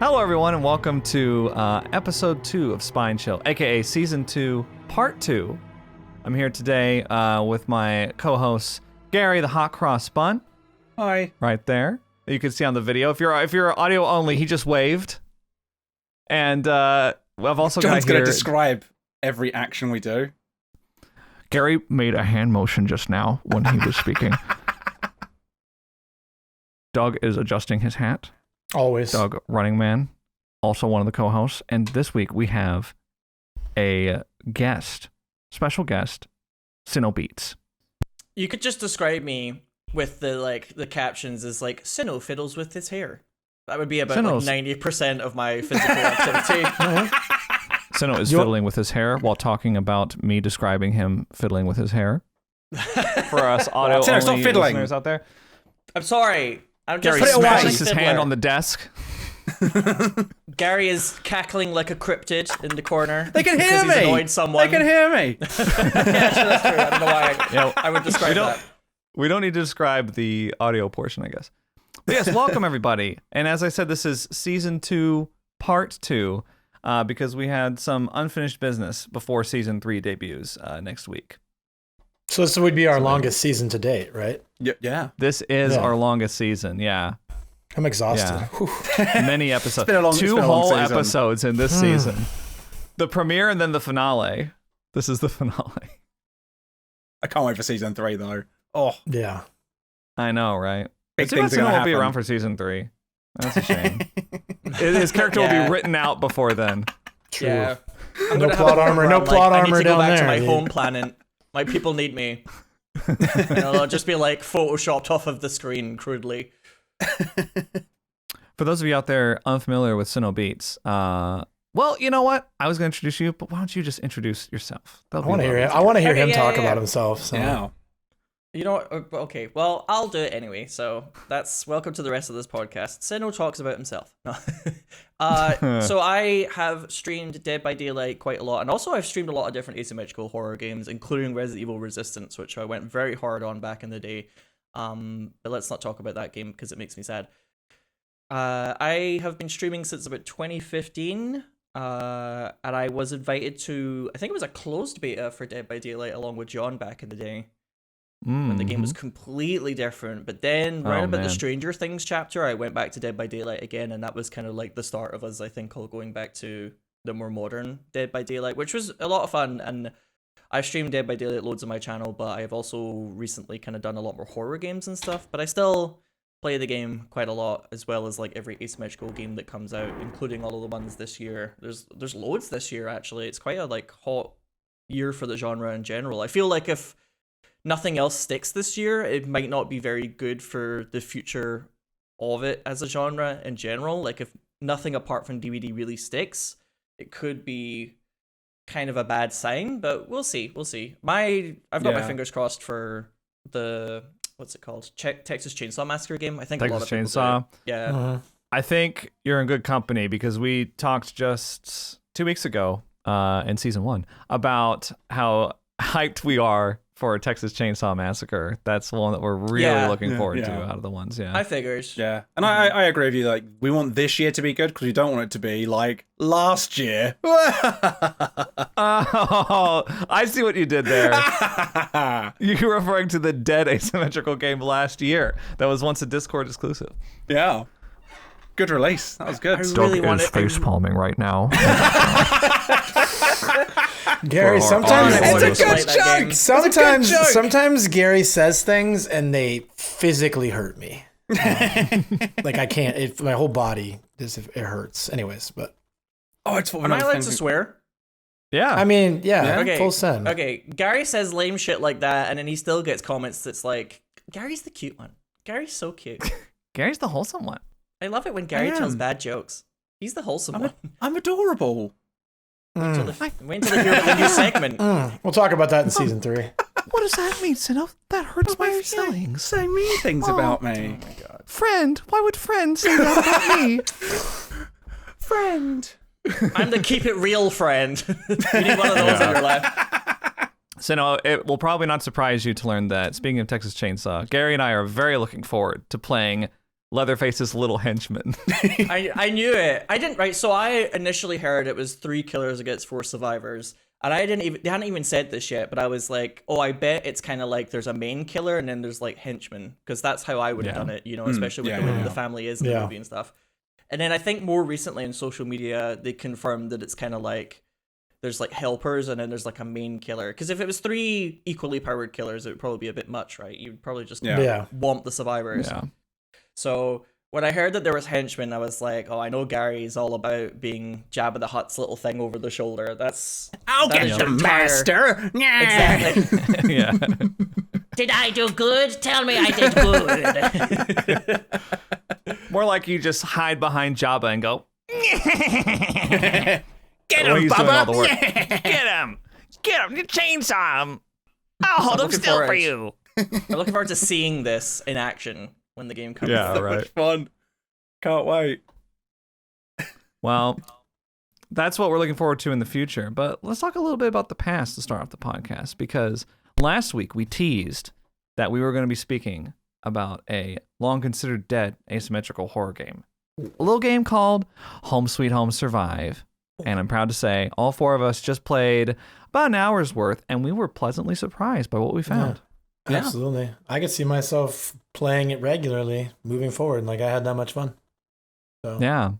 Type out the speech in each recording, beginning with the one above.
Hello, everyone, and welcome to episode 2 of Spine Chill, aka season 2, part 2. I'm here today with my co-host Gary, the Hot Cross Bun. Hi. Right there. You can see on the video. If you're audio only, he just waved. And I've also John's got here. Going to describe every action we do. Gary made a hand motion just now when he was speaking. Doug is adjusting his hat. Always. Doug, Running Man, also one of the co-hosts. And this week we have a guest, special guest, SinowBeats. You could just describe me with the captions as like Sino fiddles with his hair. That would be about 90% of my physical activity. Sino is fiddling with his hair while talking about me describing him fiddling with his hair. For us audio only listeners out there. I'm sorry. I'm just Gary smashes his hand on the desk. Gary is cackling like a cryptid in the corner. They can hear me. He's annoyed someone. They can hear me. Yeah, sure, that's true. I don't know why I would describe that. We don't need to describe the audio portion, I guess. But yes, welcome everybody. And as I said, this is season 2, part 2, because we had some unfinished business before season 3 debuts next week. So this would be our longest season to date, right? Yeah. This is our longest season, yeah. I'm exhausted. Yeah. Many episodes. Two whole episodes in this season. The premiere and then the finale. This is the finale. I can't wait for season 3, though. Oh. Yeah. I know, right? Big things are going to won't be happen. around for season 3. That's a shame. His character will be written out before then. True. Yeah. No plot armor. No plot I need armor to go down back there. to my home planet. My people need me. I'll just be like photoshopped off of the screen crudely. For those of you out there unfamiliar with SinowBeats, well, you know what? I was going to introduce you, but why don't you just introduce yourself? I want to hear it. I want to hear him talk yeah. about himself. So. Yeah. You know what? Okay, well, I'll do it anyway. So that's welcome to the rest of this podcast. Sino talks about himself. No. So I have streamed Dead by Daylight quite a lot, and also I've streamed a lot of different asymmetrical horror games, including Resident Evil Resistance, which I went very hard on back in the day. But let's not talk about that game because it makes me sad. I have been streaming since about 2015, and I was invited to, I think it was a closed beta for Dead by Daylight along with John back in the day. When the game was completely different. But then right about the Stranger Things chapter, I went back to Dead by Daylight again, and that was kind of like the start of us, I think, all going back to the more modern Dead by Daylight, which was a lot of fun. And I've streamed Dead by Daylight loads on my channel, but I've also recently kind of done a lot more horror games and stuff. But I still play the game quite a lot, as well as like every asymmetrical game that comes out, including all of the ones this year. There's loads this year, actually. It's quite a like hot year for the genre in general. I feel like if nothing else sticks this year, it might not be very good for the future of it as a genre in general. Like if nothing apart from DVD really sticks, it could be kind of a bad sign, but we'll see. I've got my fingers crossed for the what's it called? Texas Chainsaw Massacre game. I think Texas a lot of people Chainsaw. do. Yeah. I think you're in good company because we talked just 2 weeks ago in season 1 about how hyped we are for Texas Chainsaw Massacre. That's the one that we're really looking forward to out of the ones. Yeah, I figured. Yeah. And I agree with you. Like, we want this year to be good because we don't want it to be like last year. Oh, I see what you did there. You're referring to the dead asymmetrical game last year that was once a Discord exclusive. Yeah. Good release. That was good. I really want it. Face palming right now. Gary, sometimes it's a good joke. Sometimes Gary says things and they physically hurt me. Like I can't. My whole body it hurts. Anyways, but it's what am I allowed to swear? Yeah. I mean, Okay. full send. Okay, Gary says lame shit like that, and then he still gets comments that's like, Gary's the cute one. Gary's so cute. Gary's the wholesome one. I love it when Gary tells bad jokes. He's the wholesome one. I'm adorable. Wait until they hear the new segment. We'll talk about that in season 3. What does that mean, Sino? That hurts my feelings. Say mean things about me. Oh my god. Friend, why would friend say that about me? Friend. I'm the keep it real friend. You need one of those in your life. So it will probably not surprise you to learn that, speaking of Texas Chainsaw, Gary and I are very looking forward to playing Leatherface's little henchman. I knew it. I didn't, right? So I initially heard it was 3 killers against 4 survivors. And they hadn't even said this yet, but I was like, oh, I bet it's kind of like there's a main killer and then there's like henchmen, because that's how I would have done it, especially with the way that the family is in the movie and stuff. And then I think more recently on social media, they confirmed that it's kind of like there's like helpers and then there's like a main killer. Because if it was 3 equally powered killers, it would probably be a bit much, right? You'd probably just womp the survivors. Yeah. So when I heard that there was henchmen, I was like, oh, I know Gary's all about being Jabba the Hutt's little thing over the shoulder. I'll get the master. Yeah. Exactly. Yeah. Did I do good? Tell me I did good. More like you just hide behind Jabba and go, Get Well, him, he's doing all the work. Bubba. Get him. Get him. You chainsaw him. I'll hold him looking still for forward. you. I'm looking forward to seeing this in action when the game comes Yeah, out. So right. much fun. Can't wait. well, that's what we're looking forward to in the future. But let's talk a little bit about the past to start off the podcast, because last week we teased that we were going to be speaking about a long considered dead asymmetrical horror game. A little game called Home Sweet Home Survive. And I'm proud to say all 4 of us just played about an hour's worth, and we were pleasantly surprised by what we found. Yeah. Absolutely. I could see myself playing it regularly moving forward. Like, I had that much fun. So. Yeah.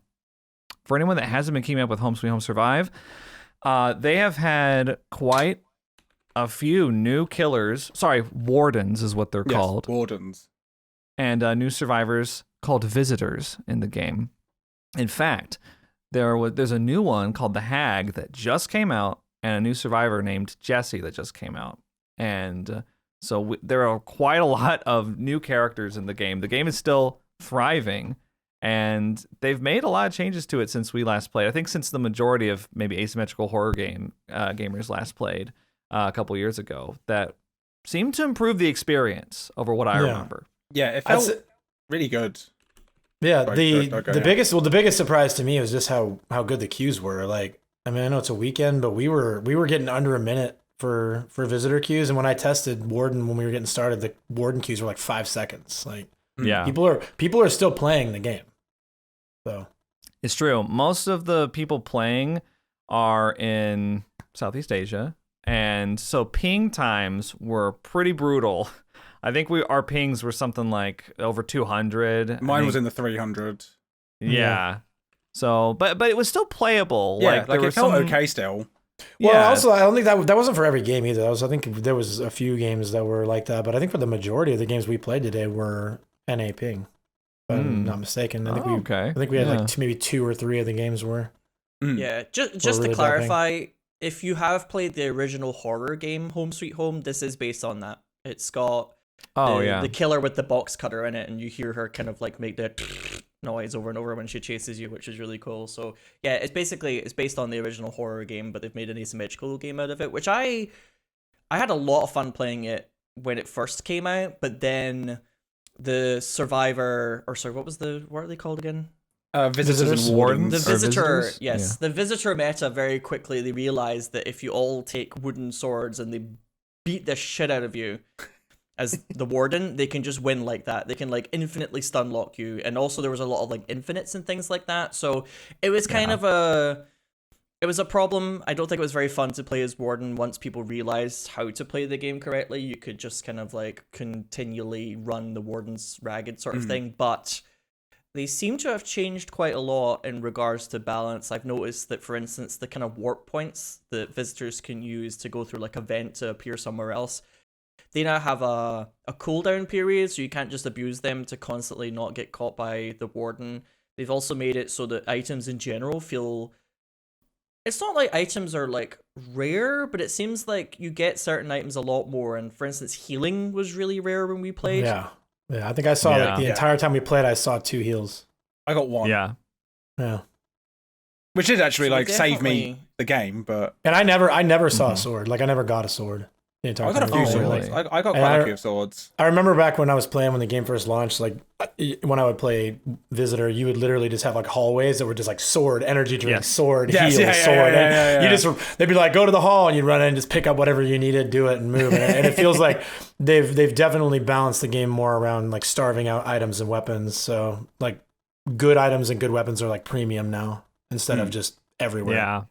For anyone that hasn't been keeping up with Home Sweet Home Survive, they have had quite a few new killers. Sorry, wardens is what they're called. Wardens. And new survivors called visitors in the game. In fact, there's a new one called the Hag that just came out, and a new survivor named Jesse that just came out. And so there are quite a lot of new characters in the game. The game is still thriving, and they've made a lot of changes to it since we last played. I think since the majority of maybe asymmetrical horror gamers last played a couple years ago, that seemed to improve the experience over what I remember. Yeah, it felt really good. Yeah, Sorry, the biggest surprise to me was just how good the queues were. Like, I mean, I know it's a weekend, but we were getting under a minute for visitor queues, and when I tested Warden when we were getting started, the Warden queues were like 5 seconds. Like, Yeah, people are still playing the game. So it's true. Most of the people playing are in Southeast Asia, and so ping times were pretty brutal. I think our pings were something like over 200. Mine was in the 300. Yeah. So, but it was still playable. Yeah, there it was felt okay still. Well, Yeah. also, I don't think that wasn't for every game either. I think there was a few games that were like that, but I think for the majority of the games we played today were NA ping. If I'm not mistaken. I think we had like maybe 2 or 3 of the games were. Yeah, just really to clarify, if you have played the original horror game Home Sweet Home, this is based on that. It's got the killer with the box cutter in it, and you hear her kind of like make that noise over and over when she chases you, which is really cool. So yeah, it's based on the original horror game, but they've made an asymmetrical game out of it, which I had a lot of fun playing it when it first came out, but then the survivor, or sorry, what are they called again? Visitors and wardens. The visitor, visitors? yes, Yeah. the visitor meta, very quickly they realized that if you all take wooden swords and they beat the shit out of you as the warden, they can just win like that. They can like infinitely stun lock you, and also there was a lot of like infinites and things like that. So it was kind of a problem. I don't think it was very fun to play as warden once people realized how to play the game correctly. You could just kind of like continually run the warden's ragged sort of thing, but they seem to have changed quite a lot in regards to balance. I've noticed that, for instance, the kind of warp points that visitors can use to go through like a vent to appear somewhere else, they now have a cooldown period, so you can't just abuse them to constantly not get caught by the warden. They've also made it so that items in general feel... It's not like items are like rare, but it seems like you get certain items a lot more. And for instance, healing was really rare when we played. Yeah, I think I saw like the entire time we played, I saw 2 heals. I got 1. Yeah. Which did actually So like save me definitely- the game, but And I never saw a sword. Like, I never got a sword. You I got a few Oh, swords. really? I got And quite a few swords. I remember back when I was playing when the game first launched, like when I would play Visitor, you would literally just have like hallways that were just like sword, energy drink, Yes. sword, Yes, heal, yeah, sword. yeah. You just they'd be like, go to the hall, and you'd run in and just pick up whatever you needed, do it, and move. And it feels like they've definitely balanced the game more around like starving out items and weapons. So like good items and good weapons are like premium now instead of just everywhere. Yeah.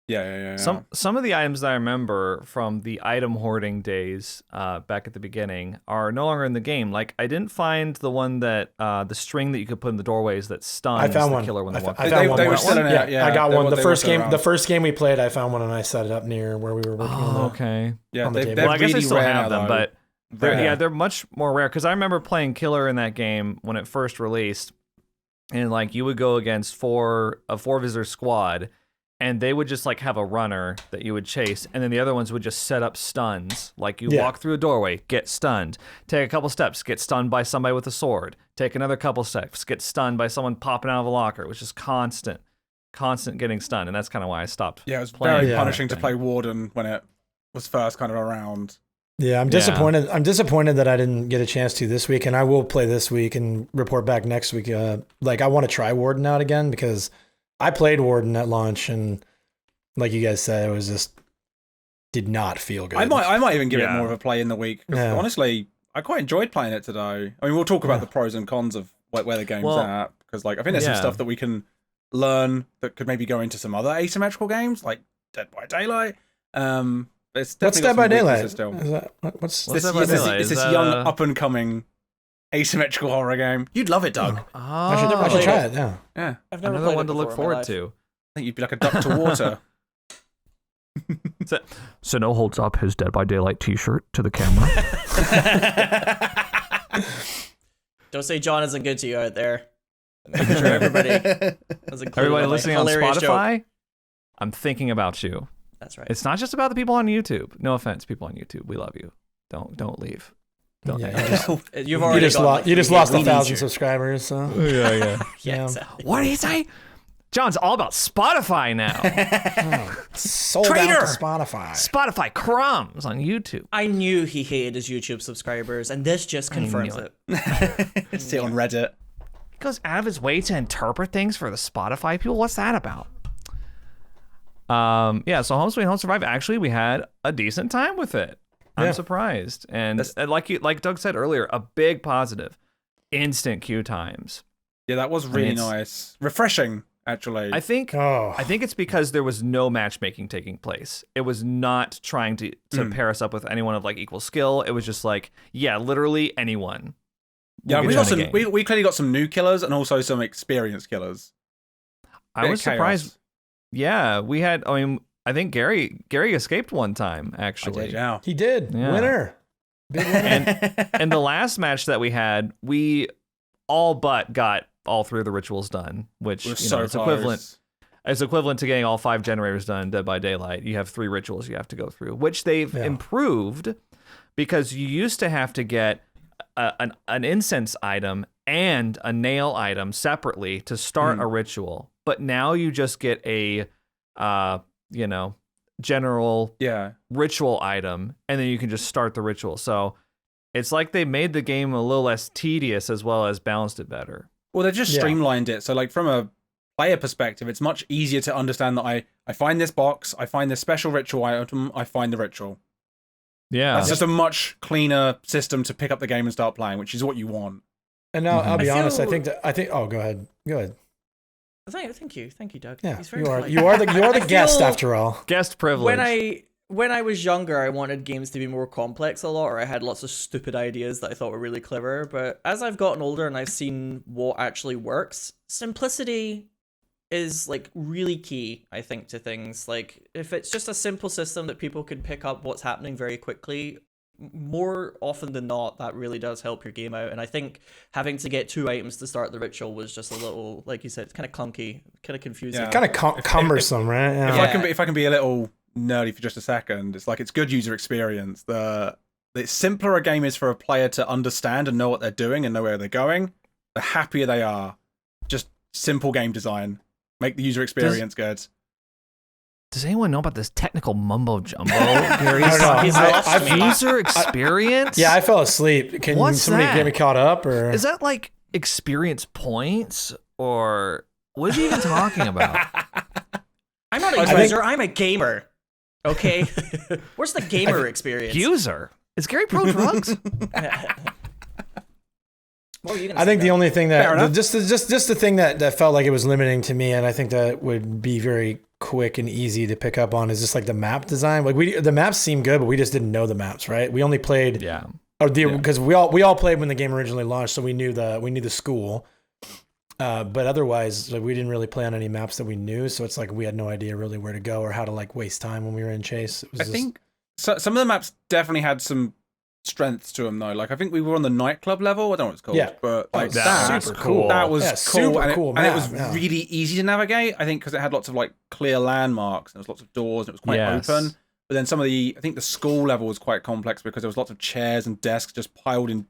Yeah. Some of the items that I remember from the item hoarding days back at the beginning are no longer in the game. Like I didn't find the one that the string that you could put in the doorways that stuns I found the one. killer when they walk. I found one. They were once. still in it. Yeah, I got they one. were- The they first were still game, around. the first game we played, I found one and I set it up near where we were working on Oh, the. okay. Yeah, on the table. they're Well, I guess I really still rare have now, them, though. but they're, Rare. yeah, they're much more rare because I remember playing Killer in that game when it first released, and like you would go against a four visitor squad, and they would just like have a runner that you would chase, and then the other ones would just set up stuns. Like you walk through a doorway, get stunned, take a couple steps, get stunned by somebody with a sword, take another couple steps, get stunned by someone popping out of a locker, which is constant getting stunned, and that's kind of why I stopped. Yeah, it was playing very that punishing to thing. play Warden when it was first kind of around. Yeah, I'm disappointed. I'm disappointed that I didn't get a chance to this week, and I will play this week and report back next week. Like I want to try Warden out again because I played Warden at launch, and like you guys said, it was just did not feel good. I might even give it Yeah. more of a play in the week. 'Cause Yeah. honestly, I quite enjoyed playing it today. I mean, we'll talk about the pros and cons of where the game's Well, at, because like I think there's some yeah. stuff that we can learn that could maybe go into some other asymmetrical games like Dead by Daylight. It's What's definitely Dead by got some Daylight? weaknesses still. Is that, what's What's This, Dead by Daylight? it's Is this that, young up and coming asymmetrical horror game. You'd love it, Doug. I should try it. Yeah. Yeah, I've never Another played one it to look before in my forward life. to. I think you'd be like a duck to water. Sino holds up his Dead by Daylight T-shirt to the camera. Don't say John isn't good to you out there. Making sure everybody has included Everybody on, like, listening on hilarious joke. Spotify, I'm thinking about you. That's right. It's not just about the people on YouTube. No offense, people on YouTube. We love you. Don't leave. Don't. Yeah, you just, You've you already just got, lost. like, You just three lost games. 1,000 subscribers. So Yeah. Yeah, Yeah. exactly. What do you say? John's all about Spotify now. sold Traitor! out to Spotify. Spotify crumbs on YouTube. I knew he hated his YouTube subscribers, and this just confirms knew it. See it on Reddit. He goes out of his way to interpret things for the Spotify people. What's that about? Yeah, so Home Sweet Home Survive, actually, we had a decent time with it. I'm Yeah. surprised. And like Doug said earlier, a big positive. Instant queue times. Yeah, that was really it's- nice. Refreshing, actually. I think Oh, it's because there was no matchmaking taking place. It was not trying to pair us up with anyone of like equal skill. It was just like, yeah, literally anyone. Yeah, will we get got you in some. a game. We clearly got some new killers and also some experienced killers. I Bit was of chaos. surprised. Yeah, we had. I mean, I think Gary escaped one time I actually. did, yeah. he did. Yeah. Winner. Big winner. And the last match that we had, we all but got all three of the rituals done, which We're you so know, it's close. equivalent. It's equivalent to getting all 5 generators done in Dead by Daylight. You have 3 rituals you have to go through, which they've improved because you used to have to get an incense item and a nail item separately to start a ritual. But now you just get a, general Yeah. ritual item, and then you can just start the ritual. So it's like they made the game a little less tedious as well as balanced it better. Well, they've just Yeah. streamlined it. So, like, from a player perspective, it's much easier to understand that I find this box, I find this special ritual item, I find the ritual. Yeah. That's just a much cleaner system to pick up the game and start playing, which is what you want. And now I'll be I honest. feel- I think. Oh, go ahead. Go ahead. Thank you, Doug. Yeah, He's very you are. polite. You are the I guest feel- after all. Guest privilege. When I was younger, I wanted games to be more complex a lot, or I had lots of stupid ideas that I thought were really clever. But as I've gotten older and I've seen what actually works, simplicity is like really key, I think, to things. Like if it's just a simple system that people can pick up what's happening very quickly, more often than not, that really does help your game out. And I think having to get 2 items to start the ritual was just a little, like you said, it's kind of clunky, kind of confusing. Yeah. Kind of cumbersome, right? Yeah. If I can be a little nerdy for just a second, it's like it's good user experience. The simpler a game is for a player to understand and know what they're doing and know where they're going, the happier they are. Just simple game design. Make the user experience good. does anyone know about this technical mumbo jumbo? Gary, I don't know. He's lost me. user experience. Yeah, I fell asleep. Can What's somebody that? get me caught up? Or Is that like experience points or what is he even talking about? I'm not a user. I'm a gamer. Okay, where's the gamer experience? User. Is Gary pro drugs? What were you gonna I say, think the Matt? only thing Fair that enough. just the thing that felt like it was limiting to me, and I think that would be very quick and easy to pick up on, is just like the map design. Like the maps seem good, but we just didn't know the maps, right? We only played Yeah. because we all played when the game originally launched, so we knew the school. But otherwise, like, we didn't really play on any maps that we knew, so it's like we had no idea really where to go or how to like waste time when we were in chase. It was I think some of the maps definitely had some strengths to them though. Like I think we were on the nightclub level. I don't know what it's called. Yeah. But like That's that, super cool. that was Yeah, cool. super and cool and it was map, yeah. really easy to navigate. I think because it had lots of like clear landmarks and there was lots of doors and it was quite Yes. open. But then some of I think the school level was quite complex because there was lots of chairs and desks just piled in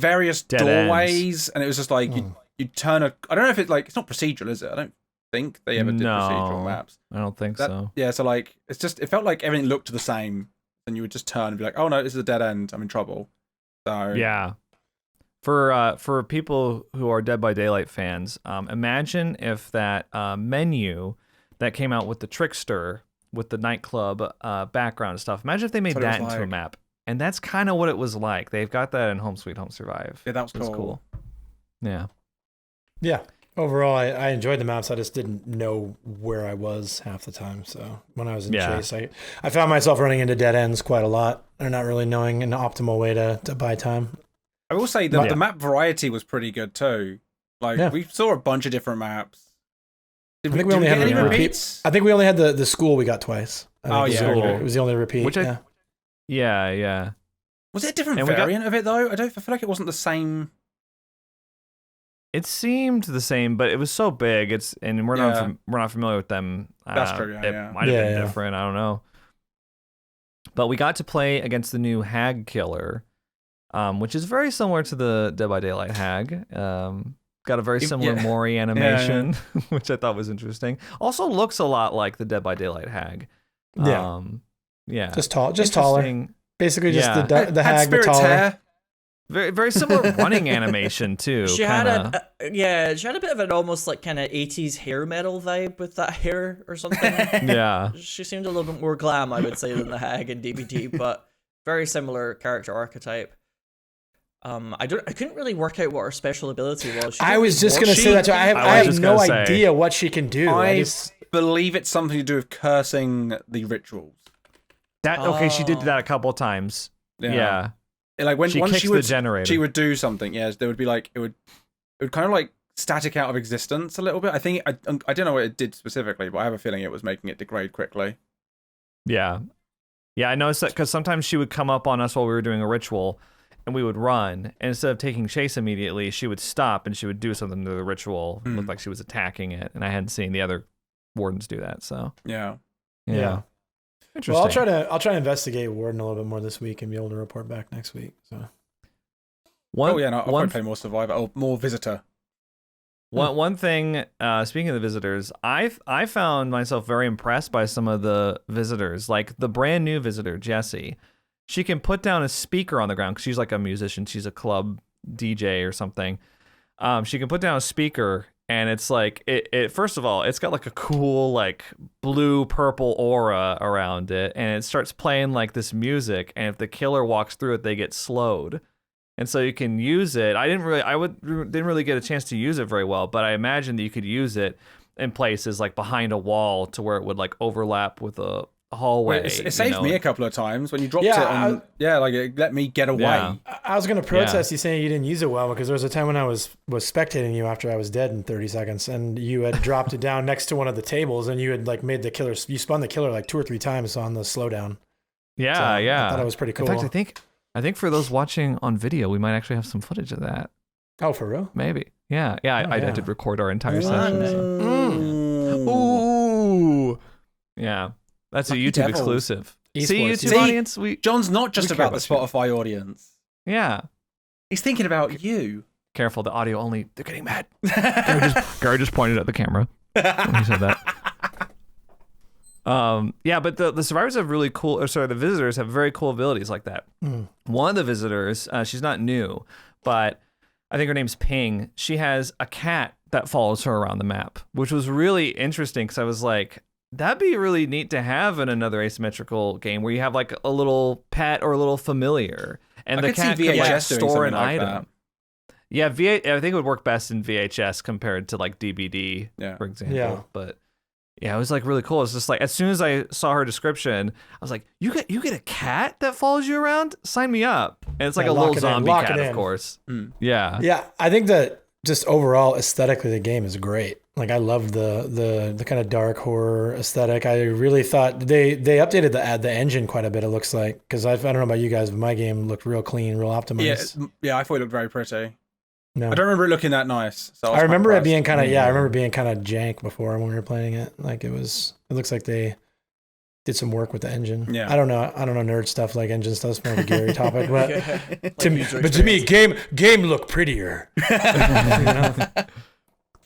various Dead doorways, and it was just like you'd turn I don't know if it's like it's not procedural, is it? I don't think they ever did procedural maps. I don't think so. Yeah, so like it felt like everything looked the same, and you would just turn and be like, oh no, this is a dead end. I'm in trouble. So Yeah. For people who are Dead by Daylight fans, imagine if that menu that came out with the trickster with the nightclub background and stuff. Imagine if they made That's what it that was into a like. map. And that's kind of what it was like. They've got that in Home Sweet Home Survive. Yeah, that was It was cool. cool. Yeah. Yeah. Overall, I enjoyed the maps. I just didn't know where I was half the time. So when I was in Yeah. chase, I found myself running into dead ends quite a lot and not really knowing an optimal way to buy time. I will say the map variety was pretty good too. Like we saw a bunch of different maps. Did I think we we only get had any a repeats? I think we only had the school we got twice. I think Oh, it was yeah. the only- School. It was the only repeat. Which yeah. Yeah. Was it a different And we got- variant of it though? I feel like it wasn't the same. It seemed the same, but it was so big. And we're Yeah. not familiar with them. That's true, yeah, It yeah. might have Yeah, been yeah. different. I don't know. But we got to play against the new Hag Killer, which is very similar to the Dead by Daylight Hag. Got a very similar Yeah. Mori animation, which I thought was interesting. Also looks a lot like the Dead by Daylight Hag. Yeah. Yeah. Just taller. Interesting. Basically, just Yeah. the Had hag, but Spirit's taller. hair. Very, very similar running animation too. She had a bit of an almost like kind of 80s hair metal vibe with that hair or something. Yeah. She seemed a little bit more glam, I would say, than the hag in DBD, but very similar character archetype. I couldn't really work out what her special ability was. She I didn't was just really going to say that too. I was have just no gonna say. idea what she can do. I believe it's something to do with cursing the rituals. She did that a couple of times. Yeah. Like once kicks she would the generator. she would do something. Yes, there would be like it would kind of like static out of existence a little bit. I think I don't know what it did specifically, but I have a feeling it was making it degrade quickly. Yeah. Yeah, I noticed that because sometimes she would come up on us while we were doing a ritual and we would run. And instead of taking chase immediately, she would stop and she would do something to the ritual. It looked like she was attacking it. And I hadn't seen the other wardens do that. So, Yeah. Yeah. Interesting. Well, I'll try to investigate Warden a little bit more this week and be able to report back next week. So I'll probably play more Survivor or more Visitor. One thing, speaking of the visitors, I found myself very impressed by some of the visitors. Like the brand new visitor, Jessie. She can put down a speaker on the ground because she's like a musician. She's a club DJ or something. She can put down a speaker, and it's like it. First of all, it's got like a cool like blue purple aura around it, and it starts playing like this music. And if the killer walks through it, they get slowed. And so you can use it. Didn't really get a chance to use it very well, but I imagine that you could use it in places like behind a wall to where it would like overlap with a hallway. It saved me a couple of times when you dropped Yeah, it on. like it let me get away. Yeah. I was going to protest you saying you didn't use it well because there was a time when I was spectating you after I was dead in 30 seconds, and you had dropped it down next to one of the tables, and you had like made the killer. You spun the killer like 2 or 3 times on the slowdown. Yeah, So yeah. I thought it was pretty cool. In fact, I think for those watching on video, we might actually have some footage of that. Oh, for real? Maybe. Yeah. I did record our entire Fun. session. So. Ooh. Yeah. That's Lucky a YouTube devils. exclusive. Esports. See, YouTube See, audience, John's not just we care about the about you. Spotify audience. yeah. He's thinking about you. Careful, the audio only. They're getting mad. Gary just pointed at the camera when he said that. Yeah, but the survivors have really cool, or sorry, the visitors have very cool abilities like that. One of the visitors, she's not new, but I think her name's Ping. She has a cat that follows her around the map, which was really interesting because I was like, that'd be really neat to have in another asymmetrical game where you have like a little pet or a little familiar, and the cat can like store an item. That. Yeah, I think it would work best in VHS compared to like DVD, for example. Yeah. But yeah, it was like really cool. It's just like as soon as I saw her description, I was like, "You get a cat that follows you around? Sign me up!" And it's like a little zombie cat, of course. Yeah, yeah. I think that just overall aesthetically, the game is great. Like I love the kind of dark horror aesthetic. I really thought they updated the engine quite a bit. It looks like because I don't know about you guys, but my game looked real clean, real optimized. Yeah, I thought it looked very pretty. No. I don't remember it looking that nice. So I remember it being kind of I remember being kind of jank before when we were playing it. Like it looks like they did some work with the engine. Yeah. I don't know nerd stuff like engine stuff. It's more of a Gary topic, but to me, game look prettier.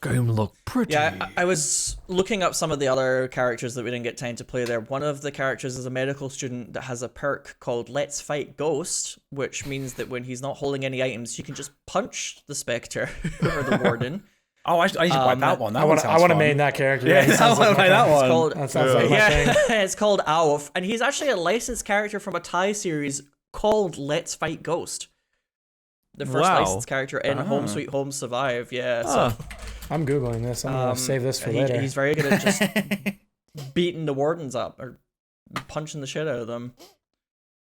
Game look pretty. Yeah, I was looking up some of the other characters that we didn't get time to play there. One of the characters is a medical student that has a perk called Let's Fight Ghost, which means that when he's not holding any items, you can just punch the Spectre or the Warden. Oh, I need to buy that one. I want to main that character. Yeah, I want to play that one. That sounds like my thing. It's called Wolfe, and he's actually a licensed character from a Thai series called Let's Fight Ghost. The first licensed character in Home Sweet Home Survive. Yeah, so I'm Googling this. I'm going to save this for later. He's very good at just beating the wardens up or punching the shit out of them.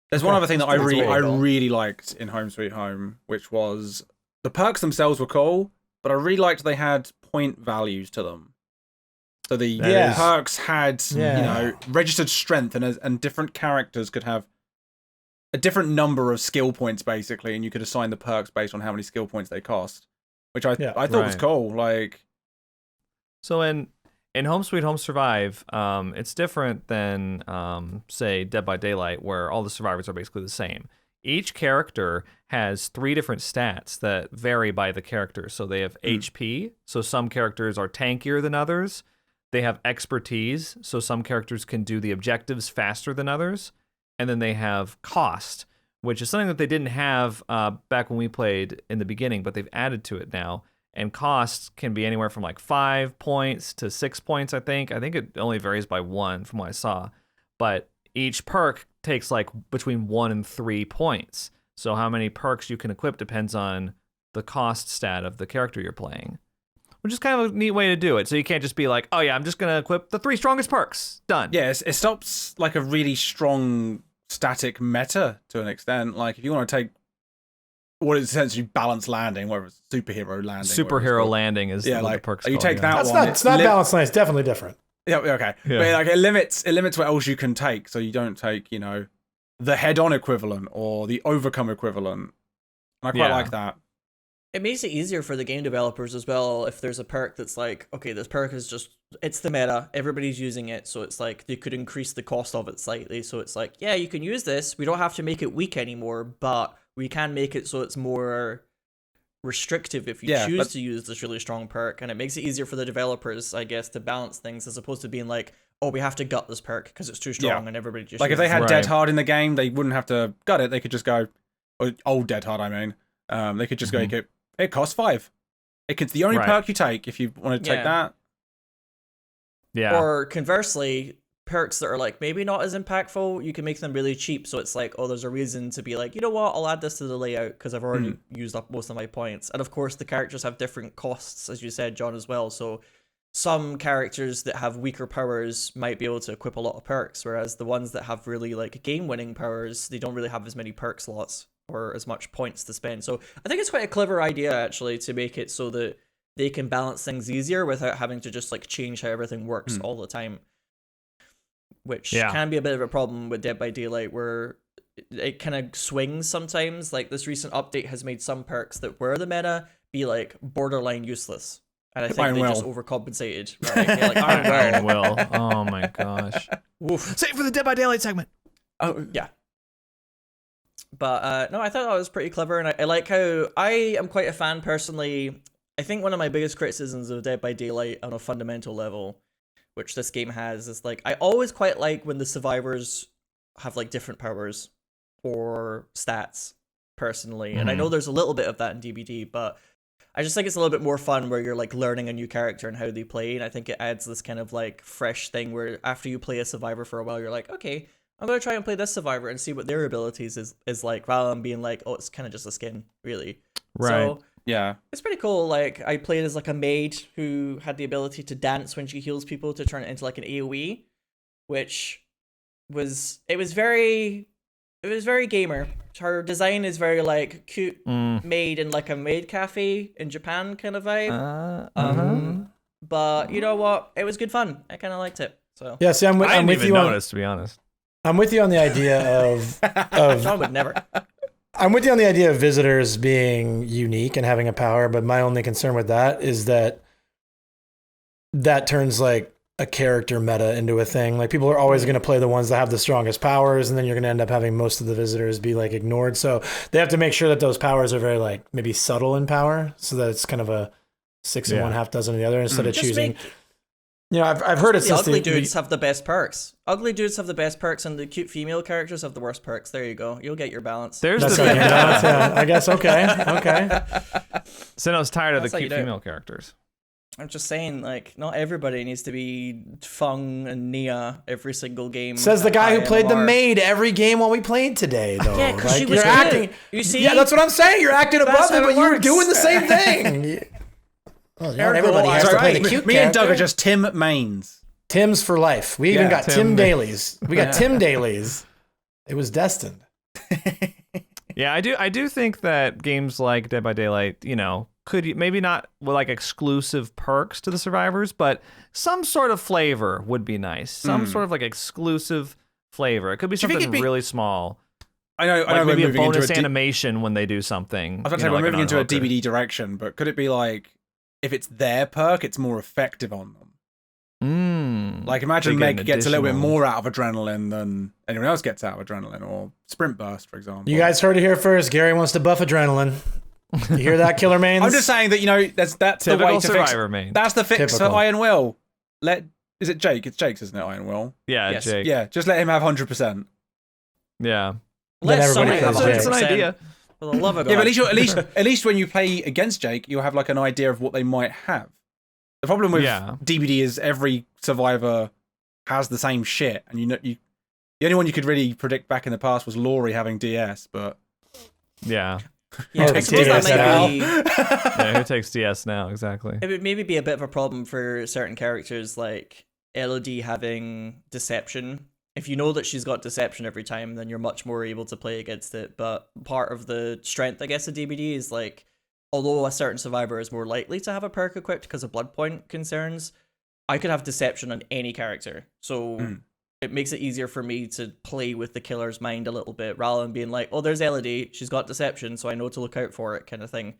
There's one other thing that I really liked in Home Sweet Home, which was the perks themselves were cool, but I really liked they had point values to them. So the perks had registered strength, and different characters could have a different number of skill points basically, and you could assign the perks based on how many skill points they cost, which I thought was cool. Like, so in Home Sweet Home Survive, it's different than say Dead by Daylight, where all the survivors are basically the same. Each character has 3 different stats that vary by the character. So they have HP, so some characters are tankier than others. They have expertise, so some characters can do the objectives faster than others. And then they have cost, which is something that they didn't have back when we played in the beginning, but they've added to it now. And cost can be anywhere from like 5 points to 6 points, I think. I think it only varies by 1 from what I saw. But each perk takes like between 1 and 3 points. So how many perks you can equip depends on the cost stat of the character you're playing, which is kind of a neat way to do it. So you can't just be like, oh yeah, I'm just going to equip the 3 strongest perks. Done. Yeah, it stops like a really strong static meta to an extent. Like if you want to take what is essentially balanced landing, whether it's superhero landing. Superhero landing is what the perks you called, take that one. It's not balanced landing. It's definitely different. Yeah, okay. Yeah. But like it limits what else you can take. So you don't take, the head-on equivalent or the overcome equivalent. And I quite like that. It makes it easier for the game developers as well if there's a perk that's like, okay, this perk is just, it's the meta, everybody's using it, so it's like they could increase the cost of it slightly. So it's like, yeah, you can use this, we don't have to make it weak anymore, but we can make it so it's more restrictive if you choose to use this really strong perk, and it makes it easier for the developers, I guess, to balance things as opposed to being like, oh, we have to gut this perk because it's too strong and everybody just like if they had Dead Hard in the game, they wouldn't have to gut it, they could just go, old Dead Hard, I mean. They could just go, it costs 5. It's the only perk you take if you want to take that. Yeah. Or conversely, perks that are like maybe not as impactful, you can make them really cheap. So it's like, oh, there's a reason to be like, you know what, I'll add this to the layout because I've already used up most of my points. And of course, the characters have different costs, as you said, John, as well. So some characters that have weaker powers might be able to equip a lot of perks, whereas the ones that have really like game-winning powers, they don't really have as many perk slots or as much points to spend. So I think it's quite a clever idea actually to make it so that they can balance things easier without having to just like change how everything works all the time, which can be a bit of a problem with Dead by Daylight where it kind of swings sometimes. Like this recent update has made some perks that were the meta be like borderline useless, and I think they just overcompensated. Right? Like, Iron Will. Oh my gosh. Woof. Save for the Dead by Daylight segment. Oh yeah. But no, I thought that was pretty clever, and I like how I am quite a fan personally. I think one of my biggest criticisms of Dead by Daylight on a fundamental level which this game has, is like I always quite like when the survivors have like different powers or stats personally. And I know there's a little bit of that in DBD, but I just think it's a little bit more fun where you're like learning a new character and how they play. And I think it adds this kind of like fresh thing where after you play a survivor for a while, you're like, okay, I'm going to try and play this survivor and see what their abilities is like, rather than being like, oh, it's kind of just a skin, really. Right. So Yeah. it's pretty cool. Like I played as like a maid who had the ability to dance when she heals people to turn it into like an AoE, which was very gamer. Her design is very like cute maid in like a maid cafe in Japan kind of vibe. But you know what? It was good fun. I kind of liked it. So Yeah, see, I'm I didn't with even you notice, to be honest. I'm with you on the idea of John would never. I'm with you on the idea of visitors being unique and having a power, but my only concern with that is that turns like a character meta into a thing. Like people are always going to play the ones that have the strongest powers, and then you're going to end up having most of the visitors be like ignored. So they have to make sure that those powers are very like maybe subtle in power, so that it's kind of a 6 and 1, half dozen of the other instead of Just choosing. make- You know, I've heard it The since ugly dudes have the best perks. Ugly dudes have the best perks, and the cute female characters have the worst perks. There you go. You'll get your balance. There's That's the right. thing. Yeah, I guess okay. Sinnoh's tired of the That's how you cute do it. female characters. I'm just saying, like, not everybody needs to be Fung and Nia every single game. Says the at guy who played the IMR. maid every game while we played today, though. Yeah, 'cause like, she was you're good. acting. You see? Yeah, that's what I'm saying. You're acting above That's it, how but it you're works. doing the same thing. Well, not everybody has to play the cute Me and Doug character. are just Tim Mains. Tim's for life. We even got Tim Tim Ma- dailies. We got Tim dailies. It was destined. Yeah, I do think that games like Dead by Daylight, you know, could maybe not with like exclusive perks to the survivors, but some sort of flavor would be nice. Some sort of like exclusive flavor. It could be Do you think something it'd be- really small. I know Like maybe we're a moving into bonus a animation when they do something. I was about to you say know, we're like moving an into a unhooker. DVD direction, but could it be like if it's their perk, it's more effective on them? Like imagine They get an Meg gets a little bit additional- more out of adrenaline than anyone else gets out of adrenaline, or sprint burst, for example. You guys heard it here first. Gary wants to buff adrenaline. You hear that, Killer Mains? I'm just saying that, you know, that's the Typical way to fix. survivor main. That's the fix Typical. for Iron Will. Is it Jake? It's Jake's, isn't it? Iron Will. Yeah, Yes. Jake. Yeah, just let him have 100%. Yeah. Let everybody somebody have plays It's an 100%. idea. For the love of God. Yeah, but at least when you play against Jake, you'll have like an idea of what they might have. The problem with Yeah. DBD is every survivor has the same shit, and the only one you could really predict back in the past was Laurie having DS, but Yeah. Yeah, Oh, I suppose DS that now. might be. Yeah, who takes DS now? Exactly. It would maybe be a bit of a problem for certain characters like Elodie having deception. If you know that she's got deception every time, then you're much more able to play against it. But part of the strength, I guess, of DBD is like, although a certain survivor is more likely to have a perk equipped because of Bloodpoint concerns, I could have deception on any character. So it makes it easier for me to play with the killer's mind a little bit rather than being like, oh, there's Elodie, she's got deception, so I know to look out for it, kind of thing.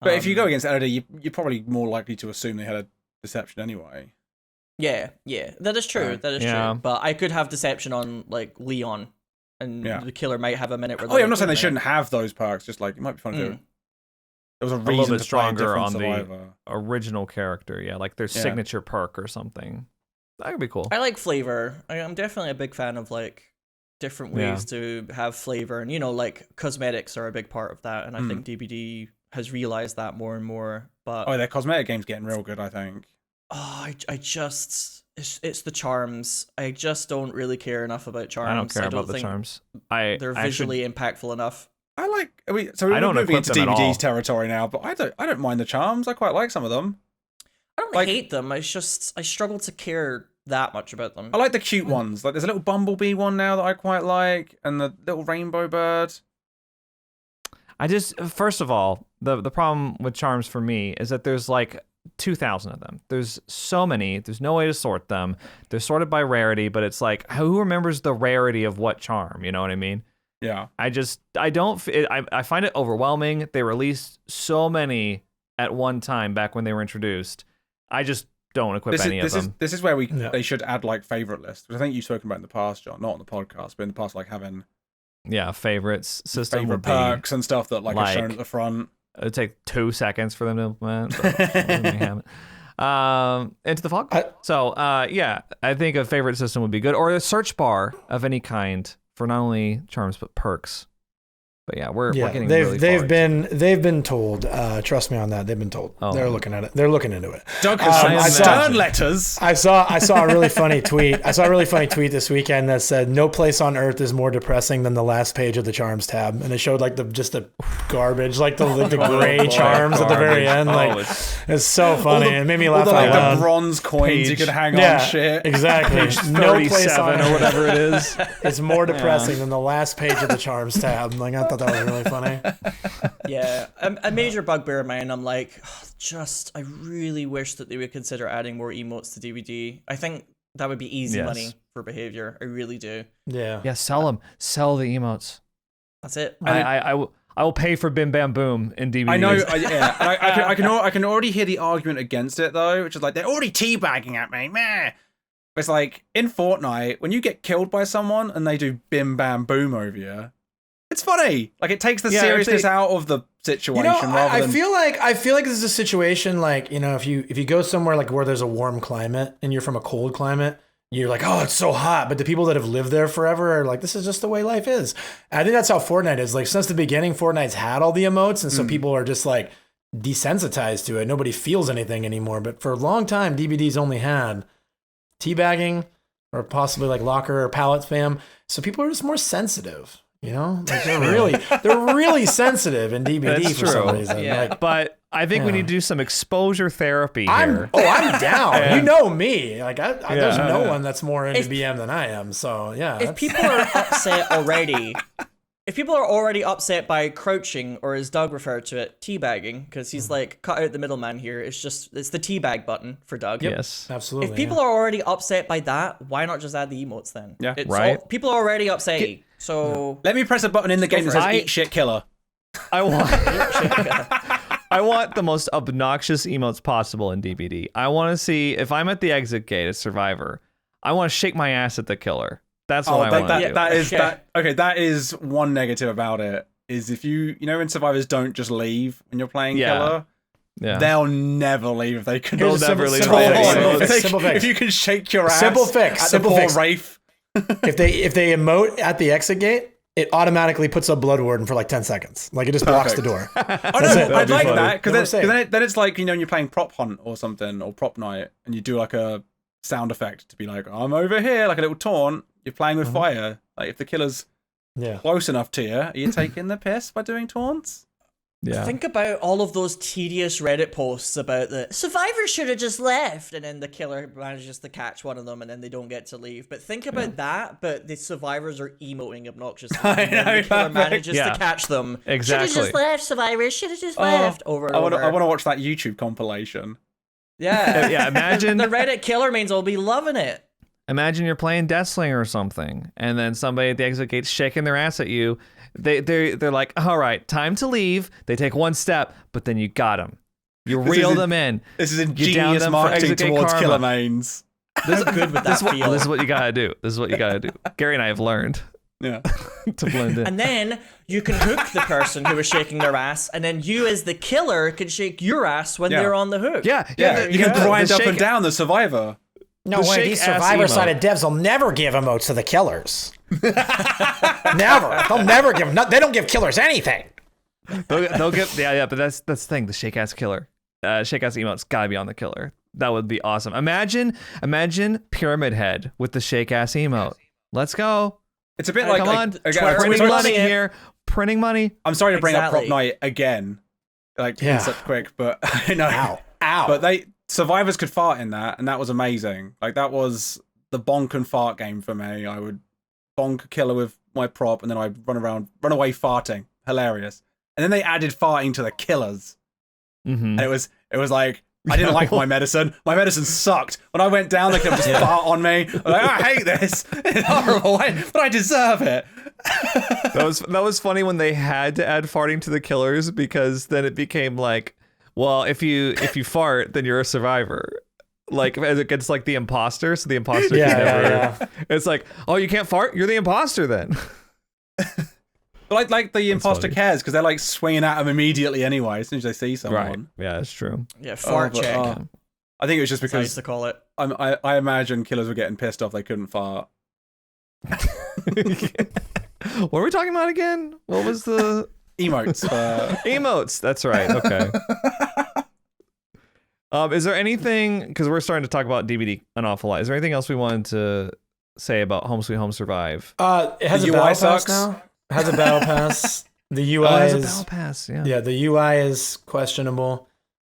But if you go against Elodie, you're probably more likely to assume they had a deception anyway. Yeah, that is true. That is Yeah. true. But I could have deception on like Leon, and Yeah. the killer might have a minute where. Oh, yeah, they're I'm not saying they like, shouldn't have those perks. Just like it might be fun to. There was a little reason bit to play a stronger different on the- survivor. Original character, yeah, like their Yeah. signature perk or something. That could be cool. I like flavor. I'm definitely a big fan of like different ways to have flavor, and like cosmetics are a big part of that. And I think DBD has realized that more and more. But Oh, their cosmetic game's getting real good, I think. I just it's the charms. I just don't really care enough about charms. I don't care about the think charms. They're visually impactful enough. I like. So I we're don't moving equip into them at DVD's all. territory now, but I don't mind the charms. I quite like some of them. I don't Like- hate them. I struggle to care that much about them. I like the cute ones. Like there's a little bumblebee one now that I quite like, and the little rainbow bird. I just, first of all, the problem with charms for me is that there's like 2,000 of them. There's so many. There's no way to sort them. They're sorted by rarity, but it's like, who remembers the rarity of what charm? You know what I mean? Yeah. I find it overwhelming. They released so many at one time back when they were introduced. I just don't equip any of them. This is where Yeah. they should add like favorite lists, which I think you've spoken about in the past, John. Not on the podcast, but in the past, like having Yeah, favorites system favorite would be. perks and stuff that like are shown like- at the front. It'd take 2 seconds for them to implement. But let me have it. Into the Fog. Yeah, I think a favorite system would be good, or a search bar of any kind for not only charms but perks. But yeah, we're getting really far. They've been told. Trust me on that. They've been told. They're looking at it. They're looking into it. Doug has some stern letters. I saw a really funny tweet. I saw a really funny tweet this weekend that said, "No place on earth is more depressing than the last page of the charms tab," and it showed like the garbage, like the gray charms at the very end. Like it's so funny. It made me laugh out loud. The bronze coins you could hang on shit. Exactly. No place on or whatever it is. It's more depressing than the last page of the charms tab. Like I thought that was really funny. Yeah, a major bugbear of mine. I'm like, I really wish that they would consider adding more emotes to DVD. I think that would be easy money for behavior. I really do. Yeah. Sell them. Sell the emotes. That's it. I will pay for Bim Bam Boom in DVD. I know. I can already hear the argument against it though, which is like they're already teabagging at me. Meh. It's like in Fortnite when you get killed by someone and they do Bim Bam Boom over you. It's funny. Like it takes the seriousness out of the situation. I feel like this is a situation like, if you go somewhere like where there's a warm climate and you're from a cold climate, you're like, oh, it's so hot. But the people that have lived there forever are like, this is just the way life is. And I think that's how Fortnite is. Like since the beginning, Fortnite's had all the emotes, and so people are just like desensitized to it. Nobody feels anything anymore. But for a long time, DVD's only had teabagging or possibly like locker or pallet spam. So people are just more sensitive. Like they're really sensitive in DVD for some reason. Yeah. Like, but I think we need to do some exposure therapy here. I'm down. You know me. Like there's no one that's more into BM than I am. So yeah. If people are upset already, by crouching, or as Doug referred to it, teabagging, because he's like cut out the middleman here. It's the teabag button for Doug. Yes, absolutely. If people are already upset by that, why not just add the emotes then? Yeah, right. People are already upset. So let me press a button in the game that says "Eat shit killer." I want the most obnoxious emotes possible in DVD. I want to see if I'm at the exit gate as Survivor. I want to shake my ass at the killer. That's what I want to do. That is one negative about it. Is if in Survivors don't just leave when you're playing killer. Yeah. They'll never leave if they can. They'll never leave. Simple fix. If you can shake your ass. Simple fix. Simple fix. Rafe. if they emote at the exit gate, it automatically puts up Blood Warden for like 10 seconds. Like it just blocks the door. I'd like that because then it's like when you're playing Prop Hunt or something or Prop Night and you do like a sound effect to be like, I'm over here, like a little taunt. You're playing with fire. Like if the killer's close enough to you, are you taking the piss by doing taunts? Yeah. Think about all of those tedious Reddit posts about the survivor should have just left, and then the killer manages to catch one of them, and then they don't get to leave. But think about that, but the survivors are emoting obnoxiously. And the killer manages to catch them. Exactly. Should have just left, survivors. Should have just left. Over and over. I want to watch that YouTube compilation. Yeah. Imagine the Reddit killer mains will be loving it. Imagine you're playing Deathslinger or something, and then somebody at the exit gate's shaking their ass at you. They're like, all right, time to leave. They take one step, but then you got them. You reel them in. This is ingenious marketing towards killer mains. This is what you gotta do. This is what you gotta do. Gary and I have learned. Yeah. To blend in. And then you can hook the person who is shaking their ass, and then you as the killer can shake your ass when they're on the hook. Yeah. You can grind up and down the survivor. No way, these survivor-sided devs will never give emotes to the killers. Never. They'll never give them. They don't give killers anything. They'll give. Yeah. But that's the thing. The shake ass killer, shake ass emote's gotta be on the killer. That would be awesome. Imagine Pyramid Head with the shake ass emote. Let's go. It's a bit like, come on, printing money here. Printing money. I'm sorry to bring up Prop Night again, in such quick, but I know. Ow. But survivors could fart in that, and that was amazing. Like that was the bonk and fart game for me. I would bonk a killer with my prop, and then I'd run away farting. Hilarious. And then they added farting to the killers, and it was like I didn't like my medicine. My medicine sucked. When I went down, they could just fart on me. I'm like, I hate this. It's horrible, but I deserve it. That was funny when they had to add farting to the killers, because then it became like, well, if you fart, then you're a survivor. Like against like the imposter, so the imposter can never. Yeah. It's like, oh, you can't fart? You're the imposter then. But like the imposter cares, because they're like swinging at them immediately anyway as soon as they see someone. Right. Yeah, that's true. Yeah, fart check. I think it was just As I used because to call it. I imagine killers were getting pissed off they couldn't fart. What were we talking about again? What was the Emotes. emotes? That's right. Okay. Is there anything, because we're starting to talk about DVD an awful lot, is there anything else we wanted to say about Home Sweet Home Survive? It has The a UI battle sucks. pass now. It has a battle pass. The UI Oh, it has is a battle pass. Yeah. yeah, the UI is questionable.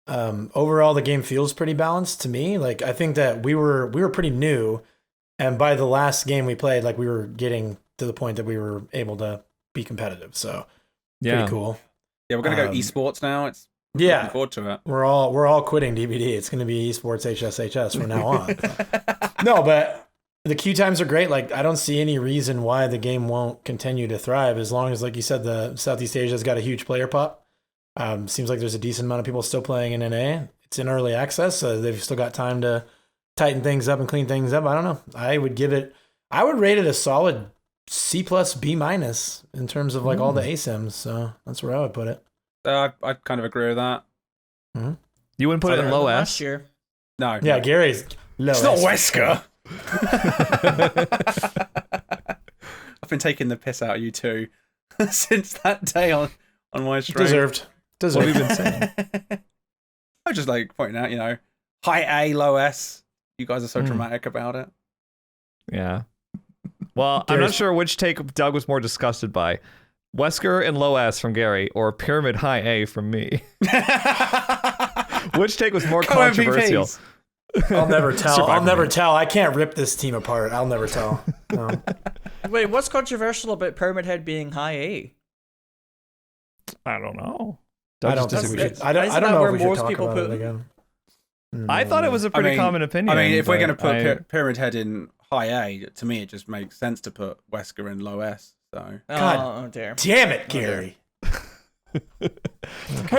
Overall, the game feels pretty balanced to me. Like I think that we were pretty new, and by the last game we played, like we were getting to the point that we were able to be competitive. So pretty cool. Yeah, we're gonna go esports now. It's looking Yeah, forward to it. we're all quitting DVD. It's going to be esports HSHS from now on. No, but the queue times are great. Like I don't see any reason why the game won't continue to thrive as long as, like you said, the Southeast Asia's got a huge player pop. Seems like there's a decent amount of people still playing in NA. It's in early access, so they've still got time to tighten things up and clean things up. I don't know. I would rate it a solid C plus B minus in terms of like all the ASIMs. So that's where I would put it. I kind of agree with that. You wouldn't put it in low Last S? year. No. Yeah, Gary's low. It's not S. Wesker. I've been taking the piss out of you two since that day on my stream. Deserved. What have you been saying? I was just like pointing out, high A, low S. You guys are so dramatic about it. Yeah. Well, I'm not sure which take Doug was more disgusted by. Wesker and low S from Gary, or Pyramid high A from me. Which take was more controversial? I'll never tell. I'll never tell. I can't rip this team apart. I'll never tell. No. Wait, what's controversial about Pyramid Head being high A? I don't know. I don't think we should. I don't know if we should talk about it again. I thought it was a pretty common opinion. I mean, if we're going to but put Pyramid Head in high A, to me it just makes sense to put Wesker in low S. So God dear. damn it, Gary. Hey,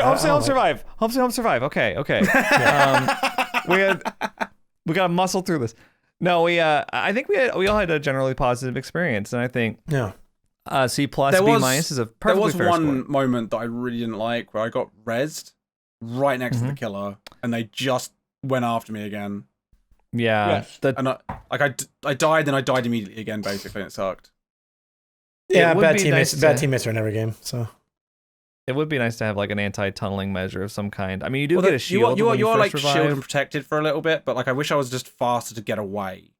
Home Sweet Home Survive. Home Sweet Home Survive. Okay. We got to muscle through this. No, I think we all had a generally positive experience, and I think C plus B minus is a perfectly fair There was one score. moment that I really didn't like where I got rezzed right next to the killer, and they just went after me again. Yeah. Yes. And I died, and I died immediately again. Basically, and it sucked. Yeah, It would bad be teammates. nice Bad to- teammates are in every game. So It would be nice to have like an anti-tunneling measure of some kind. I mean, you do get a shield. You when are first like revive. shielded and protected for a little bit, but like I wish I was just faster to get away.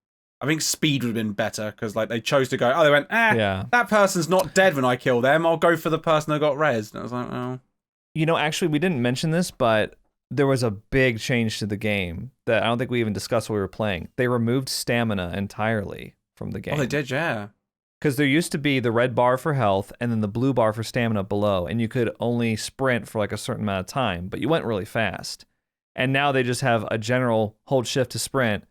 I think speed would have been better because like they chose to go. Oh, they went. Yeah. That person's not dead when I kill them. I'll go for the person that got rezzed. And I was like, oh. Actually, we didn't mention this, but there was a big change to the game that I don't think we even discussed while we were playing. They removed stamina entirely from the game. Oh, they did, yeah. Because there used to be the red bar for health and then the blue bar for stamina below, and you could only sprint for like a certain amount of time, but you went really fast. And now they just have a general hold shift to sprint,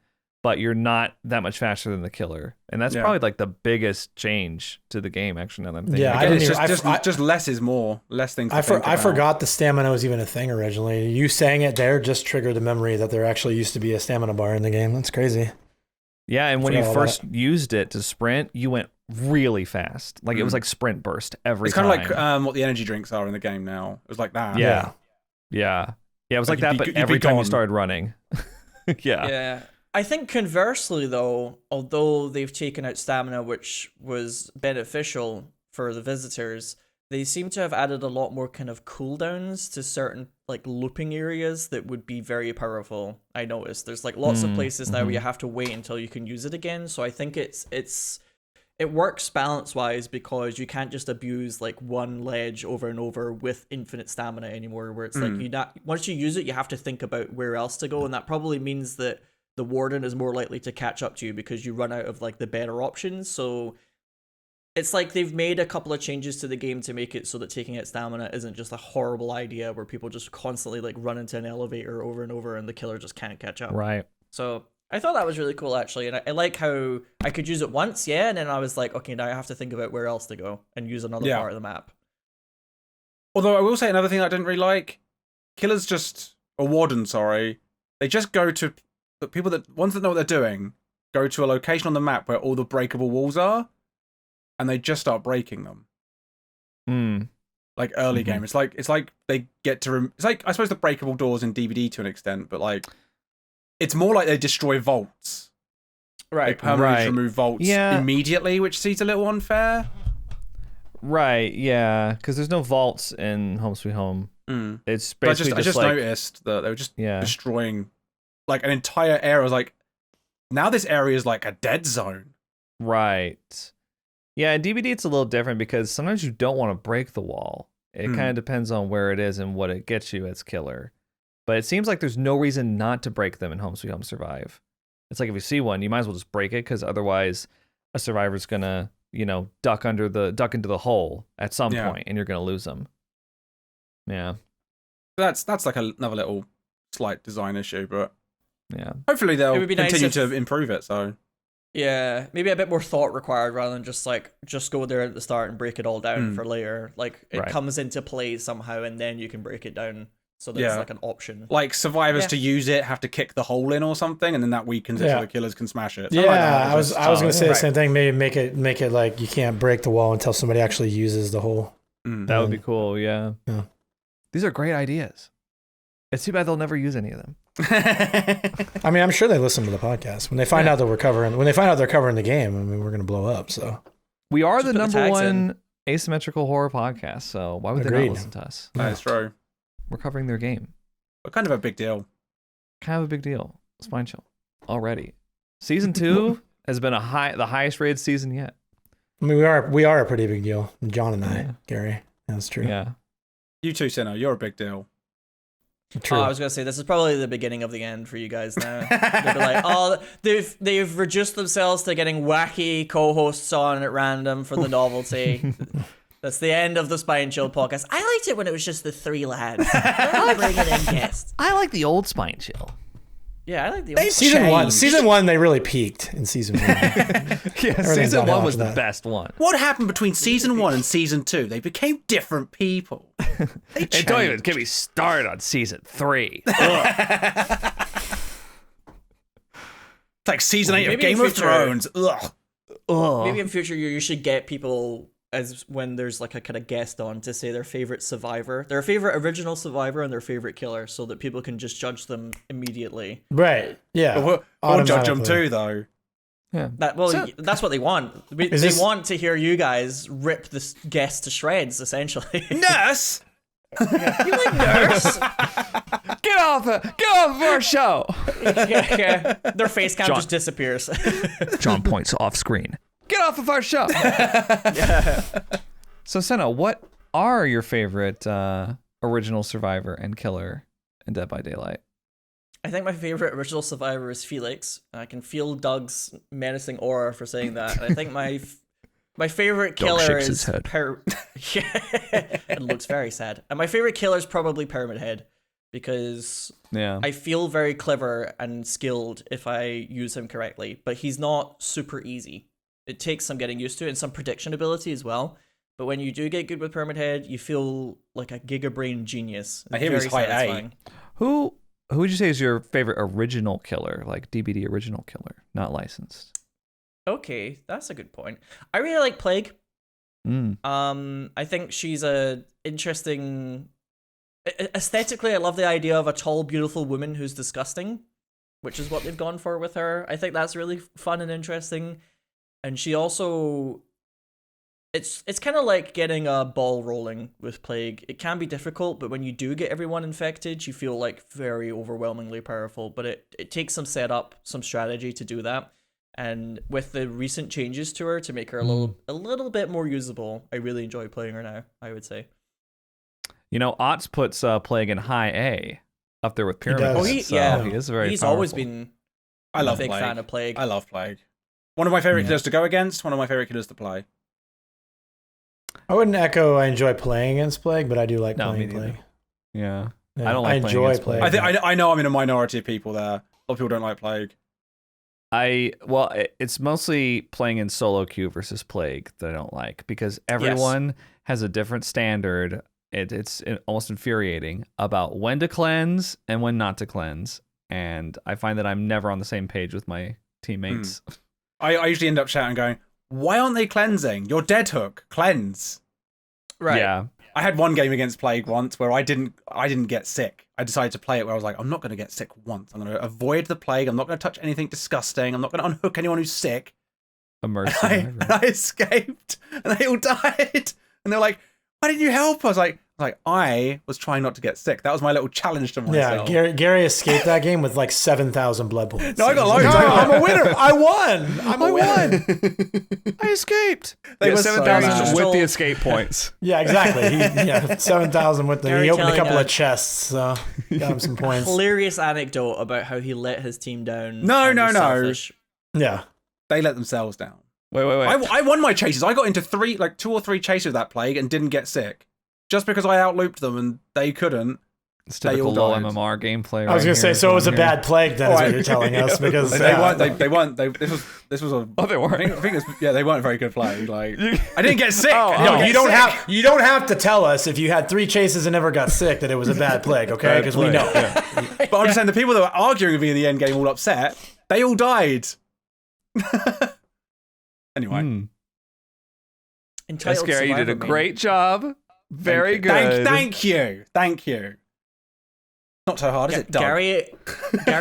but you're not that much faster than the killer. And that's probably like the biggest change to the game, actually, now that I'm thinking. Yeah, Again, it's just less is more. Less things to think I about. forgot the stamina was even a thing originally. You saying it there just triggered the memory that there actually used to be a stamina bar in the game. That's crazy. Yeah, and when you Forgot all first used it to sprint, you went really fast. Like it was like sprint burst every It's time. kind of like what the energy drinks are in the game now. It was like that. Yeah. It was like that, but you'd be every time you gone. started running. Yeah. Yeah. I think conversely, though, although they've taken out stamina, which was beneficial for the visitors, they seem to have added a lot more kind of cooldowns to certain like looping areas that would be very powerful. I noticed there's like lots of places now where you have to wait until you can use it again. So I think it works balance wise because you can't just abuse like one ledge over and over with infinite stamina anymore. Where it's like once you use it, you have to think about where else to go, and that probably means that the warden is more likely to catch up to you because you run out of like the better options. So it's like they've made a couple of changes to the game to make it so that taking out stamina isn't just a horrible idea where people just constantly like run into an elevator over and over and the killer just can't catch up. Right. So I thought that was really cool actually, and I like how I could use it once, and then I was like, okay, now I have to think about where else to go and use another part of the map. Although I will say another thing I didn't really like, killers warden, they just go to the people ones that know what they're doing, go to a location on the map where all the breakable walls are, and they just start breaking them. Like early game. It's like they get to it's like I suppose the breakable doors in DVD to an extent, but like it's more like they destroy vaults. They Right. permanently remove vaults Yeah. immediately, which seems a little unfair. Right, yeah, because there's no vaults in Home Sweet Home. It's But basically I just like, noticed that they were just yeah, destroying like an entire area. I was like, now this area is like a dead zone. right. Yeah, in DBD it's a little different because sometimes you don't want to break the wall. It kind of depends on where it is and what it gets you as killer. But it seems like there's no reason not to break them in Home Sweet Home Survive. It's like if you see one, you might as well just break it because otherwise a survivor's gonna, duck into the hole at some point and you're gonna lose them. Yeah. That's like another little slight design issue, but Yeah. hopefully they'll would be nice continue if- to improve it. So Yeah, maybe a bit more thought required rather than just go there at the start and break it all down for later. Like it Right. comes into play somehow, and then you can break it down so that it's like an option. like survivors Yeah. to use it have to kick the hole in or something, and then that weakens it so the killers can smash it. Something Yeah, like that. I was gonna say the Right. same thing. Maybe make it like you can't break the wall until somebody actually uses the hole. That would be cool, yeah. Yeah. These are great ideas. It's too bad they'll never use any of them. I mean, I'm sure they listen to the podcast when they find out that we're covering. When they find out they're covering the game, I mean, we're gonna blow up. So We are Just the put the number tags one asymmetrical horror podcast, so why would they Agreed. not listen to us? That's true. We're covering their game. But kind of a big deal. Kind of a big deal. Spine Chill. Already. Season 2 has been the highest rated season yet. I mean, we are a pretty big deal. John and I, Yeah. Gary, that's true. Yeah. You too, Sinnoh. You're a big deal. True. I was gonna say this is probably the beginning of the end for you guys now. They'll be like, oh, they've reduced themselves to getting wacky co-hosts on at random for the novelty. That's the end of the Spine Chill podcast. I liked it when it was just the three lads. I like bringing in guests. I like the old Spine Chill. Yeah, I like the. Season one, they really peaked in season 1. Yeah, Everything season downhill 1 was after the that. best one. What happened between season 1 and season 2? They became different people. They And don't even changed. get me started on season 3. It's like season 8 of Maybe Game in of future- Thrones. Ugh. Ugh. Maybe in future you should get people as when there's like a kind of guest on to say their favorite survivor, their favorite original survivor, and their favorite killer, so that people can just judge them immediately. Right. Yeah. We'll judge them Automatically. too, though. Yeah. That's what they want. They want to hear you guys rip this guest to shreds, essentially. Nurse! You like Nurse? Get off of our show. Yeah. Their face cam John. just disappears. John points off screen. Get off of our show. So, Senna, what are your favorite original survivor and killer in Dead by Daylight? I think my favorite original survivor is Felix. I can feel Doug's menacing aura for saying that. And I think my favorite Doug killer shakes is his head. Yeah, it looks very sad. And my favorite killer is probably Pyramid Head because Yeah. I feel very clever and skilled if I use him correctly, but he's not super easy. It takes some getting used to and some prediction ability as well. But when you do get good with Pyramid Head, you feel like a gigabrain genius. I hear he's Very high A. satisfying. Who would you say is your favorite original killer, like DBD original killer, not licensed? Okay, that's a good point. I really like Plague. I think she's a interesting. Aesthetically, I love the idea of a tall, beautiful woman who's disgusting, which is what they've gone for with her. I think that's really fun and interesting. And she also, it's kind of like getting a ball rolling with Plague. It can be difficult, but when you do get everyone infected, you feel like very overwhelmingly powerful. But it takes some setup, some strategy to do that. And with the recent changes to her to make her a little bit more usable, I really enjoy playing her now, I would say. You know, Otts puts Plague in high A, up there with Pyramid. does. He is very He's powerful. always been I love a big Plague. fan of Plague. I love Plague. One of my favorite killers to go against, one of my favorite killers to play. I wouldn't echo I enjoy playing against Plague, but I do like No, me playing neither. Plague. Yeah. Yeah, I don't like I playing enjoy against Plague. Plague. I know I'm in a minority of people there. A lot of people don't like Plague. It's mostly playing in solo queue versus Plague that I don't like because everyone has a different standard. It's almost infuriating about when to cleanse and when not to cleanse, and I find that I'm never on the same page with my teammates. I usually end up shouting, going, "Why aren't they cleansing? You're dead hook. Cleanse." Right. Yeah. I had one game against Plague once where I didn't get sick. I decided to play it where I was like, I'm not going to get sick once. I'm going to avoid the plague. I'm not going to touch anything disgusting. I'm not going to unhook anyone who's sick. Immersive. And I escaped, and they all died. And they're like, "Why didn't you help?" I was like, I was trying not to get sick. That was my little challenge to myself. Yeah, Gary escaped that game with like 7,000 blood points. No, I got loads. I'm a winner. I won. I won. I escaped. They were 7,000 so with mad. the escape points. Yeah, exactly. 7,000 with the. Gary He opened a telling couple a- of chests, so got him some points. Hilarious anecdote about how he let his team down. No, and no, was no. selfish. Yeah. They let themselves down. Wait. I won my chases. I got into 2 or 3 chases of that plague and didn't get sick. Just because I outlooped them and they couldn't. It's They typical all low died. MMR gameplay. I was going to say, so it was a bad plague then, is what you're telling us. Because They weren't. This was a. Oh, they weren't. I think they weren't a very good play. Like, I didn't get sick. Oh, I No, didn't you get don't sick. you don't have to tell us if you had 3 chases and never got sick that it was a bad plague, okay? Because we know. But I'm just saying the people that were arguing with me in the end game all upset, they all died. Anyway. Entitled Scary, you did a survivor, man. great job. Very good. Thank you. Not so hard, is it, Doug? Gary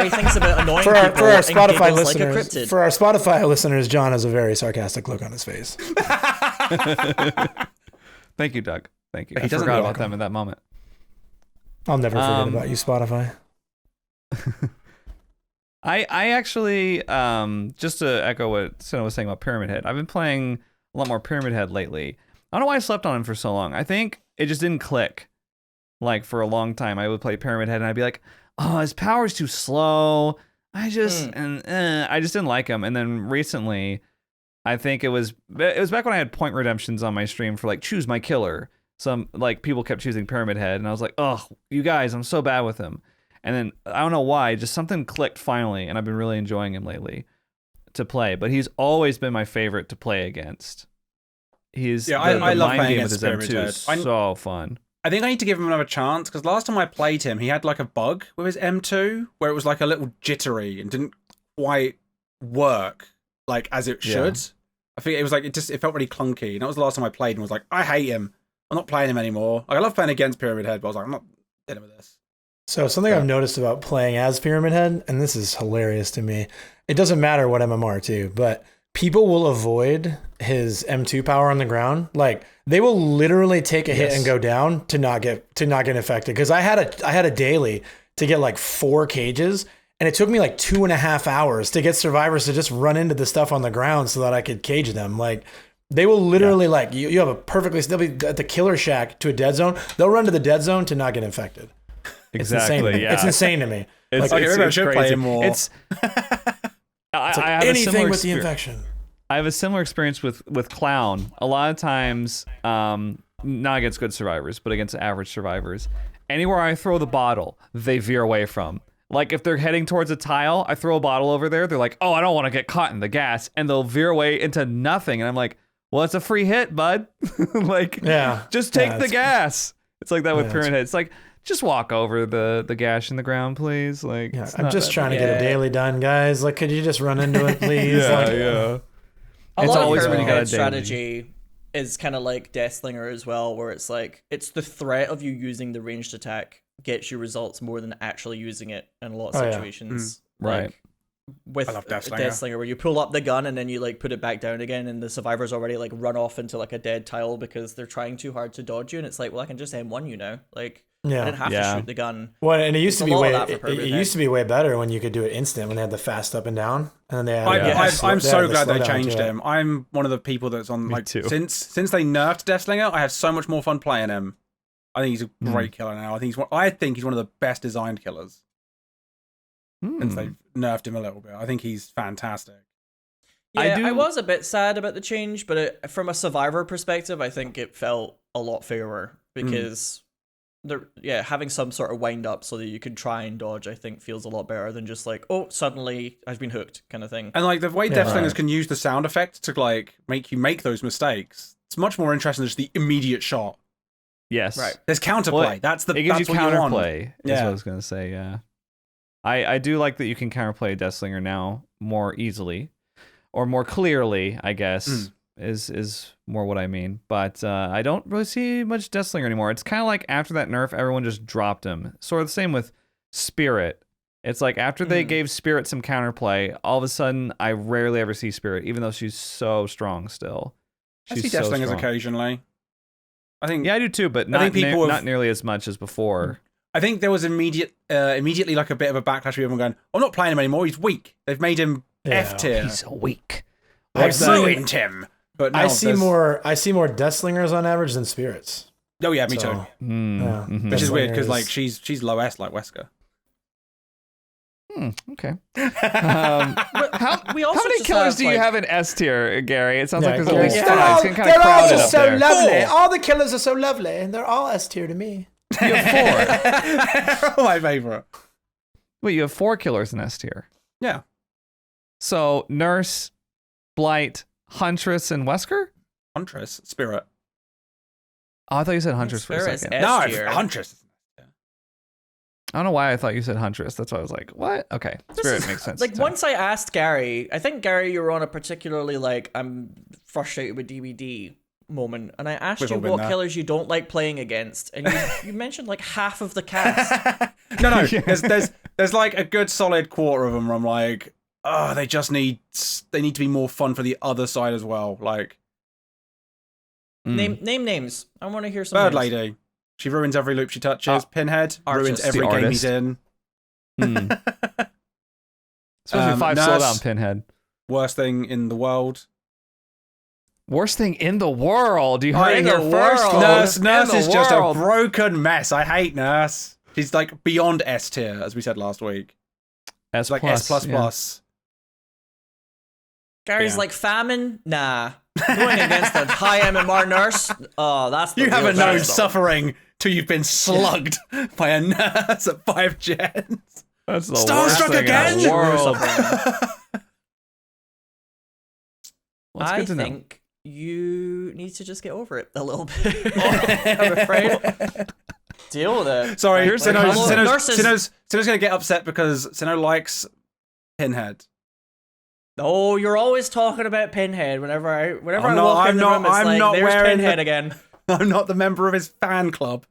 thinks about annoying For our people and Spotify giggles like a listeners, cryptid. for our Spotify listeners, John has a very sarcastic look on his face. Thank you, Doug. Thank you. He I doesn't forgot look about them in that moment. I'll never forget about you, Spotify. I actually, just to echo what Sino was saying about Pyramid Head, I've been playing a lot more Pyramid Head lately. I don't know why I slept on him for so long. I think it just didn't click. Like, for a long time, I would play Pyramid Head and I'd be like, oh, his power's too slow. I just didn't like him. And then recently, I think it was back when I had point redemptions on my stream for like choose my killer. Some like people kept choosing Pyramid Head, and I was like, oh, you guys, I'm so bad with him. And then I don't know why, just something clicked finally, and I've been really enjoying him lately to play. But he's always been my favorite to play against. I love mind playing game with against his Pyramid M2 Head. is so fun. I think I need to give him another chance because last time I played him, he had like a bug with his M2 where it was like a little jittery and didn't quite work like as it should. I think it was like it felt really clunky. And that was the last time I played and was like, I hate him. I'm not playing him anymore. Like, I love playing against Pyramid Head, but I was like, I'm not dealing with this. So something I've noticed about playing as Pyramid Head, and this is hilarious to me, it doesn't matter what MMR too, but people will avoid his M2 power on the ground. Like, they will literally take a hit and go down to not get infected. Because I had a daily to get like 4 cages, and it took me like 2.5 hours to get survivors to just run into the stuff on the ground so that I could cage them. Like, they will literally like you have a they'll be at the killer shack to a dead zone. They'll run to the dead zone to not get infected. Exactly. It's insane. Yeah. It's insane to me. It's, Like, maybe I it's should play crazy. him more. It's I have a Anything similar with the infection. I have a similar experience with Clown. A lot of times, not against good survivors, but against average survivors. Anywhere I throw the bottle, they veer away from. Like, if they're heading towards a tile, I throw a bottle over there. They're like, oh, I don't want to get caught in the gas. And they'll veer away into nothing. And I'm like, well, it's a free hit, bud. Like, just take the gas. It's like that with Pyramid Head. It's like, just walk over the gash in the ground, please. Like, I'm just trying to get a daily done, guys. Like, could you just run into it, please? Yeah. A It's lot always of when you got a Pyramid daily. strategy is kind of like Deathslinger as well, where it's like it's the threat of you using the ranged attack gets you results more than actually using it in a lot of situations. Right. Like, with I love Deathslinger. Deathslinger, where you pull up the gun and then you like put it back down again, and the survivors already like run off into like a dead tile because they're trying too hard to dodge you, and it's like, well, I can just M1 you now. Like, I didn't have to shoot the gun. Well, and it used to be a lot way of that for Pyramid Head. used to be way better when you could do it instant when they had the fast up and down, and then they had. I'm so glad they slowdown changed to it. him. I'm one of the people that's on like too. since they nerfed Deathslinger, I have so much more fun playing him. I think he's a great killer now. I think he's one of the best designed killers since they've nerfed him a little bit. I think he's fantastic. Yeah, I was a bit sad about the change, but from a survivor perspective, I think it felt a lot fairer because having some sort of wind up so that you can try and dodge, I think feels a lot better than just like, oh, suddenly I've been hooked kind of thing. And like the way Deathslingers can use the sound effect to like make you make those mistakes, it's much more interesting than just the immediate shot. Yes. Right. There's counterplay. Well, it gives you counterplay. Is Yeah. what I was gonna say. Yeah. I do like that you can counterplay Deathslinger now more easily, or more clearly, I guess. is more what I mean. But I don't really see much Deathslinger anymore. It's kind of like after that nerf, everyone just dropped him. Sort of the same with Spirit. It's like after they gave Spirit some counterplay, all of a sudden I rarely ever see Spirit, even though she's so strong still. I see Deathslingers occasionally. I think. Yeah, I do too, but not nearly as much as before. I think there was immediately like a bit of a backlash with everyone going, I'm not playing him anymore, he's weak. They've made him F tier. He's weak. I've ruined him. But I see more Deathslingers on average than Spirits. Oh yeah, me too. Which is weird because like she's low S like Wesker. Okay. how many killers do you have in S tier, Gary? It sounds like there's at least they're five. They're all just so there. lovely. All the killers are so lovely, and they're all S tier to me. You have 4. They're my favorite. Wait, you have 4 killers in S tier. Yeah. So Nurse, Blight, Huntress, and Wesker? Huntress, Spirit. Oh, I thought you said Huntress for a Spirit's second. S-tier. No, Huntress. I don't know why I thought you said Huntress. That's why I was like, what? Okay. Spirit makes sense. Like, once I asked Gary, I think, Gary, you were on a particularly, like, I'm frustrated with DBD moment, and I asked you what killers you don't like playing against, and you mentioned, like, half of the cast. No. There's, like, a good solid quarter of them where I'm like, oh, they need to be more fun for the other side as well. Like... Name names. I want to hear some Bird names. Lady. She ruins every loop she touches. Pinhead ruins every game he's in. Especially 5 slowdown Pinhead. Worst thing in the world. Worst thing in the world. You heard it here first. Nurse is just a broken mess. I hate Nurse. She's like beyond S tier, as we said last week. S like plus, S++. Yeah. Gary's like, famine? Nah. Going against a high MMR nurse? Oh, that's the You haven't known stuff. suffering till you've been slugged by a nurse at 5 gens. That's the worst thing again? in the world. Well, I think you need to just get over it a little bit. I'm afraid. Deal with it. Sorry, Here's Sinno's going to get upset because Sinno likes Pinhead. Oh, you're always talking about Pinhead whenever I walk in the room. It's like, there's Pinhead again. I'm not the member of his fan club.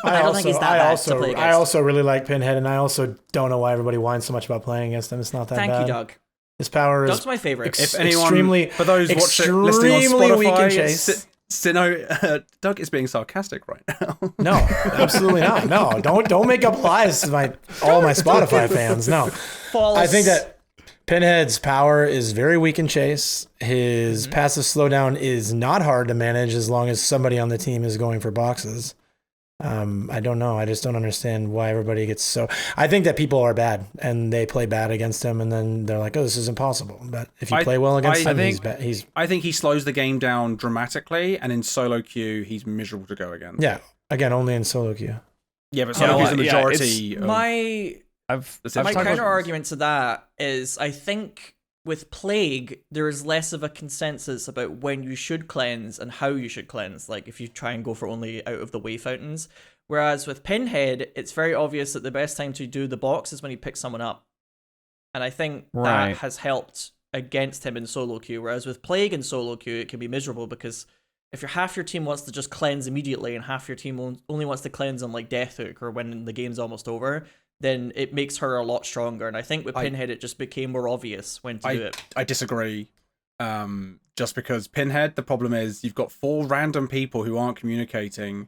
I don't think he's that bad to play against. I also really like Pinhead, and I also don't know why everybody whines so much about playing against him. It's not that bad. Thank you, Doug. His power is Doug's my favorite. If anyone, extremely, for those listening on extremely weak in Spotify, chase. Sinno, Doug is being sarcastic right now. No, absolutely not. No, don't make up lies to all my Spotify fans. No, False. I think that Pinhead's power is very weak in chase. His passive slowdown is not hard to manage as long as somebody on the team is going for boxes. I don't know. I just don't understand why everybody gets so... I think that people are bad and they play bad against him and then they're like, oh, this is impossible. But if you play well against him, I think he slows the game down dramatically, and in solo queue, he's miserable to go against. Yeah. Again, only in solo queue. Yeah, but solo queue is the majority of... My counter argument to that is, I think with Plague, there is less of a consensus about when you should cleanse and how you should cleanse, like if you try and go for only out of the way fountains. Whereas with Pinhead, it's very obvious that the best time to do the box is when you pick someone up. And I think that has helped against him in solo queue. Whereas with Plague in solo queue, it can be miserable because if half your team wants to just cleanse immediately and half your team only wants to cleanse on like Death Hook or when the game's almost over, then it makes her a lot stronger. And I think with Pinhead, it just became more obvious when to do it. I disagree. Just because Pinhead, the problem is you've got 4 random people who aren't communicating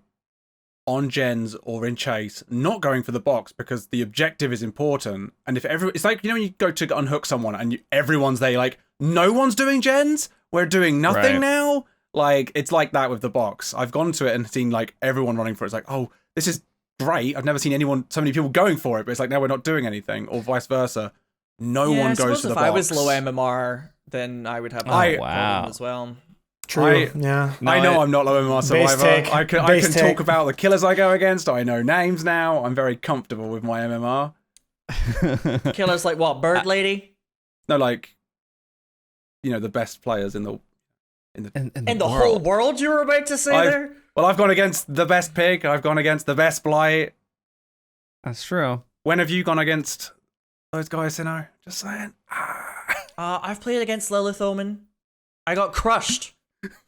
on gens or in chase, not going for the box because the objective is important. And if it's like, when you go to unhook someone and everyone's there, like, no one's doing gens, we're doing nothing now. Like, it's like that with the box. I've gone to it and seen like everyone running for it. It's like, oh, this is great. I've never seen so many people going for it, but it's like now we're not doing anything, or vice versa. No one goes to the box. If I was low MMR, then I would have a problem as well. True. I know I'm not low MMR survivor. I can talk about the killers I go against. I know names now. I'm very comfortable with my MMR. Killers like what? Bird Lady? No, like the best players in the whole world. You were about to say there. Well, I've gone against the best pig. I've gone against the best blight. That's true. When have you gone against those guys, Sinno? Just saying. I've played against Lilith Omen. I got crushed.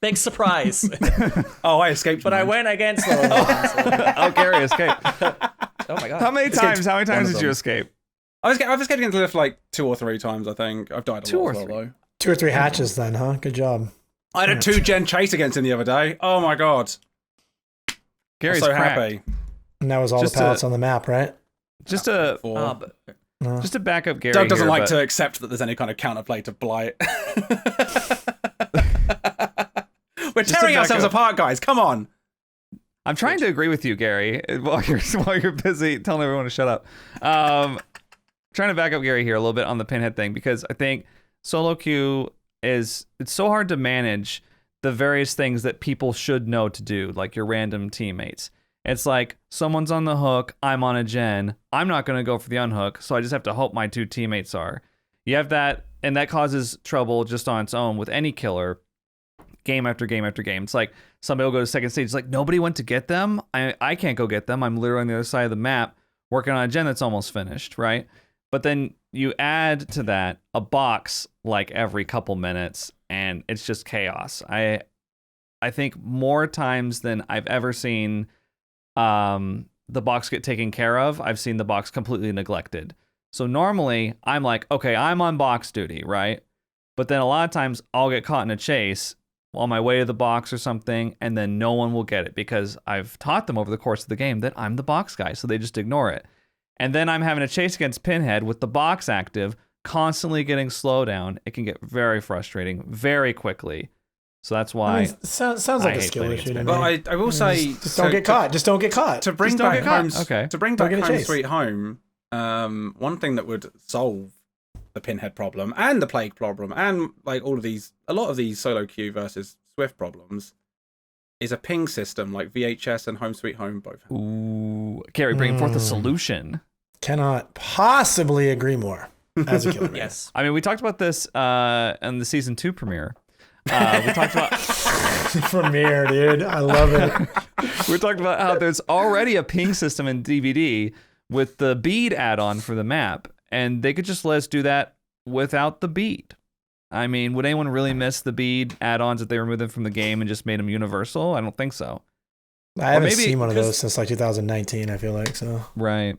Big surprise. Oh, I escaped. But I went against those. Oh, Gary escaped. Oh my god. How many times one did of you them. escape? I've escaped against Lift like 2 or 3 times, I think. I've died a 2 lot or as well, 3. though. 2 or 3 hatches then, huh? Good job. I had a 2-gen chase against him the other day. Oh my god. Gary's I'm so cracked. happy. And that was all Just the pallets on the map, right? Just to But just to back up Gary. Doug doesn't here, like but- to accept that there's any kind of counterplay to Blight. We're to tearing back ourselves up- apart, guys. Come on. I'm trying to agree with you, Gary, while you're busy telling everyone to shut up. Trying to back up Gary here a little bit on the pinhead thing, because I think solo queue it's so hard to manage the various things that people should know to do, like your random teammates. It's like someone's on the hook, I'm on a gen, I'm not going to go for the unhook, so I just have to hope my 2 teammates are. You have that, and that causes trouble just on its own with any killer. Game after game after game. It's like somebody will go to second stage. It's like nobody went to get them. I can't go get them. I'm literally on the other side of the map working on a gen that's almost finished, right? But then you add to that a box like every couple minutes, and it's just chaos. I think more times than I've ever seen the box get taken care of, I've seen the box completely neglected. So normally I'm like, okay, I'm on box duty, right? But then a lot of times I'll get caught in a chase on my way to the box or something, and then no one will get it because I've taught them over the course of the game that I'm the box guy, so they just ignore it. And then I'm having a chase against Pinhead with the box active, constantly getting slowdown. It can get very frustrating very quickly. So that's why. I mean, sounds like a hate skill playing issue to me. But I will say, Just don't get caught. Just don't get caught. To bring Just don't back get caught. home, Okay. to bring Don't back get a Home chase. Sweet Home, one thing that would solve the Pinhead problem and the Plague problem and like a lot of these solo queue versus Swift problems is a ping system like VHS and Home Sweet Home both have. Ooh, Gary, bring forth a solution. Cannot possibly agree more as a killer. Man. yes. I mean, we talked about this in the season 2 premiere. We talked about Premiere, dude. I love it. we talked about how there's already a ping system in DVD with the bead add-on for the map, and they could just let us do that without the bead. I mean, would anyone really miss the bead add-ons if they removed them from the game and just made them universal? I don't think so. I haven't maybe- seen one of those since like 2019. I feel like so. Right.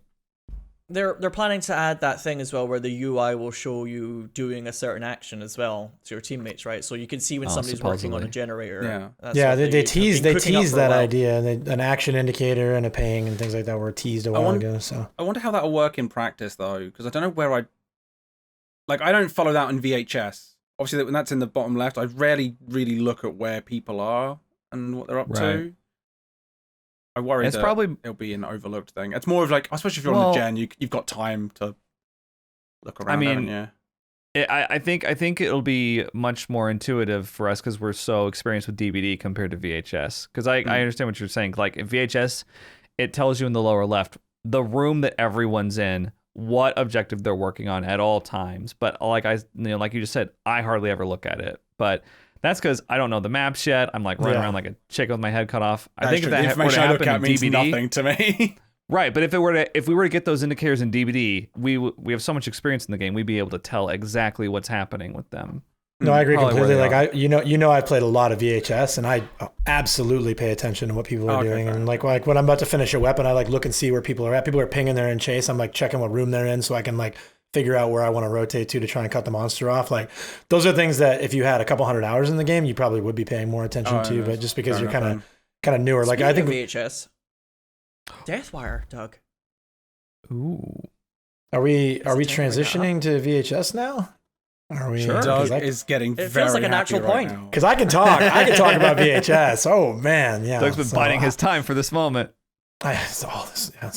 They're planning to add that thing as well where the UI will show you doing a certain action as well to your teammates, right? So you can see when somebody's working on a supposedly. generator. Yeah. That's Yeah, what they have been teased cooking up for a that while. idea. An action indicator and a ping and things like that were teased a while ago. So I wonder how that'll work in practice though, because I don't know where I don't follow that on VHS. Obviously, when that's in the bottom left, I rarely really look at where people are and what they're up Right. to. I worry It's that probably it'll be an overlooked thing. It's more of like, especially if you're on Well- the gen, you've got time to look around. mean, haven't you? I think it'll be much more intuitive for us because we're so experienced with DVD compared to VHS. Because I understand what you're saying. Like in VHS, it tells you in the lower left the room that everyone's in, what objective they're working on at all times. But like like you just said, I hardly ever look at it. But that's because I don't know the maps yet. I'm like running around like a chicken with my head cut off. I think if the that were to information I look happen at in means DVD, nothing to me. right? But if we were to get those indicators in DVD, we have so much experience in the game, we'd be able to tell exactly what's happening with them. no, I agree Probably where completely. they Like I played a lot of VHS, and I absolutely pay attention to what people are doing. fair. And like when I'm about to finish a weapon, I like look and see where people are at. People are pinging there in chase. I'm like checking what room they're in, so I can like figure out where I want to rotate to try and cut the monster off. Like those are things that if you had a couple 100 hours in the game, you probably would be paying more attention to. yeah, But just because fair you're enough, kind of newer, like I think Speaking of VHS, Deathwire, Doug. Ooh. are we Is it time to bring that transitioning to VHS now? Are we? Sure. Doug is getting It very feels like a happy natural right point. now. Because I can talk. I can talk about VHS. Oh man, yeah. Doug's been So, biding his time for this moment. so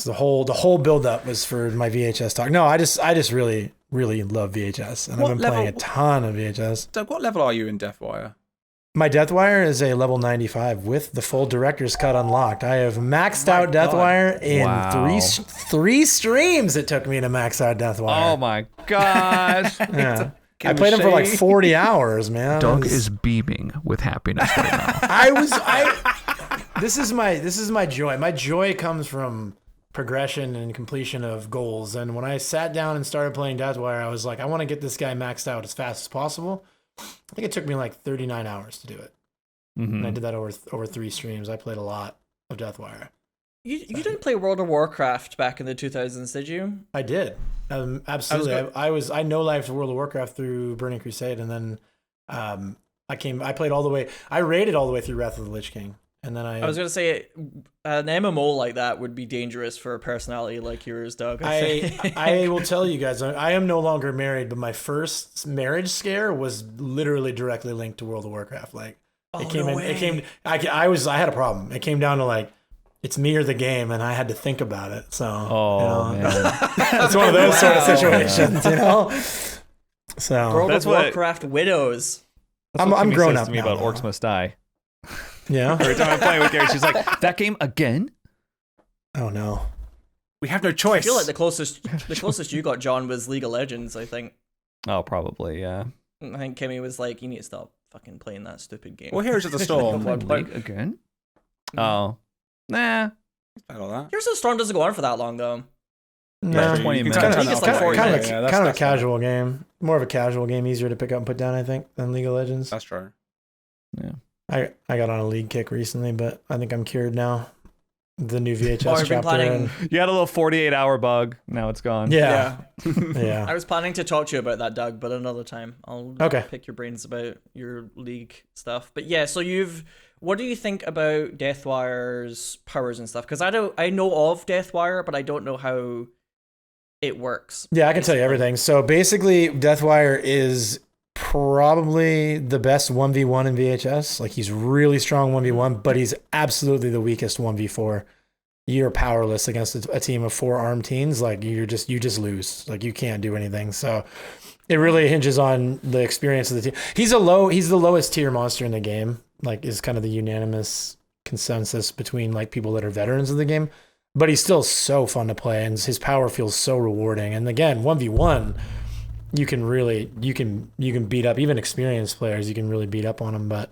the whole build up was for my VHS talk. No, I just really love VHS, and What I've been playing a level- ton of VHS. Doug, what level are you in Deathwire? My Deathwire is a level 95 with the full director's cut unlocked. I have maxed out God. Deathwire in Wow. three streams. It took me to max out Deathwire. Oh my gosh. Yeah. I him played him for like shade. 40 hours, man. Doug It was- is beaming with happiness right now. This is my joy. My joy comes from progression and completion of goals. And when I sat down and started playing Deathwire, I was like, I want to get this guy maxed out as fast as possible I think it took me like 39 hours to do it. And I did that over 3 streams. I played a lot of Deathwire. You didn't play World of Warcraft back in the 2000s, did you? I did. Absolutely. I know life World of Warcraft through Burning Crusade, and then I played all the way. I raided all the way through Wrath of the Lich King, and then I was gonna say an MMO like that would be dangerous for a personality like yours, Doug. I will tell you guys, I am no longer married, but my first marriage scare was literally directly linked to World of Warcraft. Like I had a problem. It came down to like, it's me or the game, and I had to think about it. So, man. It's one of those sort of situations, you know. So World of Warcraft widows. I'm grown up to me now, about Orcs Must Die. Yeah. Every time I'm playing with Gary, she's like, "That game again?" Oh no. We have no choice. I feel like the closest you got, John, was League of Legends. I think. Oh, probably, yeah. I think Kimmy was like, "You need to stop fucking playing that stupid game." Well, Heroes of the Storm. League again? Oh, nah. Heroes of the Storm doesn't go on for that long though. No, 20 minutes. Kind of a That's casual game. More of a casual game, easier to pick up and put down, I think, than League of Legends. That's true. Yeah. I got on a League kick recently, but I think I'm cured now. The new VHS I've been chapter. You had a little 48-hour bug. Now it's gone. Yeah. Yeah. I was planning to talk to you about that, Doug, but another time. I'll pick your brains about your League stuff. But yeah, so what do you think about Deathwire's powers and stuff? Because I know of Deathwire, but I don't know how it works. Yeah, I can tell you everything. So basically, Deathwire is probably the best 1v1 in VHS. Like, he's really strong 1v1, but he's absolutely the weakest 1v4. You're powerless against a team of 4 armed teens. Like, you just lose. Like, you can't do anything. So it really hinges on the experience of the team. He's the lowest tier monster in the game. Like, is kind of the unanimous consensus between like people that are veterans of the game. But he's still so fun to play, and his power feels so rewarding. And again, 1v1, you can beat up even experienced players. You can really beat up on him. But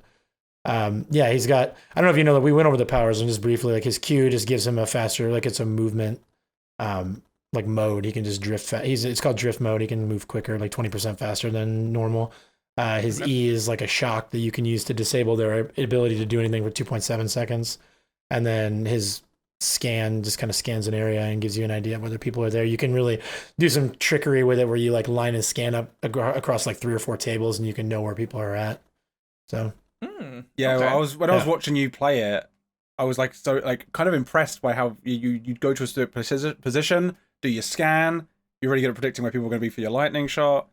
yeah, he's got, I don't know if you know that we went over the powers and just briefly, like his Q just gives him a faster, like it's a movement like mode. He can just drift. It's called drift mode. He can move quicker, like 20% faster than normal. His E is like a shock that you can use to disable their ability to do anything for 2.7 seconds. And then his scan just kind of scans an area and gives you an idea of whether people are there. You can really do some trickery with it where you like line and scan up across like 3 or 4 tables and you can know where people are at. So yeah, okay. Well, I was watching you play it, I was like kind of impressed by how you'd go to a certain position, do your scan, you're really good at predicting where people are going to be for your lightning shot.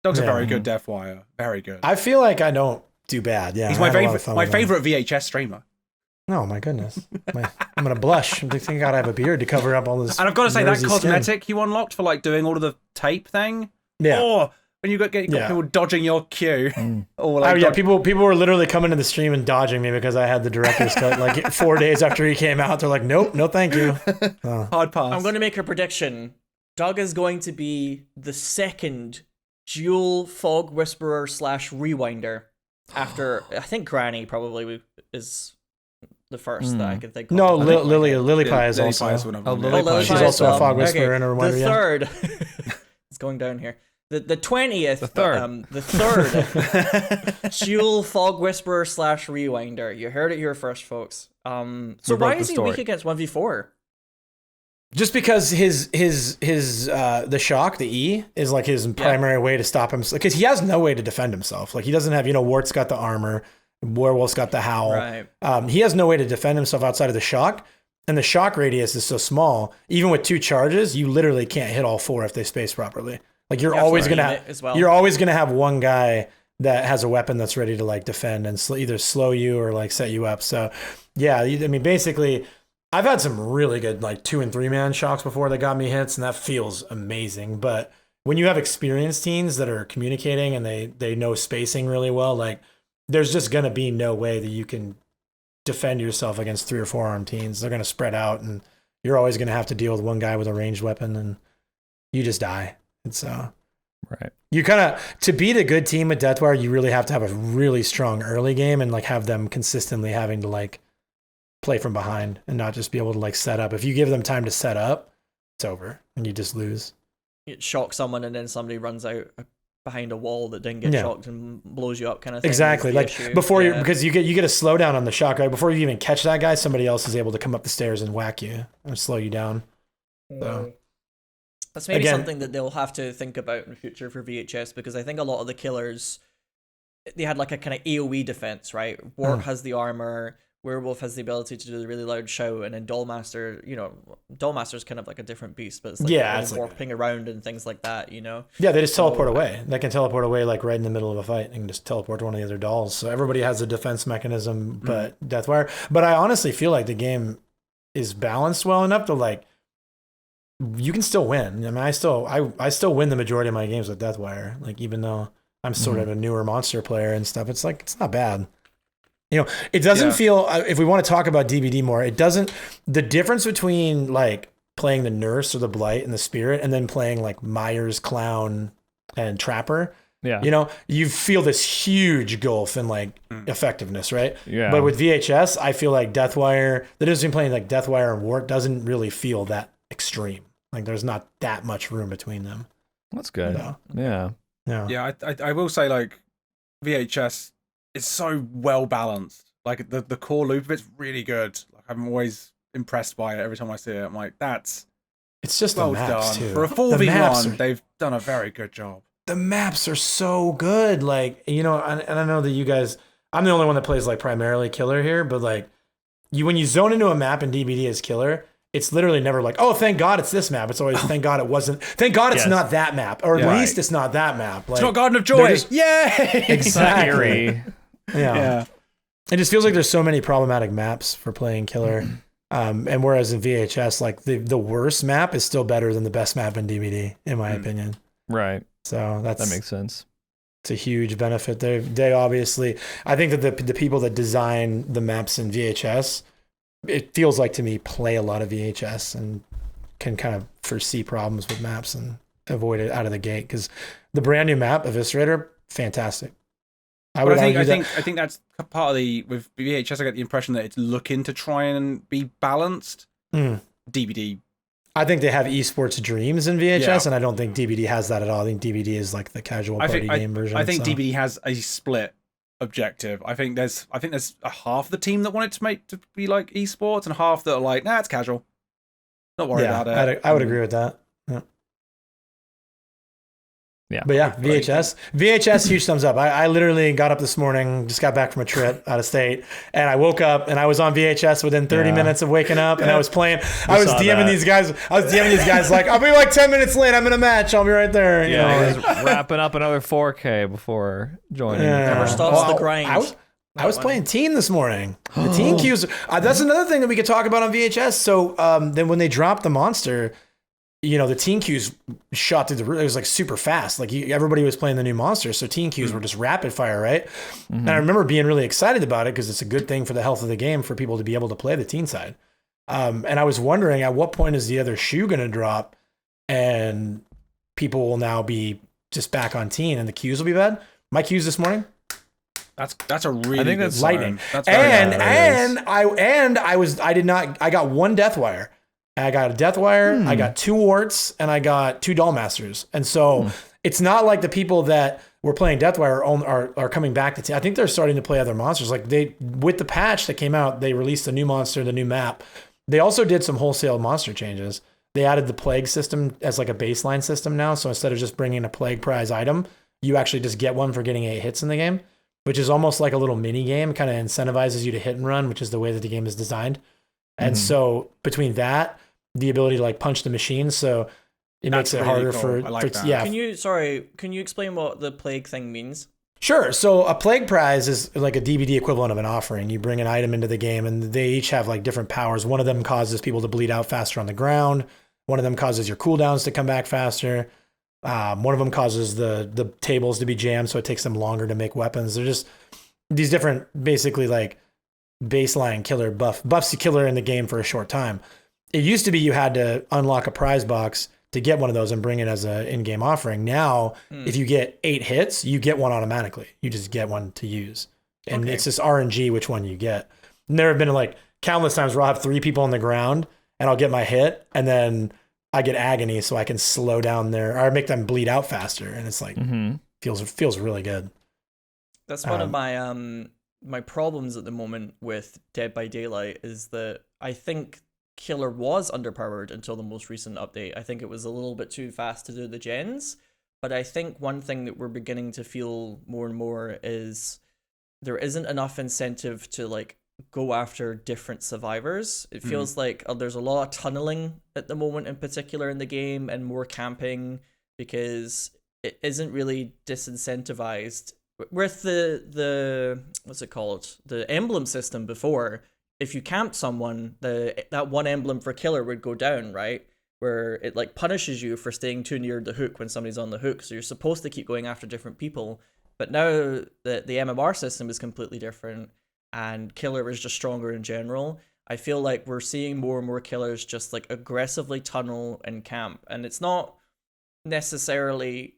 Dog's a very good Deathwire, very good. I feel like I don't do bad. Yeah, he's my favorite VHS streamer. Oh my goodness, I'm gonna blush. Thank God I have a beard to cover up all this. And I've got to say that cosmetic skin you unlocked for like doing all of the tape thing. Yeah. Or when you got people dodging your Q. Or like people were literally coming to the stream and dodging me because I had the director's cut. Like 4 days after he came out, they're like, "Nope, no, thank you." Hard pass. I'm going to make a prediction. Doug is going to be the second dual fog whisperer / rewinder after I think Granny probably is the first that I can think of. No, Lily Pie is also. She's also a fog whisperer and a rewinder. The third. It's going down here. The 20th. The third. Dual fog whisperer / rewinder. You heard it here first, folks. So why is he weak against 1v4? Just because his the shock, the E, is like his primary way to stop him. Because he has no way to defend himself. Like he doesn't have, Wart's got the armor, Werewolf's got the howl. Right. He has no way to defend himself outside of the shock. And the shock radius is so small, even with 2 charges, you literally can't hit all 4 if they space properly. Like you're always gonna have one guy that has a weapon that's ready to like defend and either slow you or like set you up. So yeah, I mean basically, I've had some really good like 2 and 3 man shocks before that got me hits, and that feels amazing. But when you have experienced teams that are communicating and they know spacing really well, like there's just gonna be no way that you can defend yourself against 3 or 4 armed teams. They're gonna spread out, and you're always gonna have to deal with one guy with a ranged weapon, and you just die. It's right. You kind of, to beat a good team with Deathwire, you really have to have a really strong early game and like have them consistently having to like play from behind and not just be able to like set up. If you give them time to set up, it's over and you just lose. You shock someone and then somebody runs out behind a wall that didn't get shocked and blows you up, kind of thing. Exactly. Like issue. before you, because you get a slowdown on the shock, right? Before you even catch that guy, somebody else is able to come up the stairs and whack you and slow you down. So that's maybe something that they'll have to think about in the future for VHS, because I think a lot of the killers, they had like a kind of AoE defense, right? Wart has the armor, Werewolf has the ability to do the really loud shout, and then Dollmaster, Dollmaster's kind of like a different beast, but it's like it's warping around and things like that, Yeah, they just teleport away. They can teleport away like right in the middle of a fight and can just teleport to one of the other dolls. So everybody has a defense mechanism, but Deathwire. But I honestly feel like the game is balanced well enough to like, you can still win. I mean, I still win the majority of my games with Deathwire. Like, even though I'm sort of a newer monster player and stuff, it's like, it's not bad. It doesn't feel, if we want to talk about DBD more, it doesn't, the difference between like playing the nurse or the blight and the spirit and then playing like Myers, clown, and trapper, you feel this huge gulf in like effectiveness, right? Yeah. But with VHS, I feel like Deathwire, the difference between playing like Deathwire and Wart doesn't really feel that extreme. Like there's not that much room between them. That's good. So, yeah. I will say, like, VHS is so well balanced. Like the core loop of it's really good. Like, I'm always impressed by it every time I see it. I'm like, it's just well the maps done too. For a 4v1. They've done a very good job. The maps are so good. Like, and I know that you guys, I'm the only one that plays like primarily killer here, but like when you zone into a map in DBD as killer, it's literally never like, oh, thank God it's this map. It's always, thank God it wasn't. Thank God it's not that map, or at least it's not that map. Like, it's not Garden of Joy. Yay! Exactly. Yeah. It just feels like there's so many problematic maps for playing killer. And whereas in VHS, like the worst map is still better than the best map in DBD, in my opinion. Right. So that makes sense. It's a huge benefit. They obviously, I think that the people that design the maps in VHS, it feels like to me, play a lot of VHS and can kind of foresee problems with maps and avoid it out of the gate. Because the brand new map, Eviscerator, fantastic. I think that's part of with VHS. I get the impression that it's looking to try and be balanced. DBD, I think they have esports dreams in VHS, and I don't think DBD has that at all. I think DBD is like the casual party game version. I think DBD has a split objective. I think there's a half the team that want it to be like esports, and half that are like, nah, it's casual. Not worried about it. I would agree with that. Yeah. But yeah, VHS, huge thumbs up. I literally got up this morning, just got back from a trip out of state, and I woke up and I was on VHS within 30 minutes of waking up, and I was playing. I was DMing these guys like, I'll be like 10 minutes late. I'm in a match. I'll be right there. I was wrapping up another 4K before joining. Never stops the grind. I was playing teen this morning. The teen queues. That's another thing that we could talk about on VHS. So then when they dropped the monster, the teen queues shot through the roof. It was like super fast. Like everybody was playing the new monster. So teen queues were just rapid fire, right? And I remember being really excited about it because it's a good thing for the health of the game for people to be able to play the teen side. And I was wondering at what point is the other shoe going to drop and people will now be just back on teen and the queues will be bad. My queues this morning. That's a really good sign. Lightning. That's I got one Deathwire. I got a Deathwire, I got 2 Warts, and I got 2 Dollmasters. And so it's not like the people that were playing Deathwire are coming back to I think they're starting to play other monsters. Like with the patch that came out, they released a new monster, the new map. They also did some wholesale monster changes. They added the plague system as like a baseline system now. So instead of just bringing a plague prize item, you actually just get one for getting 8 hits in the game, which is almost like a little mini game. It kind of incentivizes you to hit and run, which is the way that the game is designed. And so between that, the ability to like punch the machine, so it makes it harder for that. Yeah. Can you explain what the plague thing means? Sure. So a plague prize is like a DBD equivalent of an offering. You bring an item into the game and they each have like different powers. One of them causes people to bleed out faster on the ground. One of them causes your cooldowns to come back faster. One of them causes the tables to be jammed, so it takes them longer to make weapons. They're just these different, basically like baseline killer buffs the killer in the game for a short time. It used to be you had to unlock a prize box to get one of those and bring it as an in-game offering. Now, if you get 8 hits, you get one automatically. You just get one to use. And it's just RNG which one you get. And there have been like countless times where I'll have 3 people on the ground and I'll get my hit and then I get agony so I can slow down or make them bleed out faster. And it's like, feels really good. That's one of my my problems at the moment with Dead by Daylight is that I think Killer was underpowered until the most recent update. I think it was a little bit too fast to do the gens, but I think one thing that we're beginning to feel more and more is there isn't enough incentive to like go after different survivors. It feels like there's a lot of tunneling at the moment in particular in the game and more camping because it isn't really disincentivized with the what's it called, the emblem system before. If you camped someone, that one emblem for Killer would go down, right? Where it like punishes you for staying too near the hook when somebody's on the hook. So you're supposed to keep going after different people. But now the MMR system is completely different and Killer is just stronger in general. I feel like we're seeing more and more killers just like aggressively tunnel and camp. And it's not necessarily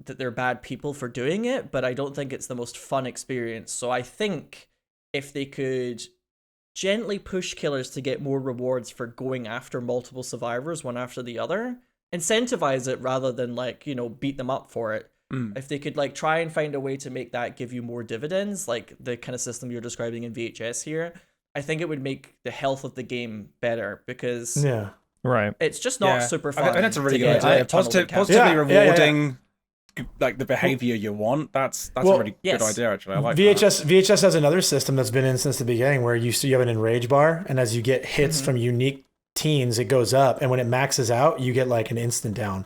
that they're bad people for doing it, but I don't think it's the most fun experience. So I think if they could gently push killers to get more rewards for going after multiple survivors one after the other, incentivize it rather than like, you know, beat them up for it. If they could like try and find a way to make that give you more dividends, like the kind of system you're describing in VHS here, I think it would make the health of the game better because it's just not super fun. And that's a really good idea. Positively rewarding like the behavior you want. That's a really good idea actually. I like VHS has another system that's been in since the beginning where you have an enrage bar, and as you get hits from unique teens, it goes up, and when it maxes out, you get like an instant down.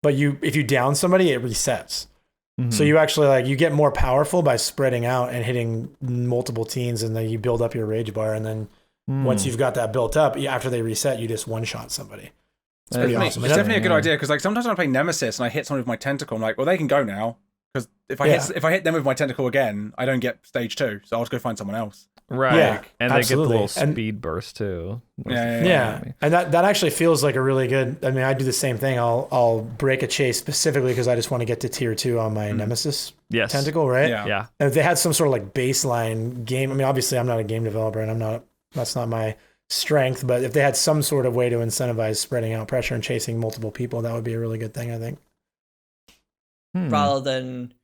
But if you down somebody, it resets. So you actually like you get more powerful by spreading out and hitting multiple teens, and then you build up your rage bar, and then once you've got that built up, after they reset, you just one shot somebody. It's pretty awesome. It's definitely a good idea because like sometimes when I play Nemesis and I hit someone with my tentacle, I'm like, well, they can go now because if I hit them with my tentacle again, I don't get stage 2, so I'll just go find someone else. Right. Yeah, and they get the little speed burst too. Yeah. And that actually feels like a really good. I mean, I do the same thing. I'll break a chase specifically because I just want to get to tier 2 on my Nemesis tentacle, right? Yeah. And if they had some sort of like baseline game, I mean, obviously I'm not a game developer and that's not my strength, but if they had some sort of way to incentivize spreading out pressure and chasing multiple people, that would be a really good thing, I think. Rather than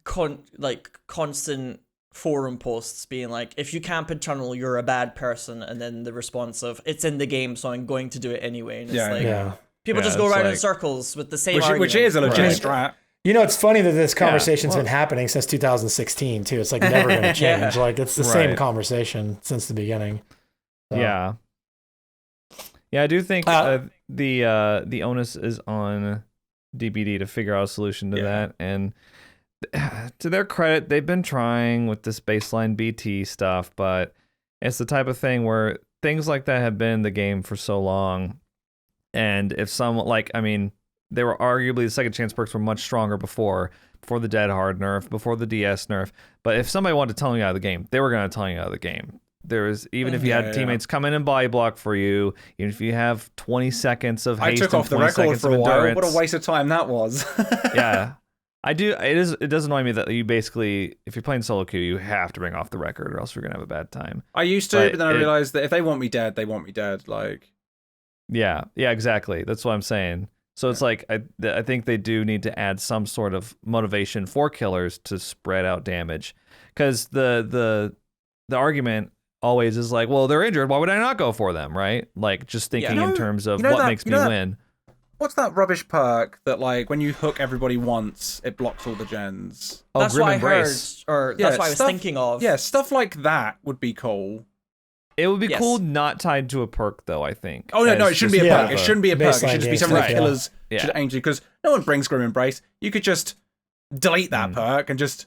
constant forum posts being like, if you camp and tunnel, you're a bad person, and then the response of, it's in the game, so I'm going to do it anyway. And it's people just go around in circles with the same argument. Which is a legit strat. You know, it's funny that this conversation's been happening since 2016 too. It's like never going to change. Like it's the same conversation since the beginning. So. Yeah, I do think the onus is on DBD to figure out a solution to that. And to their credit, they've been trying with this baseline BT stuff, but it's the type of thing where things like that have been in the game for so long. And if someone they were arguably the second chance perks were much stronger before the Dead Hard nerf, before the DS nerf. But if somebody wanted to tunnel you out of the game, they were going to tunnel you out of the game. Even if you had teammates come in and body block for you, even if you have 20 seconds of haste, I took off the record for a while. What a waste of time that was. Yeah, I do. It does annoy me that you basically, if you're playing solo queue, you have to bring off the record, or else you're gonna have a bad time. I used to, but then I realized that if they want me dead, they want me dead. Like, yeah, exactly. That's what I'm saying. So it's like I think they do need to add some sort of motivation for killers to spread out damage, because the argument always is like, well, they're injured, why would I not go for them, right? Like, just thinking in terms of what makes me win. What's that rubbish perk that, like, when you hook everybody once, it blocks all the gens? Oh, that's Grim what Embrace. I heard, or that's what I was thinking of. Yeah, stuff like that would be cool. It would be cool, not tied to a perk, though, I think. Oh, no, it shouldn't be a perk. It shouldn't be a perk. It should just be something that killers should aim to, because no one brings Grim Embrace. You could just delete that perk and just...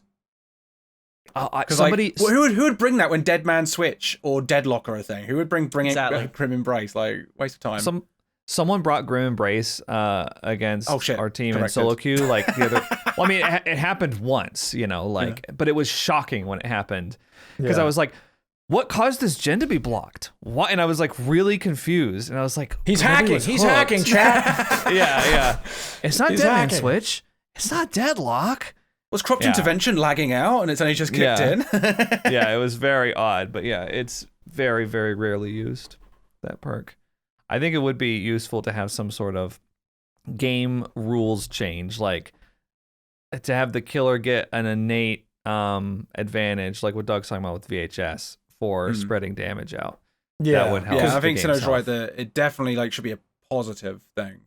somebody, like, who would bring that when Dead Man Switch or Deadlock are a thing? Who would bring Grim Embrace? Like, waste of time. Someone brought Grim Embrace against our team in solo queue. Like the other, well, I mean, it happened once, but it was shocking when it happened because I was like, "What caused this gen to be blocked? What?" And I was like really confused, and I was like, "He's hacking! He's hacking, chat!" yeah. It's not Dead Man Switch. It's not Deadlock. Was cropped intervention lagging out and it's only just kicked in? Yeah, it was very odd, but yeah, it's very, very rarely used, that perk. I think it would be useful to have some sort of game rules change. Like, to have the killer get an innate advantage, like what Doug's talking about with VHS, for spreading damage out. Yeah, that would help. Yeah, I think the game's Sinow's right health. that it definitely like should be a positive thing.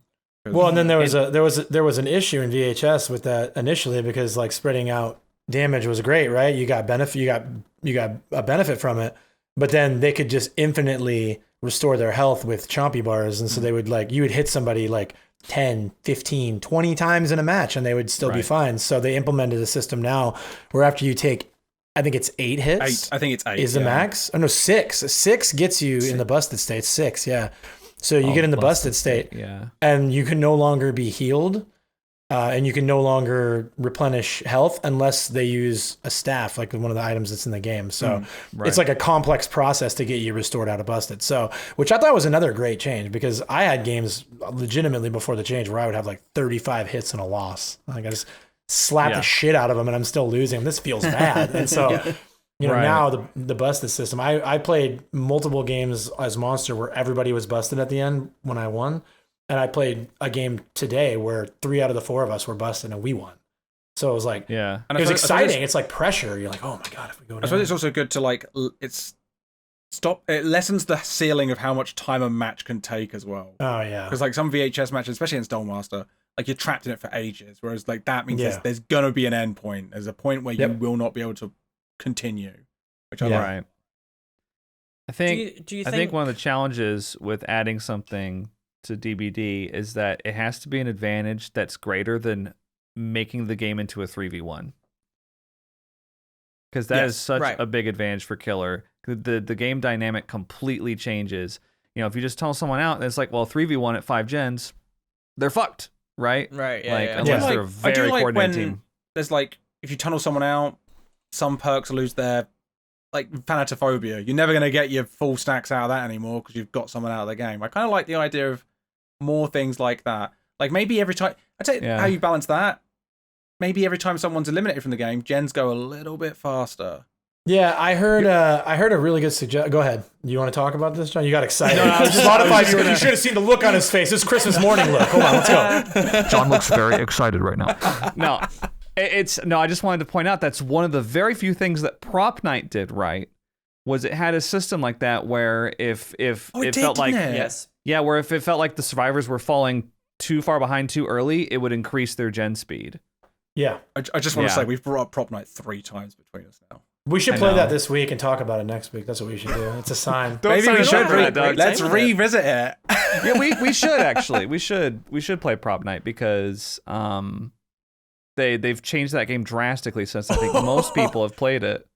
Well, and then there was an issue in VHS with that initially because like spreading out damage was great, right? You got a benefit from it, but then they could just infinitely restore their health with chompy bars, and so they would you would hit somebody like 10, 15, 20 times in a match and they would still be fine. So they implemented a system now where after you take, I think it's 8 hits. I think it's 8 is the max. Oh no, 6. 6 gets you in the busted state. 6, yeah. So you get in the busted state, and you can no longer be healed, and you can no longer replenish health unless they use a staff, like one of the items that's in the game. So it's like a complex process to get you restored out of busted. So, which I thought was another great change because I had games legitimately before the change where I would have like 35 hits and a loss. Like I just slap the shit out of them and I'm still losing. This feels bad. And so, you know, now the busted system, I played multiple games as Monster where everybody was busted at the end when I won. And I played a game today where 3 out of the 4 of us were busted and we won. So it was like, and it was exciting. It's like pressure. You're like, oh my God, if we go down. I suppose it's also good to like, it lessens the ceiling of how much time a match can take as well. Oh yeah. Because like some VHS matches, especially in Stonemaster, like you're trapped in it for ages. Whereas like that means there's going to be an end point. There's a point where you will not be able to continue, which I like. Right. I think, do you I think one of the challenges with adding something to DBD is that it has to be an advantage that's greater than making the game into a 3v1. Because that is such a big advantage for killer. The game dynamic completely changes. You know, if you just tunnel someone out, and it's like, well, 3v1 at 5 gens, they're fucked, right? Right, yeah. Like, yeah. unless they're a very coordinated team. There's like, if you tunnel someone out, some perks lose their like Thanatophobia. You're never going to get your full stacks out of that anymore because you've got someone out of the game. I kind of like the idea of more things like that. Like maybe every time, I'd say how you balance that. Maybe every time someone's eliminated from the game, gens go a little bit faster. Yeah, I heard a really good suggestion. Go ahead. You want to talk about this, John? You got excited. You should have seen the look on his face. It's Christmas morning look. Hold on, let's go. John looks very excited right now. I just wanted to point out that's one of the very few things that Propnight did right. Was it had a system like that where if it felt like where if it felt like the survivors were falling too far behind too early, it would increase their gen speed. Yeah. I just want to say we've brought up Propnight 3 times between us now. We should play that this week and talk about it next week. That's what we should do. It's a sign. Maybe we should. Let's revisit it. Yeah, we should actually. We should play Propnight because they've changed that game drastically since I think most people have played it.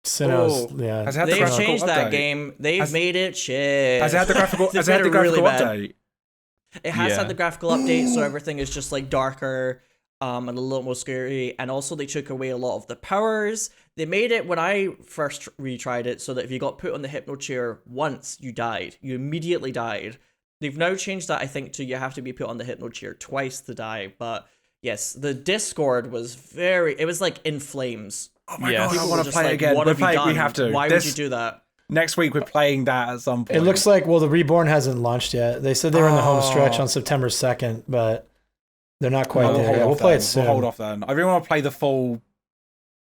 Sinnoh's, they've changed that game. They've made it shit. Has it had the graphical? Has it had the graphical update? It has had the graphical update, so everything is just like darker and a little more scary. And also, they took away a lot of the powers. They made it when I first retried it so that if you got put on the hypno chair once, you died. You immediately died. They've now changed that, I think, to you have to be put on the hypno chair twice to die. But yes, the Discord was it was like in flames. Oh my god, I want to play it again. We have to. Why would you do that? Next week, we're playing that at some point. It looks like, the Reborn hasn't launched yet. They said they were in the home stretch on September 2nd, but they're not quite there yet. We'll play it soon. We'll hold off then. I really want to play the full...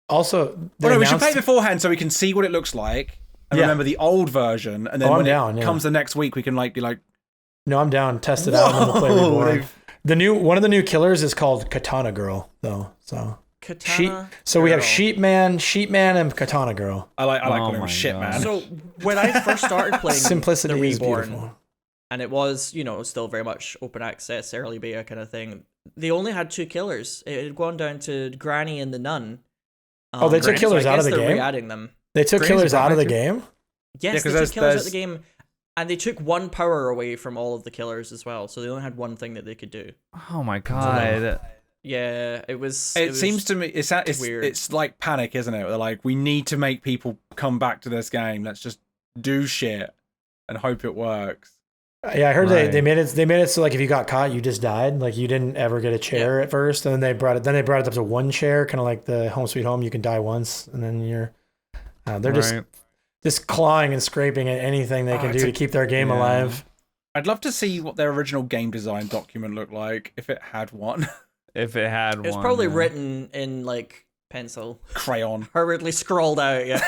Also, we should play beforehand so we can see what it looks like and remember the old version. And then when it comes the next week, we can be like... No, I'm down. Test it out and then we'll play Reborn. One of the new killers is called Katana Girl, though. So... we have Sheepman, and Katana Girl. I like calling him Shitman. So when I first started playing Simplicity the Reborn, is beautiful. And it was, still very much open access, early beta kind of thing, they only had 2 killers. It had gone down to Granny and the Nun. They took killers out of the game? Re-adding them. They took killers out of the game? Yes, they took killers out of the game. And they took 1 power away from all of the killers as well. So they only had 1 thing that they could do. Oh my god. Yeah, it was. It seems to me it's weird. It's like panic, isn't it? They're like, we need to make people come back to this game. Let's just do shit and hope it works. Yeah, I heard they made it so like if you got caught, you just died. Like you didn't ever get a chair at first, and then they brought it up to 1 chair, kind of like the Home Sweet Home. You can die once, and then you're. They're just clawing and scraping at anything they can do to keep their game alive. I'd love to see what their original game design document looked like if it had one. if it had one. It was probably written in like pencil, Crayon. hurriedly scrawled out. Yeah.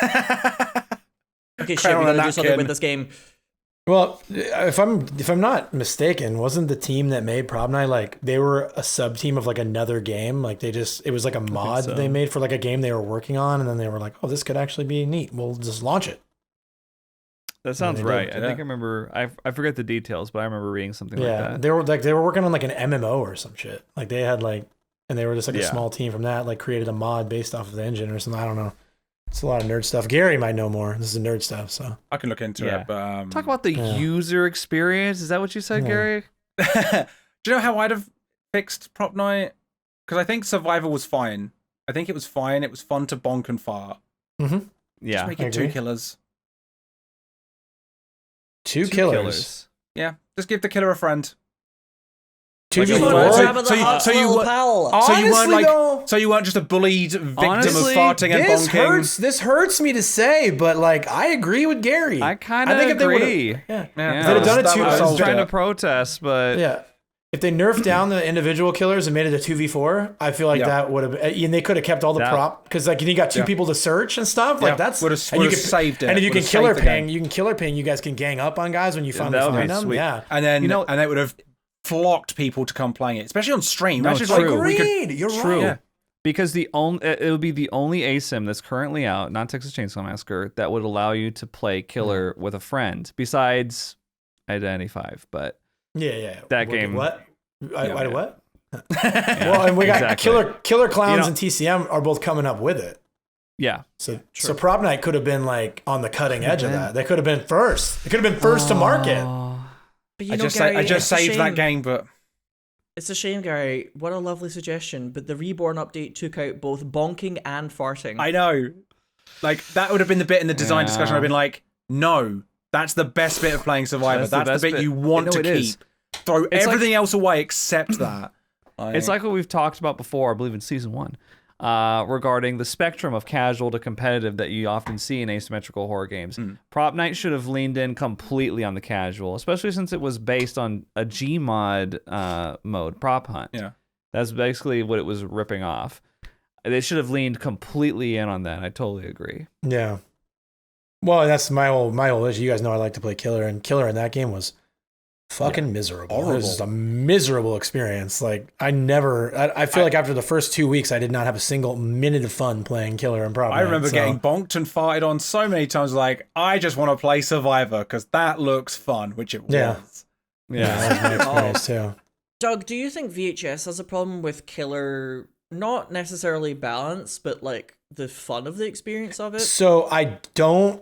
Okay, shit, Crayon we on gotta a do something napkin. with this game. Well, if I'm not mistaken, wasn't the team that made Propnight like they were a sub team of like another game? Like it was like a mod so. they made for like a game they were working on, and then they were like, oh, this could actually be neat. We'll just launch it. That sounds they right. did, I think I remember. I forget the details, but I remember reading something like that. they were working on like an MMO or some shit. Like they had like, and they were just like a small team from that, like created a mod based off of the engine or something. I don't know. It's a lot of nerd stuff. Gary might know more. This is nerd stuff, so I can look into it. But Talk about the user experience. Is that what you said, Gary? do you know how I'd have fixed Prop Night? Because I think Survivor was fine. I think it was fine. It was fun to bonk and fart. Mm-hmm. Yeah. Just make it 2 killers. Two killers. Yeah. Just give the killer a friend. 2v4. So you weren't just a bullied victim Honestly, of farting and bonking. This hurts me to say, but like I agree with Gary. I kind of agree. If they'd Yeah. have done it That two, would've I was solved trying it. to protest, but yeah. If they nerfed down the individual killers and made it a 2v4, I feel like Yeah. that would have, and they could have kept all the prop because like you got two people to search and stuff. Like that's Would've saved it. And if you can Would've killer saved the game. ping, you guys can gang up on guys when you finally that would be find them. sweet. Yeah, And then You know- and it would have flocked people to come playing it, especially on stream. No, That's just true. like we could, agreed. You're True. right. Yeah. because it would be the only ASIM that's currently out, not Texas Chainsaw Massacre, that would allow you to play killer with a friend besides Identity 5. But Yeah. That game- What? Yeah. What? Well, and we got Exactly. Killer Clowns You know- and TCM are both coming up with it. yeah, So Prop Night could have been like on the cutting edge of that. They could have been first. They could have been first to market. But you I know, just Gary, saved it's a that shame. game, but It's a shame, Gary. What a lovely suggestion. But the Reborn update took out both bonking and farting. I know. Like that would have been the bit in the design discussion. I've been like, no, that's the best bit of playing Survivor. That's the That's the, best bit you bit. want You know to it keep. is. Throw It's everything else away except that. it's like what we've talked about before, I believe in season 1, regarding the spectrum of casual to competitive that you often see in asymmetrical horror games. Prop Night should have leaned in completely on the casual, especially since it was based on a Gmod mode, Prop Hunt. Yeah. That's basically what it was ripping off. They should have leaned completely in on that. I totally agree. Yeah. Well, that's my whole issue. You guys know I like to play Killer, and Killer in that game was fucking miserable. It was just a miserable experience. Like I feel like after the first 2 weeks, I did not have a single minute of fun playing Killer and Prop I Night, remember so- getting bonked and farted on so many times. Like I just want to play Survivor because that looks fun, which it Yeah. was. Yeah, that was my experience too. Doug, do you think VHS has a problem with killer, not necessarily balance, but like the fun of the experience of it? So I don't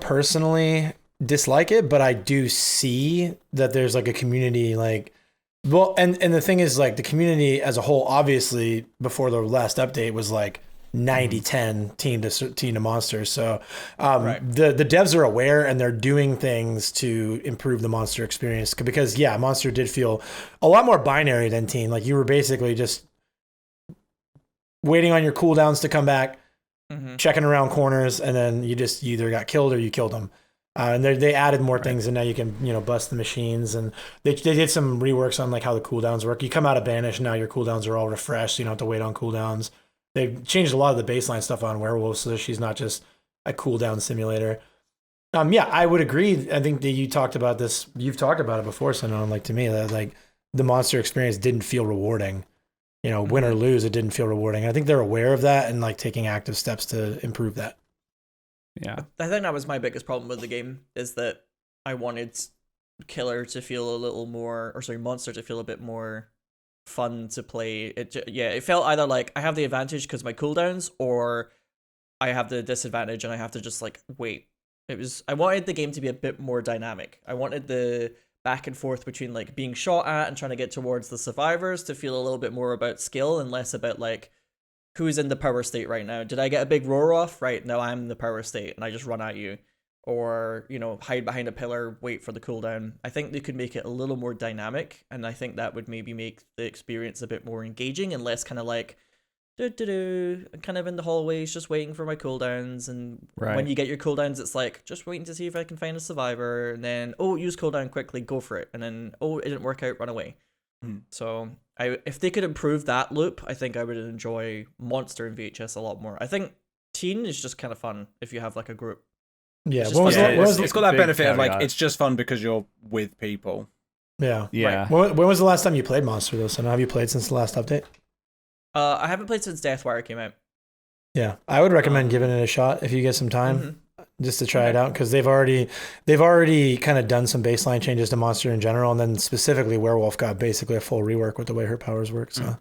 personally dislike it, but I do see that there's like a community like, well, and the thing is like the community as a whole, obviously before the last update was like 90-10 team to monsters. So the devs are aware and they're doing things to improve the monster experience because monster did feel a lot more binary than teen. Like you were basically just waiting on your cooldowns to come back, checking around corners, and then you either got killed or you killed them. And they added more things, and now you can bust the machines, and they did some reworks on like how the cooldowns work. You come out of banish, now your cooldowns are all refreshed, so you don't have to wait on cooldowns. They've changed a lot of the baseline stuff on Werewolf, so she's not just a cooldown simulator. I would agree. I think that you talked about this. You've talked about it before, Sino. Like to me, that like the monster experience didn't feel rewarding. Win or lose, it didn't feel rewarding. I think they're aware of that and like taking active steps to improve that. Yeah. I think that was my biggest problem with the game, is that I wanted killer to feel a little more, monster to feel a bit more fun to play. It felt either like I have the advantage because my cooldowns, or I have the disadvantage and I have to just like wait. I wanted the game to be a bit more dynamic. I wanted the back and forth between like being shot at and trying to get towards the survivors to feel a little bit more about skill and less about like who's in the power state right now. Did I get a big roar off? Right, now I'm in the power state and I just run at you. Or, hide behind a pillar, wait for the cooldown. I think they could make it a little more dynamic, and I think that would maybe make the experience a bit more engaging and less kind of like, kind of in the hallways, just waiting for my cooldowns. And when you get your cooldowns, it's like, just waiting to see if I can find a survivor. And then, use cooldown quickly, go for it. And then, it didn't work out, run away. So If they could improve that loop, I think I would enjoy Monster and VHS a lot more. I think Teen is just kind of fun if you have like a group. Yeah, it's got that benefit of like caveat. it's just fun because you're with people. Yeah. Yeah. When was the last time you played Monster though? So have you played since the last update? I haven't played since Deathwire came out. Yeah, I would recommend giving it a shot if you get some time, just to try it out, because they've already kind of done some baseline changes to Monster in general, and then specifically Werewolf got basically a full rework with the way her powers work, so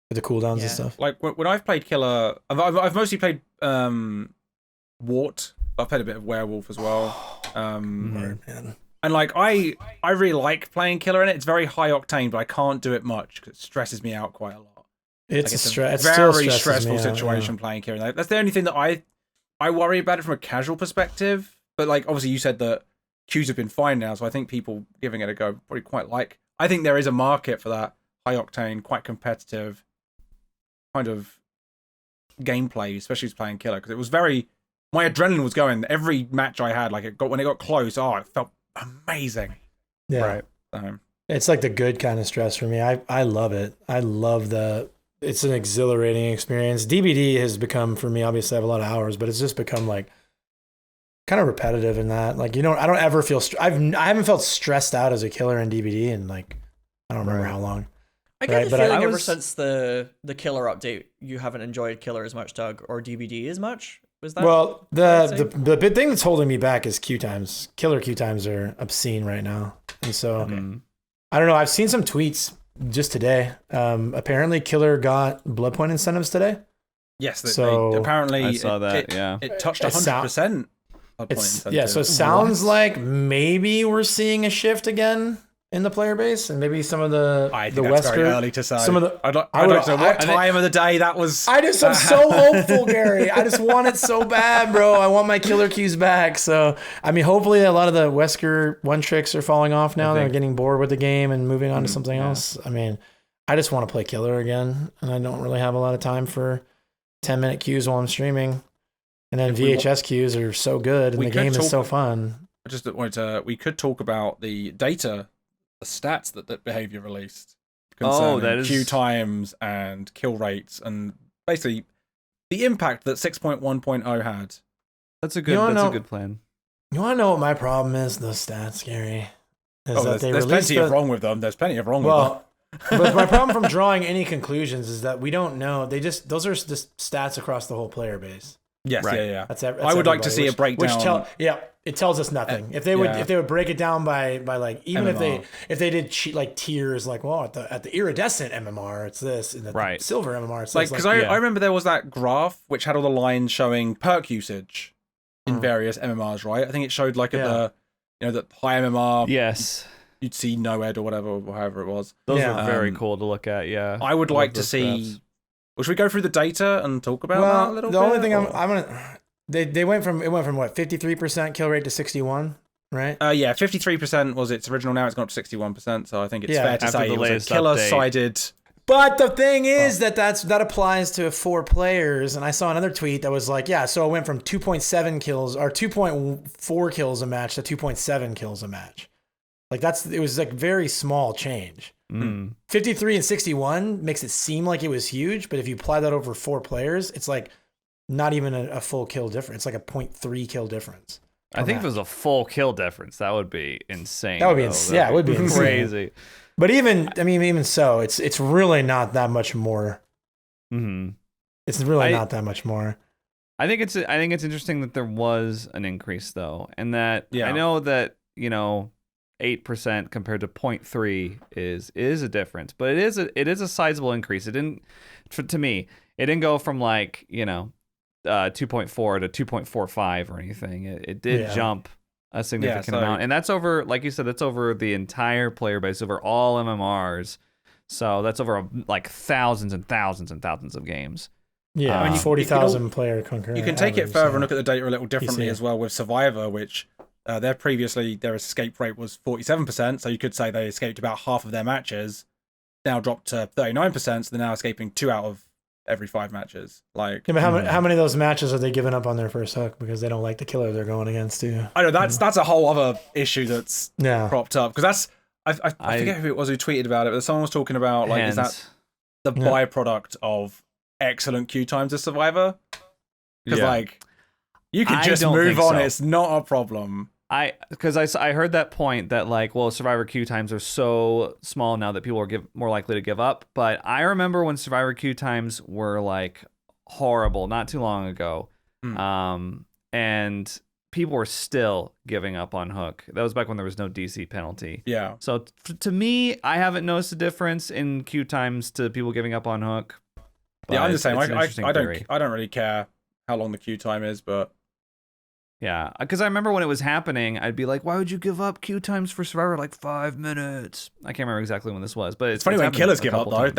with the cooldowns and stuff. Like when I've played Killer, I've mostly played Wart. I've played a bit of Werewolf as well. Man. And like I really like playing Killer in it. It's very high octane, but I can't do it much because it stresses me out quite a lot. It's a very stressful situation playing Killer. Like, that's the only thing that I worry about it from a casual perspective. But like obviously you said that queues have been fine now, so I think people giving it a go probably quite like. I think there is a market for that high octane, quite competitive kind of gameplay, especially as playing Killer, because it was very. My adrenaline was going. Every match I had, like when it got close, it felt amazing. Yeah, right. It's like the good kind of stress for me. I love it. I love it's an exhilarating experience. DBD has become, for me, obviously I have a lot of hours, but it's just become like kind of repetitive in that. Like, I don't ever feel, I haven't felt stressed out as a killer in DBD in like, I don't remember how long. I get the feeling ever since the Killer update, you haven't enjoyed Killer as much, Doug, or DBD as much. Was that? Well, the big thing that's holding me back is queue times. Killer queue times are obscene right now. And so, I don't know. I've seen some tweets just today. Apparently Killer got Bloodpoint incentives today. Yes, so apparently I saw that. it touched 100%. Yeah, so it sounds like maybe we're seeing a shift again in the player base, and maybe some of the that's very early to say. Some of the I'd like to know what time of the day that was. I'm so hopeful, Gary. I just want it so bad, bro. I want my killer queues back. So I mean, hopefully a lot of the Wesker one tricks are falling off now. They're getting bored with the game and moving on to something else. I mean, I just want to play Killer again, and I don't really have a lot of time for 10-minute queues while I'm streaming. And then VHS queues are so good, and the game is so fun. We could talk about the data, the stats that Behavior released concerning queue times and kill rates, and basically the impact that 6.1.0 had. That's a good plan. You want to know what my problem is? Those stats, Gary. There's plenty of wrong with them. There's plenty of wrong with them. But my problem from drawing any conclusions is that we don't know. Those are just stats across the whole player base. Yes, right. Yeah. That's I would like to see a breakdown. It tells us nothing. If they would break it down by like, even MMR. if they did like tiers, like, well, at the iridescent MMR it's this, and the silver MMR it's like, this. Because I remember there was that graph which had all the lines showing perk usage in various MMRs, right? I think it showed like at the high MMR. Yes. You'd see no ed or whatever, or however it was. Those are very cool to look at. Yeah. I would like to see. Well, should we go through the data and talk about that a little bit? The only thing I'm gonna. It went from what, 53% kill rate to 61, right? 53% was its original. Now it's gone up to 61%. So I think it's fair to say it was a killer-sided. But the thing is that applies to 4 players. And I saw another tweet that was like, so it went from 2.7 kills or 2.4 kills a match to 2.7 kills a match. Like it was like very small change. 53 and 61 makes it seem like it was huge, but if you apply that over 4 players, it's like not even a full kill difference. It's like a 0.3 kill difference. I think if it was a full kill difference, that would be insane. That would be insane. Yeah, it would be crazy. But even so, it's really not that much more. It's really not that much more. I think it's interesting that there was an increase though, and that I know that 8% compared to 0.3 is a difference, but it is a sizable increase. It didn't, to me, it didn't go from like 2.4 to 2.45 or anything. It did jump a significant amount, and that's over, like you said, that's over the entire player base, over all MMRs. So that's over like thousands and thousands and thousands of games. Yeah, 40,000 player concurrent. You can take it further and look at the data a little differently as well with Survivor, which. Their escape rate was 47%, so you could say they escaped about half of their matches. Now dropped to 39%, so they're now escaping 2 out of every 5 matches. Like, but how many of those matches are they giving up on their first hook because they don't like the killer they're going against too? I know that's a whole other issue that's cropped up, because I forget who it was who tweeted about it, but someone was talking about like, is that the byproduct of excellent queue times as Survivor? Because like, you can just move on. It's not a problem. Because I heard that point that like, well, Survivor queue times are so small now that people are more likely to give up. But I remember when Survivor queue times were like horrible not too long ago, and people were still giving up on Hook. That was back when there was no DC penalty. Yeah. So to me, I haven't noticed a difference in queue times to people giving up on Hook. Yeah, I'm the same. I don't really care how long the queue time is, but yeah, because I remember when it was happening, I'd be like, why would you give up queue times for Survivor like 5 minutes? I can't remember exactly when this was, but it's funny when killers give up though.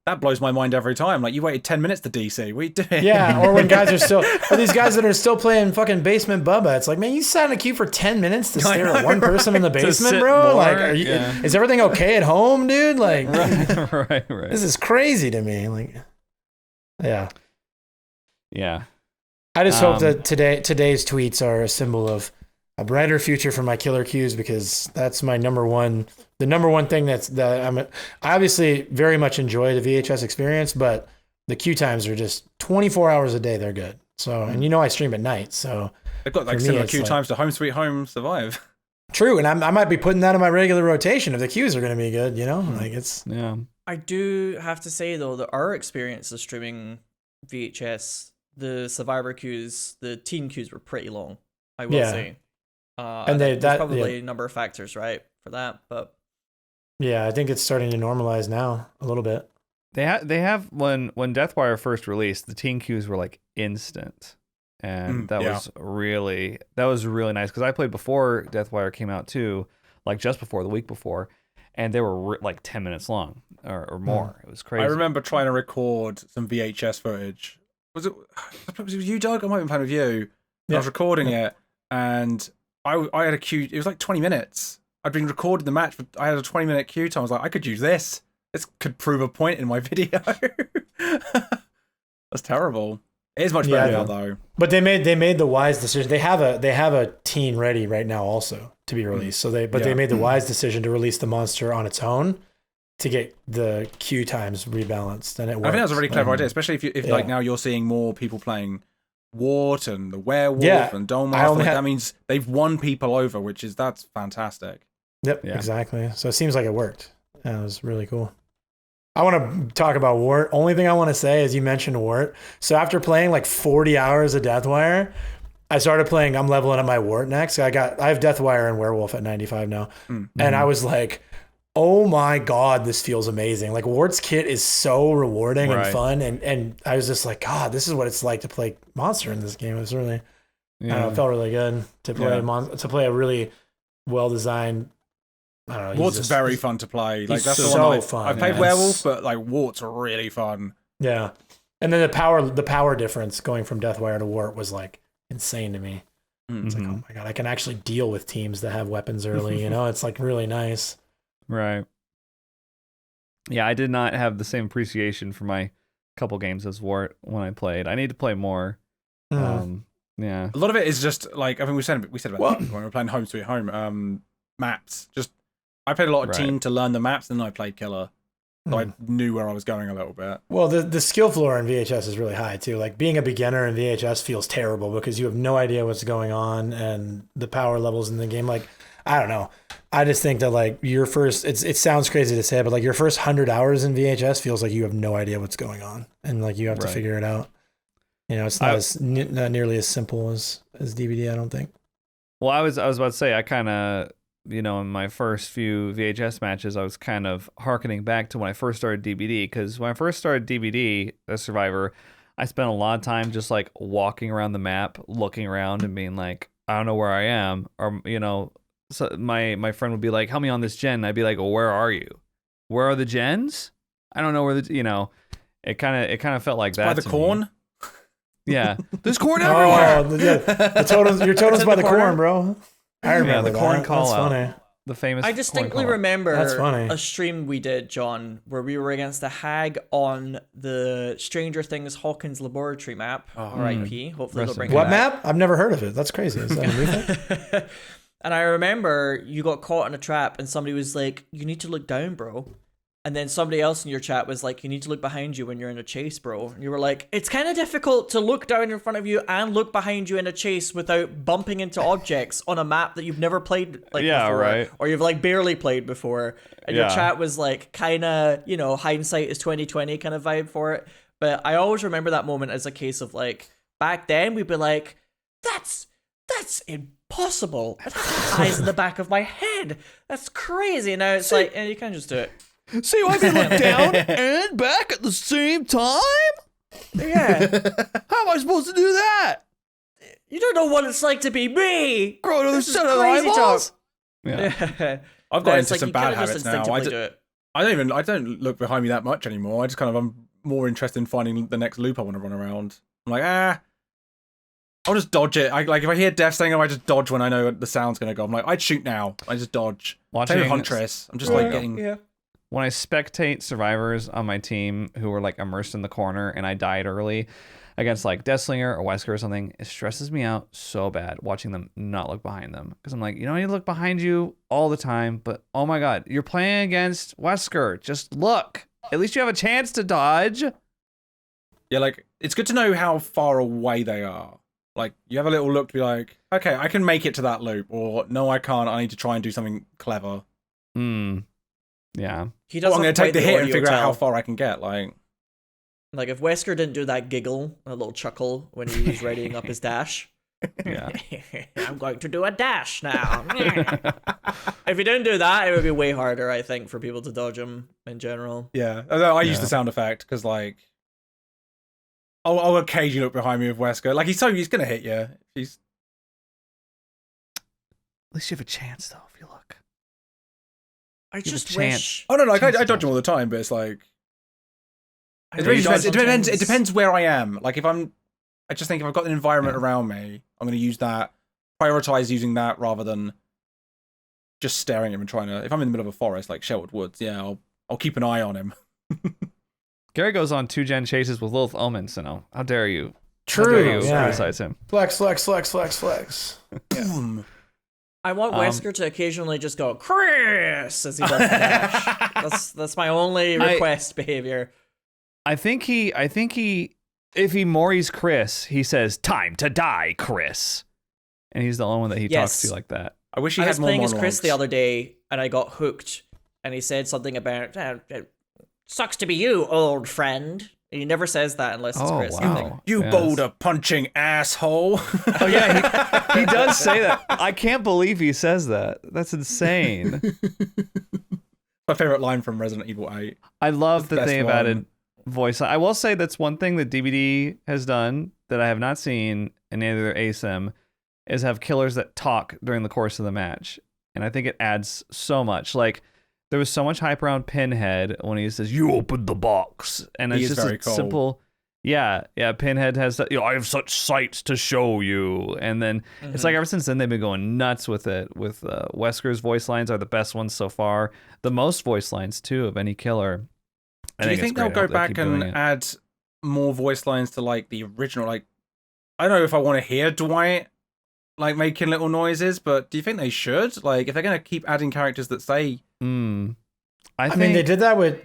That blows my mind every time. Like, you waited 10 minutes to DC. What are you doing? Yeah, or when guys are still, or these guys that are still playing fucking Basement Bubba. It's like, man, you sat in a queue for 10 minutes to stare at one person in the basement, bro. More, like, is everything okay at home, dude? Like, right. This is crazy to me. Like, yeah. I just hope that today's tweets are a symbol of a brighter future for my killer queues, because that's my number one thing I obviously very much enjoy the VHS experience, but the queue times are just 24 hours a day. They're good. So, and I stream at night, so they've got like similar queue times to Home Sweet Home Survive. True, and I might be putting that in my regular rotation if the queues are going to be good. Like it's I do have to say though that our experience of streaming VHS, the Survivor queues, the team queues were pretty long. I will say. And there's probably a number of factors, right, for that, but yeah, I think it's starting to normalize now a little bit. They have when Deathwire first released, the team queues were like instant, and that was really nice, because I played before Deathwire came out too, like just before, the week before, and they were like 10 minutes long or more. It was crazy. I remember trying to record some VHS footage. Was it you, Doug? I might have been playing with you. I was recording it, and I had a queue. It was like 20 minutes. I'd been recording the match, but I had a 20-minute queue time. I was like, I could use this. This could prove a point in my video. That's terrible. It is much better now, though. But they made the wise decision. They have a teen ready right now also to be released. So they made the wise decision to release the monster on its own to get the queue times rebalanced, and it worked. I think that's a really clever idea, especially if like now you're seeing more people playing Wart and the Werewolf and Dolemaster. That means they've won people over, that's fantastic. Yep, exactly. So it seems like it worked. That was really cool. I want to talk about Wart. Only thing I want to say is you mentioned Wart. So after playing like 40 hours of Deathwire, I started playing. I'm leveling up my Wart next. I have Deathwire and Werewolf at 95 now, and I was like, oh my God, this feels amazing. Like, Wart's kit is so rewarding and fun. And I was just like, God, this is what it's like to play Monster in this game. It was really, I don't know, it felt really good to play to play a really well-designed, I don't know. Wart's very fun to play. Like, that's so the one fun. I played Werewolf, but like Wart's really fun. Yeah. And then the power difference going from Deathwire to Wart was like insane to me. It's like, oh my God, I can actually deal with teams that have weapons early, it's like really nice. Right. Yeah, I did not have the same appreciation for my couple games as Wart when I played. I need to play more. Yeah. A lot of it is just like, I mean, we said about when we were playing Home Sweet Home, maps. Just I played a lot of team to learn the maps, and then I played killer. So I knew where I was going a little bit. Well, the skill floor in VHS is really high too. Like, being a beginner in VHS feels terrible because you have no idea what's going on, and the power levels in the game. Like, I don't know. I just think that like your first, it sounds crazy to say, but like your first 100 hours in VHS feels like you have no idea what's going on, and like you have to figure it out. It's not nearly as simple as DVD, I don't think. Well, I was about to say, I kind of, in my first few VHS matches, I was kind of hearkening back to when I first started DVD, because when I first started DVD as Survivor, I spent a lot of time just like walking around the map, looking around and being like, I don't know where I am, or so my friend would be like, help me on this gen, and I'd be like, well, where are you? Where are the gens? I don't know where it kind of felt like that. By the corn? Me. Yeah. There's corn everywhere. Your totem's by the corn, bro. I remember the corn that. call That's out. Funny. The famous I distinctly remember That's funny. a stream we did, John, where we were against a hag on the Stranger Things Hawkins Laboratory map, RIP. Hopefully they'll bring it What back. map? I've never heard of it. That's crazy. Is that a new thing? And I remember you got caught in a trap and somebody was like, you need to look down, bro. And then somebody else in your chat was like, you need to look behind you when you're in a chase, bro. And you were like, it's kind of difficult to look down in front of you and look behind you in a chase without bumping into objects on a map that you've never played before. Right. Or you've like barely played before. And your chat was like kind of, hindsight is 2020 kind of vibe for it. But I always remember that moment as a case of like, back then we'd be like, that's impossible. That's eyes in the back of my head. That's crazy. And now it's like, and you can't just do it. See, I can look down and back at the same time? Yeah. How am I supposed to do that? You don't know what it's like to be me. Grow another This is set of crazy eyeballs? talk. Yeah. I've got It's into like some you bad kinda just habits now. instinctively do it. I don't look behind me that much anymore. I just I'm more interested in finding the next loop I want to run around. I'm like, I'll just dodge it. If I hear death saying, I just dodge when I know the sound's gonna go. I'm like, I'd shoot now. I just dodge. Same with Huntress. I'm just like getting. Yeah. When I spectate survivors on my team who were like immersed in the corner and I died early against like Deathslinger or Wesker or something, it stresses me out so bad watching them not look behind them. Because I'm like, you don't need to look behind you all the time, but oh my god, you're playing against Wesker. Just look. At least you have a chance to dodge. Yeah, like, it's good to know how far away they are. Like, you have a little look to be like, okay, I can make it to that loop, or no, I can't. I need to try and do something clever. Yeah. He I'm doesn't going to take the hit and figure out how far. far I can get. Like If Wesker didn't do that giggle, a little chuckle when he was readying up his dash. Yeah. I'm going to do a dash now. If he didn't do that, it would be way harder, I think, for people to dodge him in general. yeah, although I use the sound effect because like I'll occasionally look behind me with Wesker. Like he's going to hit you. He's At least you have a chance though if you look. I Give a just chance. wish. oh no, like I dodge him all the time, but it's like it really depends. It depends where I am. Like I just think if I've got an environment around me, I'm going to use that. Prioritize using that rather than just staring at him and trying to. If I'm in the middle of a forest like Sherwood Woods, yeah, I'll keep an eye on him. Gary goes on 2-gen chases with Lilith Omen, so how dare you? True. How dare you Yeah. criticize him? Flex. Boom. I want Wesker to occasionally just go Chris as he does the dash. That's my only request behavior. I think he if he Maury's Chris, he says, "Time to die, Chris." And he's the only one that he talks to like that. I wish he I had was more playing as monologues. Chris the other day, and I got hooked, and he said something about, sucks to be you, old friend. And he never says that unless it's Chris. I think. Wow. You Yes. boulder punching asshole. Oh yeah, he does say that. I can't believe he says that. That's insane. My favorite line from Resident Evil 8. I love The that they best have one. added voice. I will say that's one thing that DVD has done that I have not seen in any other ASIM is have killers that talk during the course of the match. And I think it adds so much. Like, there was so much hype around Pinhead when he says, "You opened the box." And He it's is just very a cool. simple... Yeah, Pinhead has that, I have such sights to show you. And then it's like ever since then they've been going nuts with it. With Wesker's voice lines are the best ones so far. The most voice lines, too, of any killer. Do you think they'll go back and add more voice lines to like the original? Like, I don't know if I want to hear Dwight like making little noises, but do you think they should? Like, if they're gonna keep adding characters that say, I mean, they did that with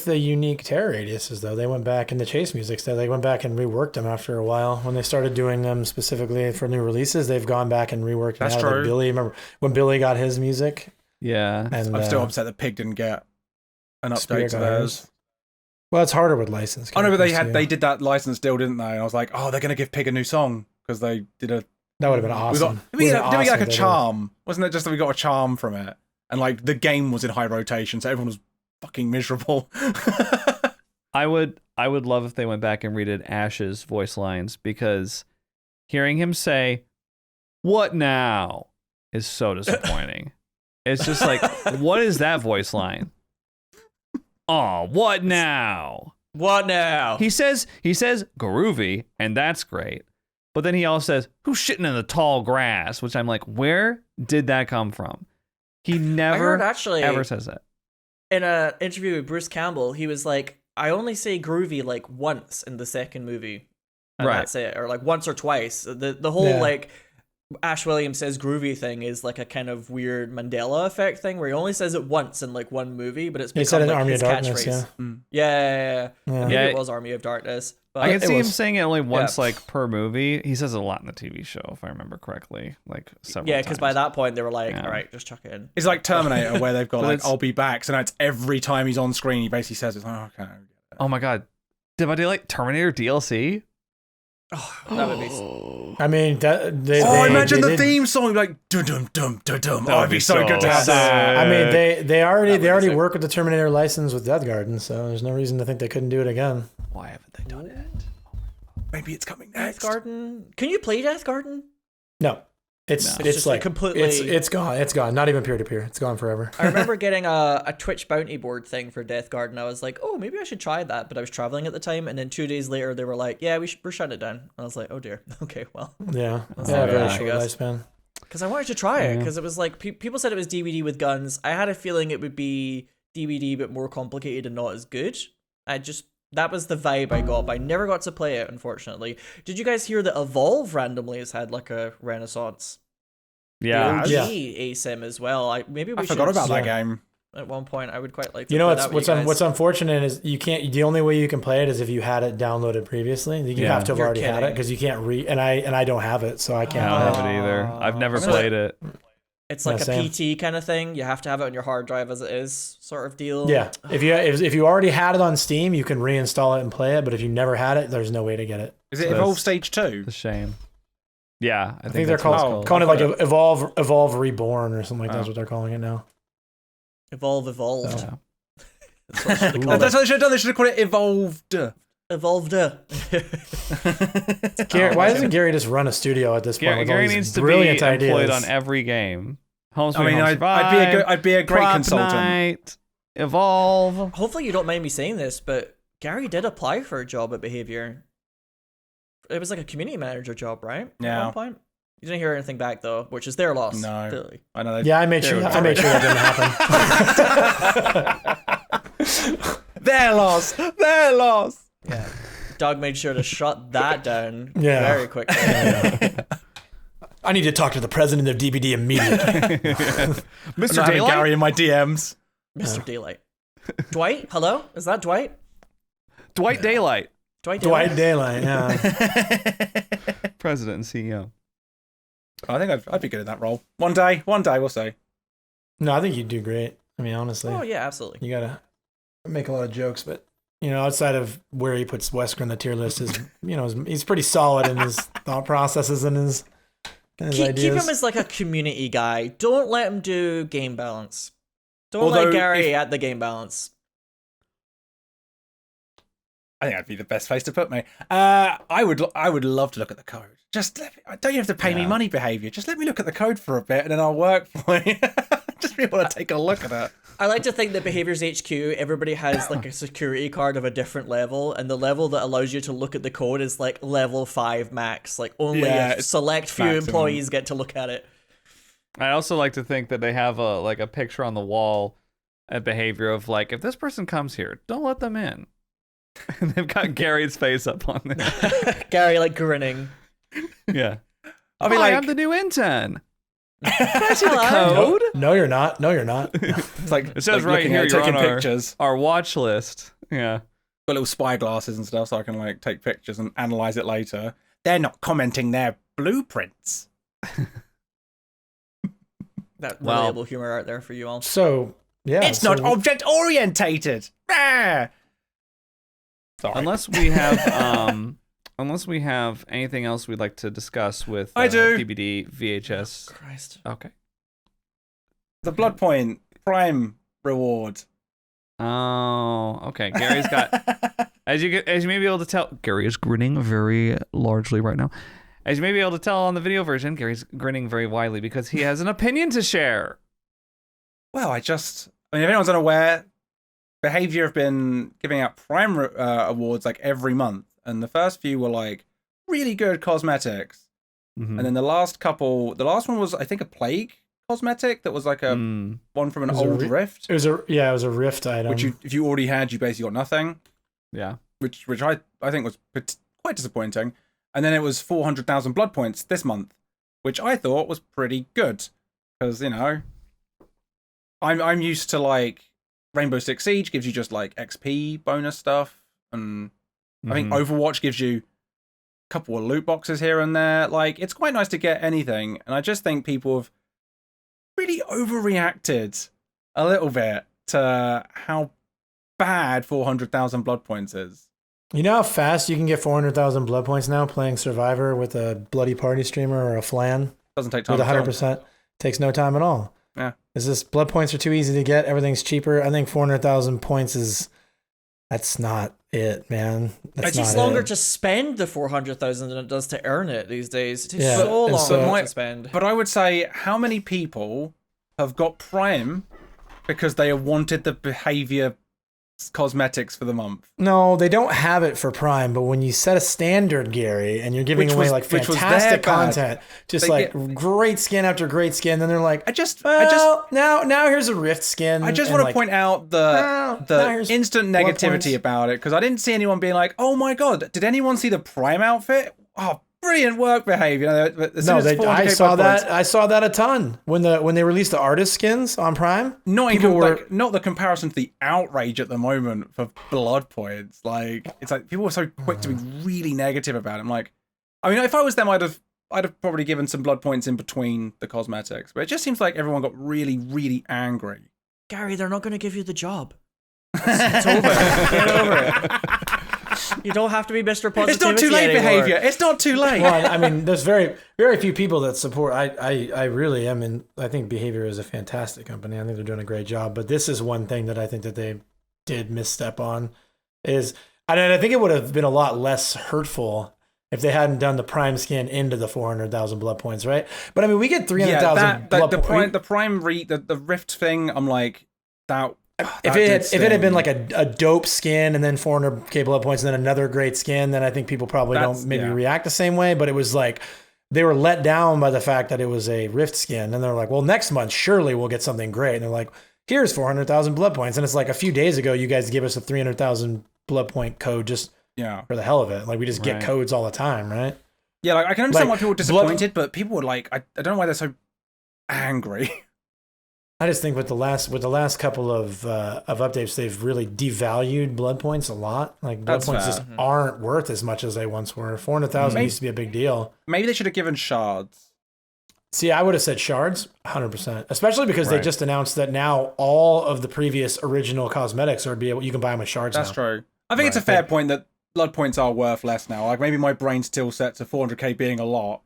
the unique terror radiuses though. They went back in the chase music stuff. They went back and reworked them after a while when they started doing them specifically for new releases. They've gone back and reworked. That's them. true. Like Billy, remember when Billy got his music? Yeah. And I'm still upset that Pig didn't get an update Spirit to got theirs. hers. Well, it's harder with license. Oh no, but characters, too. they did that license deal, didn't they? And I was like, oh, they're gonna give Pig a new song because they did a. That would have been awesome. Did we get like a Awesome. charm? Wasn't it just that we got a charm from it? And like the game was in high rotation, so everyone was fucking miserable. I would love if they went back and redid Ash's voice lines because hearing him say, "What now?" is so disappointing. It's just like, what is that voice line? Oh, what now? What now? He says groovy, and that's great. But then he also says, "Who's shitting in the tall grass?" Which I'm like, where did that come from? He never ever says that. In an interview with Bruce Campbell, he was like, I only say groovy like once in the second movie. And Right. that's it. Or like once or twice. The whole like Ash Williams says groovy thing is like a kind of weird Mandela effect thing where he only says it once in like one movie, but it's become He said it in like Army his of Darkness, catchphrase. Yeah. Maybe Yeah. it was Army of Darkness. But I can see him was- saying it only once, like per movie. He says it a lot in the TV show, if I remember correctly, like several. yeah, because by times. that point they were like, Yeah. all right, just chuck it in. It's like Terminator, where they've got But like, it's- "I'll be back." So now it's every time he's on screen, he basically says, "It's like, okay." Oh my god, Dead by Daylight Terminator DLC. Oh, that would be. I mean, Imagine they the did- theme song like dum dum dum dum dum. That Oh, would it'd be be so so good to have sick. that. I mean, they already be sick. work with the Terminator license with Death Garden, so there's no reason to think they couldn't do it again. Why haven't they done it? Maybe it's coming Death next. Garden. Can you play Death Garden? No, it's No. it's just like completely- it's gone. It's gone. Not even peer to peer. It's gone forever. I remember getting a Twitch bounty board thing for Death Garden. I was like, oh, maybe I should try that. But I was traveling at the time, and then 2 days later, they were like, yeah, we're shutting it down. And I was like, oh dear. Okay, well, Yeah, That's yeah, not very bad, I short guess. lifespan. because I wanted to try it because it was like people said it was DVD with guns. I had a feeling it would be DVD but more complicated and not as good. That was the vibe I got, but I never got to play it, unfortunately. Did you guys hear that Evolve randomly has had like a renaissance? Yeah, The Yeah. OG ASIM as well. Maybe we I should. forgot about that Yeah. game. At one point, I would quite like to. You know play what's that with you guys. what's unfortunate is you can't. The only way you can play it is if you had it downloaded previously. You Yeah. have to have You're already had it kidding. because you can't and I don't have it, so I I can't. don't play have it either. I've never I'm gonna- played it. It's like Yeah, a same. PT kind of thing. You have to have it on your hard drive as it is, sort of deal. Yeah, if you already had it on Steam, you can reinstall it and play it. But if you never had it, there's no way to get it. Is it So Evolve that's- Stage 2? It's a shame. Yeah, I think they're that's what it's called calling it like Evolve Reborn or something like Oh. that's what they're calling it now. Evolved. Yeah. That's what they call That's it. what they should have done. They should have called it Evolved. Evolved. Why doesn't Gary just run a studio at this point? Gary, with all Gary these needs to be brilliant employed ideas? on every game. Home I Sweet mean, Home I'd be a great consultant. Propnight, Evolve. Hopefully, you don't mind me saying this, but Gary did apply for a job at Behavior. It was like a community manager job, right? Yeah. At one point. You didn't hear anything back though, which is their loss. No. Clearly. I know. Yeah, I made sure that didn't happen. Their loss. Their loss. Yeah. Doug made sure to shut that down Yeah. very quickly. I need to talk to the president of DBD immediately. Mr. I'm not having Daylight. Gary in my DMs. Mr. Daylight. Dwight? Hello? Is that Dwight? Dwight Daylight, Dwight Dwight Daylight? Daylight, yeah. President and CEO. I think I'd be good at that role. One day, we'll see. No, I think you'd do great. I mean, honestly, Oh, yeah, absolutely. you gotta make a lot of jokes, but outside of where he puts Wesker in the tier list, he's pretty solid in his thought processes and his Keep ideas. him as like a community guy. Don't let him do game balance. Don't Although let Gary at the game balance. I think that'd be the best place to put me. I would love to look at the code. Just don't you have to pay me money, Behavior? Just let me look at the code for a bit, and then I'll work for you. Just be able to take a look at it. I like to think that Behaviors HQ, everybody has like a security card of a different level, and the level that allows you to look at the code is like level 5 max. Like only Yeah, a it's select few maximum. employees get to look at it. I also like to think that they have a picture on the wall at Behavior of like, if this person comes here, don't let them in. And they've got Gary's face up on there. Gary like grinning. Yeah. I'll be Hi, like, I'm the new intern. Hello. Code? No, you're not. No, you're not. it's like It says like right looking here at you're taking on pictures. our watch list. Yeah. Got little spy glasses and stuff, so I can like take pictures and analyze it later. They're not commenting their blueprints. That Well- reliable humor out there for you all. So yeah, It's not object orientated. Ah! Sorry. Unless we have anything else we'd like to discuss with I do. DVD VHS. Christ. Okay. The Bloodpoint Prime reward. Oh, okay. Gary's got as you may be able to tell, Gary is grinning very largely right now. As you may be able to tell on the video version, Gary's grinning very widely because he has an opinion to share. Well, if anyone's unaware, Behavior have been giving out Prime awards like every month, and the first few were like really good cosmetics, Mhm. and then the last one was I think a plague cosmetic that was like a one from an Was it old rift, It was a Rift item. which if you already had, you basically got nothing, Yeah. which I think was quite disappointing. And then it was 400,000 blood points this month, which I thought was pretty good because I'm used to like Rainbow Six Siege gives you just like XP bonus stuff, and I think Overwatch gives you a couple of loot boxes here and there. Like, it's quite nice to get anything, and I just think people have really overreacted a little bit to how bad 400,000 blood points is. You know how fast you can get 400,000 blood points now playing Survivor with a bloody party streamer or a flan? Doesn't take time. With 100%. Takes no time at all. Yeah. Is this blood points are too easy to get? Everything's cheaper. I think 400,000 points that's not it, man. It takes longer to spend the 400,000 than it does to earn it these days. It takes Yeah. so And long to spend. But I would say, how many people have got Prime because they have wanted the behavior cosmetics for the month? No, they don't have it for Prime, but when you set a standard, Gary, and you're giving away like fantastic content, just like great skin after great skin, then they're like, now here's a Rift skin. I just want to point out the instant negativity about it, because I didn't see anyone being like, oh my god, did anyone see the Prime outfit? Oh, brilliant work behavior. I saw that a ton when they released the artist skins on Prime. Not the comparison to the outrage at the moment for Bloodpoints. Like, it's like people were so quick to be really negative about it. I'm like, I mean, if I was them, I'd have probably given some blood points in between the cosmetics. But it just seems like everyone got really, really angry. Gary, they're not going to give you the job. It's over. Get over it. You don't have to be Mr. Positivity. It's not too late anymore. behavior. It's not too late. Well, I mean, there's very, very few people that support. I really am, and I think Behavior is a fantastic company. I think they're doing a great job. But this is one thing that I think that they did misstep on. And I think it would have been a lot less hurtful if they hadn't done the Prime skin into the 400,000 blood points, right? But I mean, we get 300,000 blood points. The Rift thing, I'm like, that. If it had been like a dope skin and then 400k blood points and then another great skin, then I think people probably don't react the same way. But it was like they were let down by the fact that it was a Rift skin, and they're like, well, next month surely we'll get something great. And they're like, here's 400,000 blood points, and it's like a few days ago you guys gave us a 300,000 blood point code just for the hell of it. Like, we just get codes all the time, right? Yeah, like I can understand why people were disappointed, but people were like, I don't know why they're so angry. I just think with the last couple of updates, they've really devalued blood points a lot. Like, blood points just aren't worth as much as they once were. 400,000 used to be a big deal. Maybe they should have given shards. See, I would have said shards, 100%. Especially because they just announced that now all of the previous original cosmetics you can buy them with shards. That's true. I think it's a fair point that blood points are worth less now. Like, maybe my brain's still set to 400k being a lot.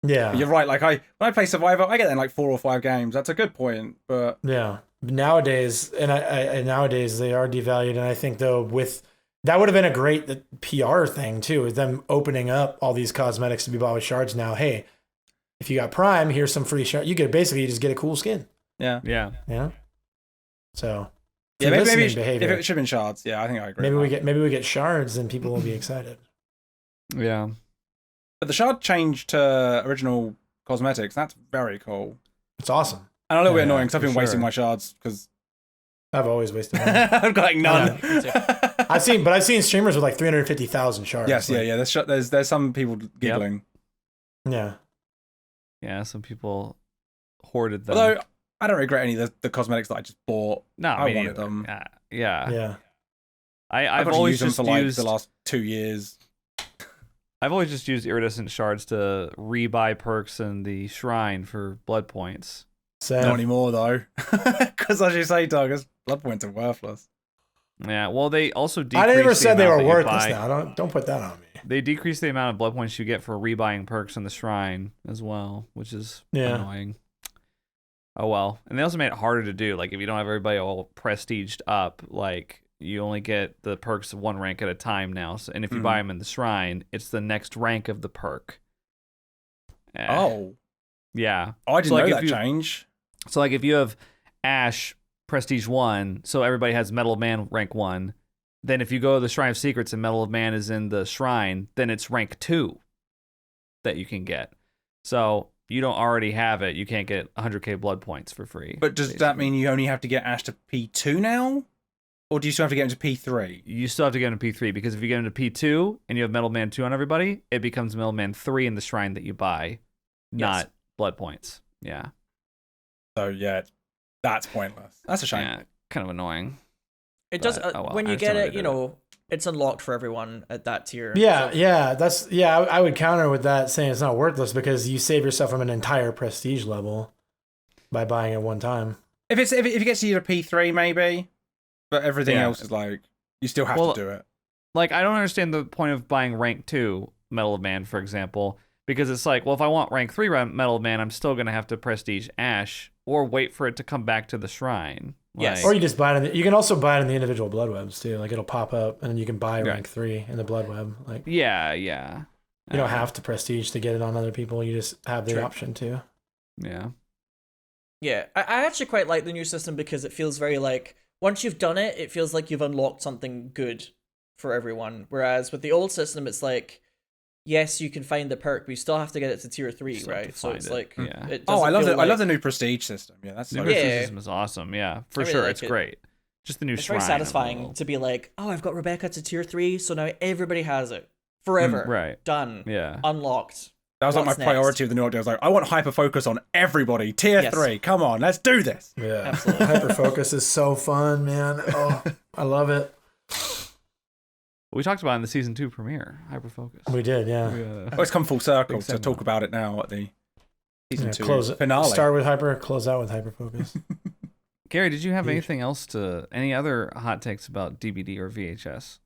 Yeah, but you're right. Like, when I play Survivor, I get in like 4 or 5 games. That's a good point. But yeah, nowadays nowadays they are devalued, and I think though that would have been a great PR thing too, with them opening up all these cosmetics to be bought with shards now. Hey, if you got Prime, here's some free shards. You just get a cool skin. Yeah. So maybe it should have been shards. Yeah, I think I agree. Maybe we get shards, and people will be excited. Yeah. But the shard change to original cosmetics, that's very cool. It's awesome. And a little bit annoying because I've been wasting my shards because I've always wasted mine. I've got like none. I've seen streamers with like 350,000 shards. Yes, like, there's some people giggling. Yep. Yeah, some people hoarded them. Although I don't regret any of the cosmetics that I just bought. No, I wanted them. Yeah. I've always used them for like the last 2 years. I've always just used iridescent shards to rebuy perks in the shrine for blood points. Not anymore though, because as you say, Doug, blood points are worthless. Yeah, well, they also decrease. I never said they were worthless. Now, don't put that on me. They decrease the amount of blood points you get for rebuying perks in the shrine as well, which is annoying. Oh well, and they also made it harder to do. Like, if you don't have everybody all prestiged up, like, you only get the perks 1 rank at a time now. So, and if you buy them in the shrine, it's the next rank of the perk. Oh. Yeah. Oh, I didn't know that change. So, like, if you have Ash Prestige 1, so everybody has Medal of Man rank 1, then if you go to the Shrine of Secrets and Medal of Man is in the shrine, then it's rank 2 that you can get. So, you don't already have it, you can't get 100k blood points for free. But does that mean you only have to get Ash to P2 now? Or do you still have to get into P3? You still have to get into P3, because if you get into P2 and you have Metal Man 2 on everybody, it becomes Metal Man 3 in the shrine that you buy. not blood points. Yeah. So yeah, that's pointless. That's a shame. Yeah, kind of annoying. It does when you get it, it's unlocked for everyone at that tier. Yeah, I would counter with that saying it's not worthless because you save yourself from an entire prestige level by buying it one time. If it gets you to P3 maybe, but everything else is like you still have to do it. Like I don't understand the point of buying rank 2 Medal of Man, for example, because it's like, well, if I want rank 3 Medal of Man, I'm still gonna have to prestige Ash or wait for it to come back to the shrine. Yes. Or you just buy it. You can also buy it in the individual blood webs too. Like it'll pop up, and then you can buy rank 3 in the blood web. Like You don't have to prestige to get it on other people. You just have the option to. Yeah. Yeah, I actually quite like the new system because it feels very like once you've done it, it feels like you've unlocked something good for everyone. Whereas with the old system, it's like, yes, you can find the perk, but you still have to get it to tier 3, right? So it's like, I love the new prestige system. Yeah, that's the new prestige system is awesome. Yeah, for sure, it's great. Just the new shrine. It's very satisfying to be like, oh, I've got Rebecca to tier 3, so now everybody has it forever. Right, done. Yeah, unlocked. That was like my priority of the new update. I was like, I want hyper focus on everybody. Tier 3. Come on, let's do this. Yeah, absolutely. Hyper focus is so fun, man. Oh, I love it. We talked about it in the season 2 premiere, Hyperfocus. We did, yeah. It's come full circle to talk about it now at the season 2 finale. Start with hyper, close out with hyperfocus. Gary, did you have anything else any other hot takes about DVD or VHS?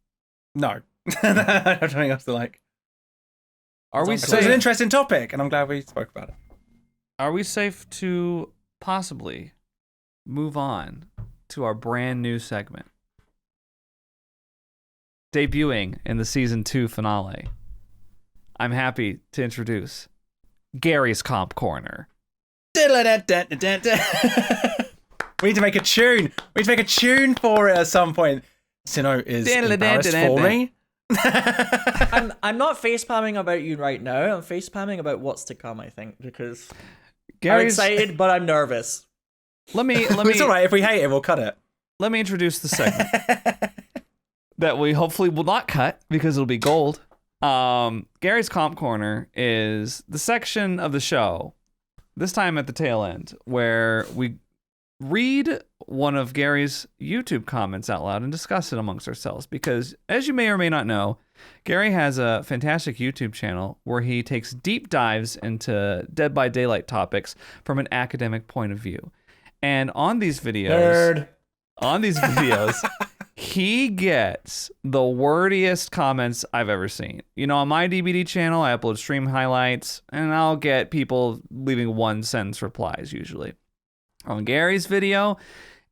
No. I have nothing else to like. So it's an interesting topic, and I'm glad we spoke about it. Are we safe to possibly move on to our brand new segment? Debuting in the season 2 finale, I'm happy to introduce Gary's Comp Corner. We need to make a tune. We need to make a tune for it at some point. Sino is embarrassed for me. I'm not facepalming about you right now. I'm facepalming about what's to come, I think, because I'm excited, but I'm nervous. Let me. It's all right. If we hate it, we'll cut it. Let me introduce the segment that we hopefully will not cut because it'll be gold. Gary's Comp Corner is the section of the show, this time at the tail end, where we read one of Gary's YouTube comments out loud and discuss it amongst ourselves. Because, as you may or may not know, Gary has a fantastic YouTube channel where he takes deep dives into Dead by Daylight topics from an academic point of view. And on these videos, he gets the wordiest comments I've ever seen. You know, on my DBD channel, I upload stream highlights, and I'll get people leaving one sentence replies usually. On Gary's video,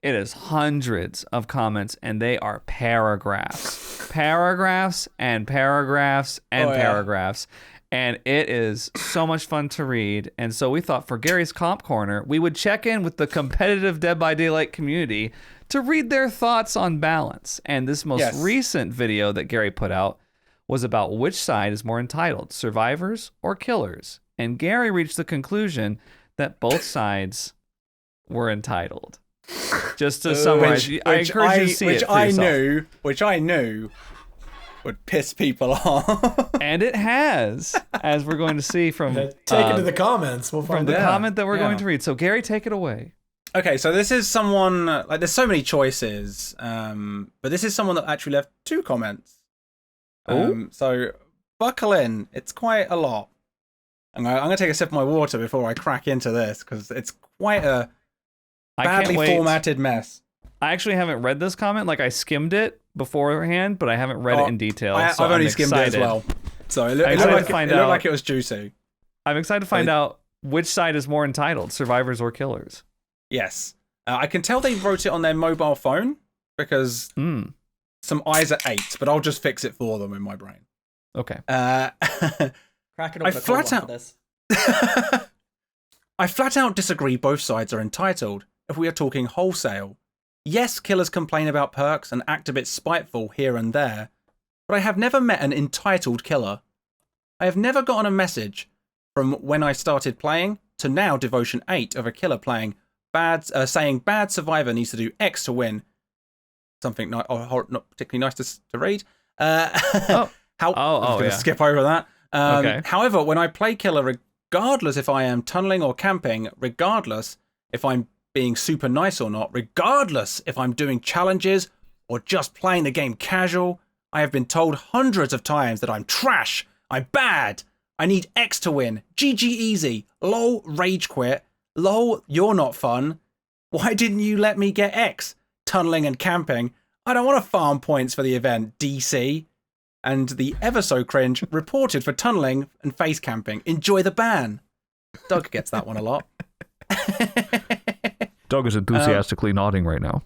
it is hundreds of comments, and they are paragraphs. Paragraphs and paragraphs and paragraphs. And it is so much fun to read. And so we thought for Gary's Comp Corner, we would check in with the competitive Dead by Daylight community to read their thoughts on balance. And this most recent video that Gary put out was about which side is more entitled, survivors or killers. And Gary reached the conclusion that both sides were entitled. Just to summarize, I encourage you to see it for yourself. Which I knew would piss people off. And it has, as we're going to see from... Take it to the comments. We'll find from the comment that we're going to read. So Gary, take it away. Okay, so this is someone... Like, there's so many choices, but this is someone that actually left 2 comments. So buckle in. It's quite a lot. I'm going to take a sip of my water before I crack into this, because it's quite a badly formatted mess. I actually haven't read this comment. Like, I skimmed it beforehand, but I haven't read it in detail. I've only skimmed it as well. So it looked like it was juicy. I'm excited to find out which side is more entitled, survivors or killers. Yes. I can tell they wrote it on their mobile phone because some eyes are 8, but I'll just fix it for them in my brain. Okay. Cracking up for this. I flat out disagree both sides are entitled if we are talking wholesale. Yes, killers complain about perks and act a bit spiteful here and there, but I have never met an entitled killer. I have never gotten a message from when I started playing to now Devotion 8 of a killer playing saying bad survivor needs to do X to win. Something not particularly nice to read. I'm going to skip over that. Okay. However, when I play killer regardless if I am tunneling or camping, regardless if I'm being super nice or not, regardless if I'm doing challenges or just playing the game casual. I have been told hundreds of times that I'm trash, I'm bad, I need X to win, GG easy, lol, rage quit, lol, you're not fun. Why didn't you let me get X? Tunneling and camping. I don't want to farm points for the event, DC. And the ever so cringe reported for tunneling and face camping. Enjoy the ban. Doug gets that one a lot. Doug is enthusiastically nodding right now.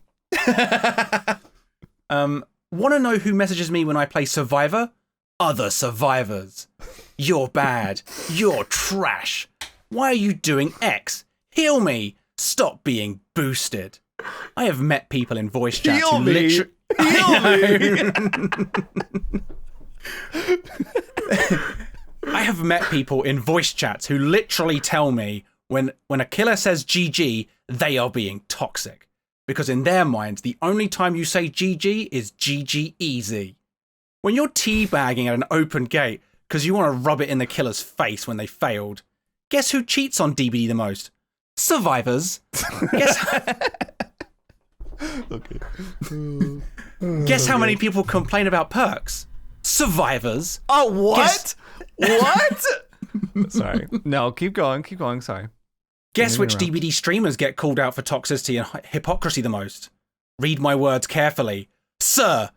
Want to know who messages me when I play Survivor? Other survivors. You're bad. You're trash. Why are you doing X? Heal me. Stop being boosted. I have met people in voice chats who literally... I have met people in voice chats who literally tell me when a killer says GG, they are being toxic. Because in their minds, the only time you say GG is GG easy. When you're teabagging at an open gate because you want to rub it in the killer's face when they failed, guess who cheats on DBD the most? Survivors. Guess how many people complain about perks? Survivors. Oh, what? What? Sorry. No, keep going. Sorry. Guess which DBD streamers get called out for toxicity and hypocrisy the most? Read my words carefully. Survivors.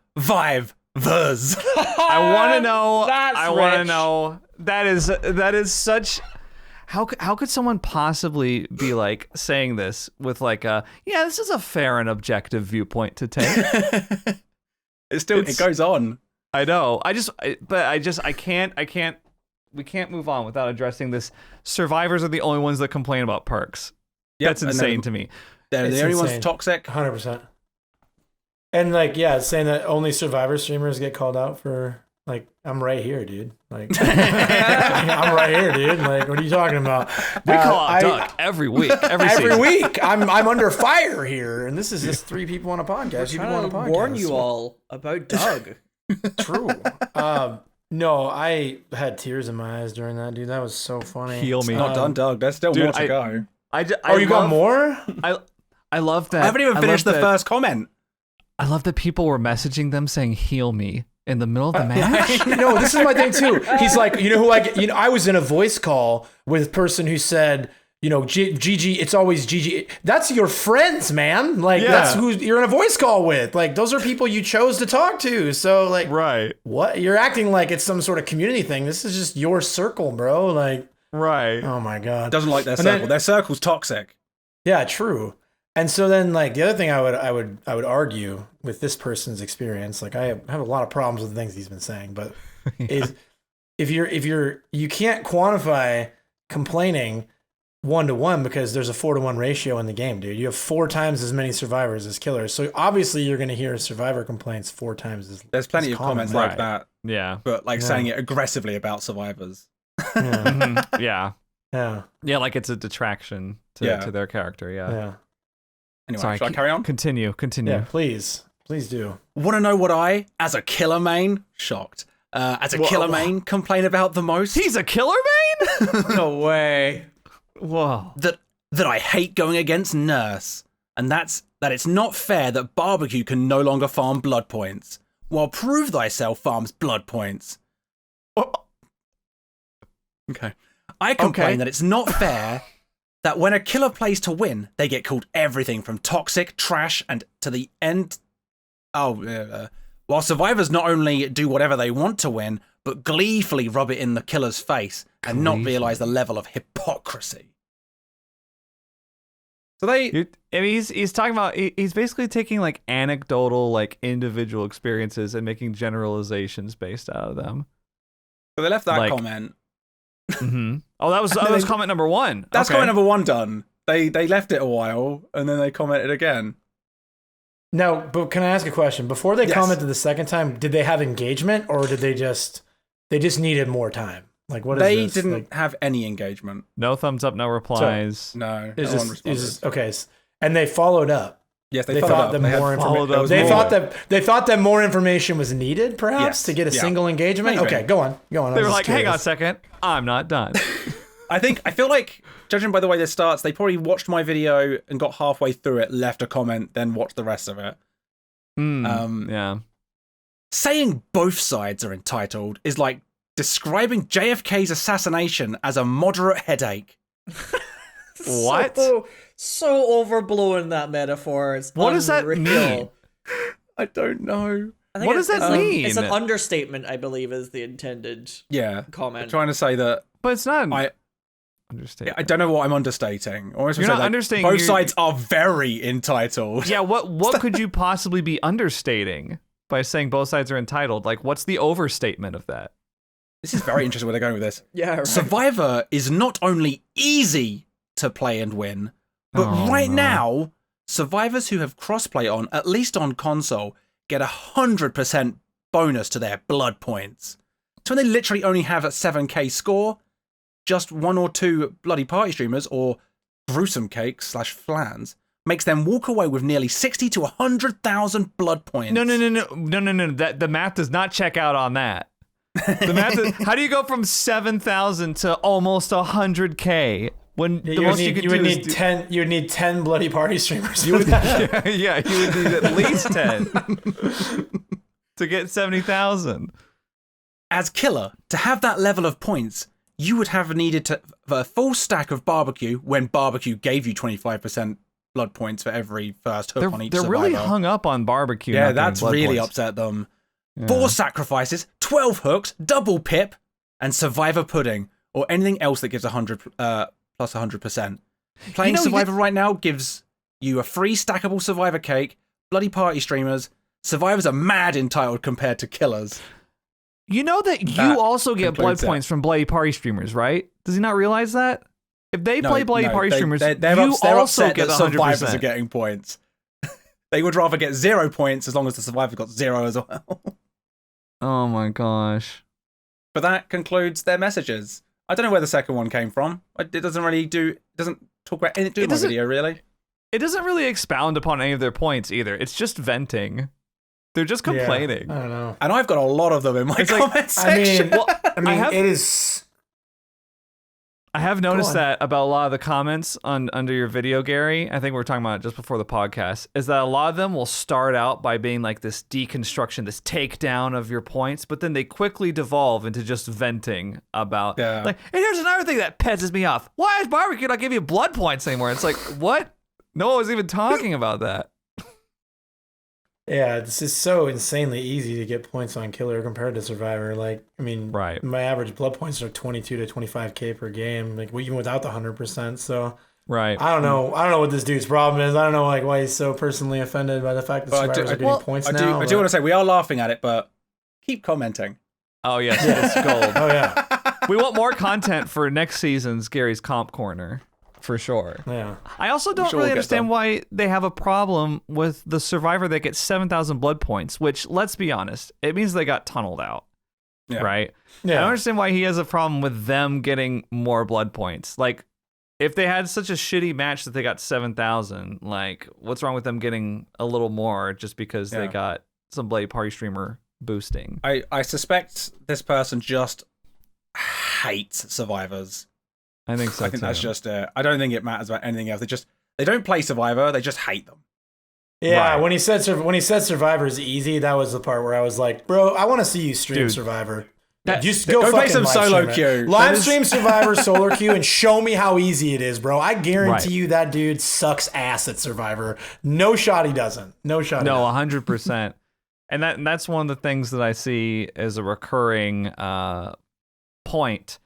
I want to know. That's want to rich. know. That is such. How could someone possibly be like saying this with like a this is a fair and objective viewpoint to take? It goes on. I know. I can't. We can't move on without addressing this. Survivors are the only ones that complain about perks. Yep, That's insane to me. They're the only ones toxic. 100%. And like, yeah, saying that only Survivor streamers get called out for, like, I'm right here, dude. Like, I'm right here, dude. Like, what are you talking about? We call out Doug every week, every season. week. I'm under fire here, and this is just three people on a podcast. I'm trying to warn you all about Doug. True. No, I had tears in my eyes during that, dude. That was so funny. Heal me. Not done, Doug. There's still more to go. You got more? I love that. I haven't even finished the first comment. I love that people were messaging them saying "heal me" in the middle of the match. No, this is my thing too. He's like, I was in a voice call with a person who said, GG, it's always GG. That's your friends, man. Like, that's who you're in a voice call with. Like, those are people you chose to talk to. So, like, right. What? You're acting like it's some sort of community thing. This is just your circle, bro. Like, right. Oh my God. Doesn't like their circle. Their circle's toxic. Yeah, true. And so then, like, the other thing I would argue with this person's experience, like, I have a lot of problems with the things he's been saying, but is if you can't quantify complaining 1-to-1 because there's a 4-to-1 ratio in the game, dude. You have 4 times as many survivors as killers, so obviously you're going to hear survivor complaints 4 times as. There's plenty of comments like that. Yeah, but like saying it aggressively about survivors. Yeah. Yeah, like it's a detraction to their character. Yeah. Anyway, sorry, should I carry on? Continue. Yeah, please do. Want to know what I, as a killer main, shocked, as a killer main, complain about the most? He's a killer main? No way. Whoa. That I hate going against Nurse, and that it's not fair that Barbecue can no longer farm blood points, while Prove Thyself farms blood points. Okay. I complain that it's not fair that when a killer plays to win, they get called everything from toxic, trash, and to the end. While survivors not only do whatever they want to win, but gleefully rub it in the killer's face and not realize the level of hypocrisy. So he's talking about, he's basically taking like anecdotal, like individual experiences and making generalizations based out of them. So they left that comment. Mm-hmm. Oh, that was comment number 1. That's comment number 1 done. They left it a while and then they commented again. No, but can I ask a question? Before they commented the second time, did they have engagement or did they just needed more time? Like, what is this? They didn't have any engagement. No thumbs up, no replies. No one responded. Okay, and they followed up. Yes, they followed up. They thought that more information was needed, perhaps, to get a single engagement. Maybe. Okay, go on. They were like, "Hang on a second, I'm not done." I feel like, judging by the way this starts, they probably watched my video and got halfway through it, left a comment, then watched the rest of it. Yeah. Saying both sides are entitled is like describing JFK's assassination as a moderate headache. What? So overblown, that metaphor. It's what does that mean? I don't know. What does that mean? It's an understatement, I believe, is the intended comment. I'm trying to say that. But it's not understatement. I don't know what I'm understating. Or You're not understating. Both sides are very entitled. Yeah, what could you possibly be understating by saying both sides are entitled? Like, what's the overstatement of that? This is very interesting where they're going with this. Yeah, right. Survivor is not only easy to play and win, but now, survivors who have crossplay on, at least on console, get 100% bonus to their blood points. So when they literally only have a 7k score, just one or two bloody party streamers or gruesome cakes / flans makes them walk away with nearly 60 to 100,000 blood points. No. That the math does not check out on that. The math is, how do you go from 7,000 to almost 100k when the most you could do is 10. You would need 10 bloody party streamers. you would, yeah, you would need at least 10 to get 70,000. As killer, to have that level of points, you would have needed to a full stack of barbecue when barbecue gave you 25% blood points for every first hook on each They're survivor. really hung up on barbecue. Yeah, that's really upset them. Yeah. 4 sacrifices, 12 hooks, double pip, and survivor pudding, or anything else that gives 100 plus 100%. Playing survivor right now gives you a free stackable survivor cake, bloody party streamers. Survivors are mad entitled compared to killers. You know that you also get blood points from bloody party streamers, right? Does he not realize that? If they play bloody party streamers, they're you also upset get that 100%. survivors are getting points. They would rather get 0 points as long as the survivor got 0 as well. Oh my gosh. But that concludes their messages. I don't know where the second one came from. It doesn't talk about anything in my video, really. It doesn't really expound upon any of their points either. It's just venting. They're just complaining. I don't know. And I've got a lot of them in my comment section. It is. I have noticed that about a lot of the comments under your video, Gary. I think we were talking about it just before the podcast. Is that a lot of them will start out by being like this deconstruction, this takedown of your points, but then they quickly devolve into just venting about. Like, and here's another thing that pisses me off. Why is barbecue not giving you blood points anymore? It's like, what? No one was even talking about that. Yeah, this is so insanely easy to get points on Killer compared to Survivor. Like, I mean, my average blood points are 22 to 25k per game, like even without the 100%. So, I don't know what this dude's problem is. I don't know why he's so personally offended by the fact that Survivors are getting points now. I do want to say we are laughing at it, but keep commenting. Oh yes, it's gold. Oh yeah, we want more content for next season's Gary's Comp Corner. For sure. Yeah. I also don't really understand why they have a problem with the survivor that gets 7,000 blood points, which, let's be honest, it means they got tunneled out. Yeah. Right? Yeah. I don't understand why he has a problem with them getting more blood points. Like, if they had such a shitty match that they got 7,000, like, what's wrong with them getting a little more just because they got some bloody party streamer boosting? I suspect this person just hates survivors. I think so. I think that's just it. I don't think it matters about anything else. They don't play Survivor. They just hate them. Yeah, when he said Survivor is easy, that was the part where I was like, bro, I want to see you stream Survivor. Just go play some solo queue. Live stream Survivor solo queue and show me how easy it is, bro. I guarantee you that dude sucks ass at Survivor. No shot he doesn't. No shot. No, 100%. And that's one of the things that I see as a recurring point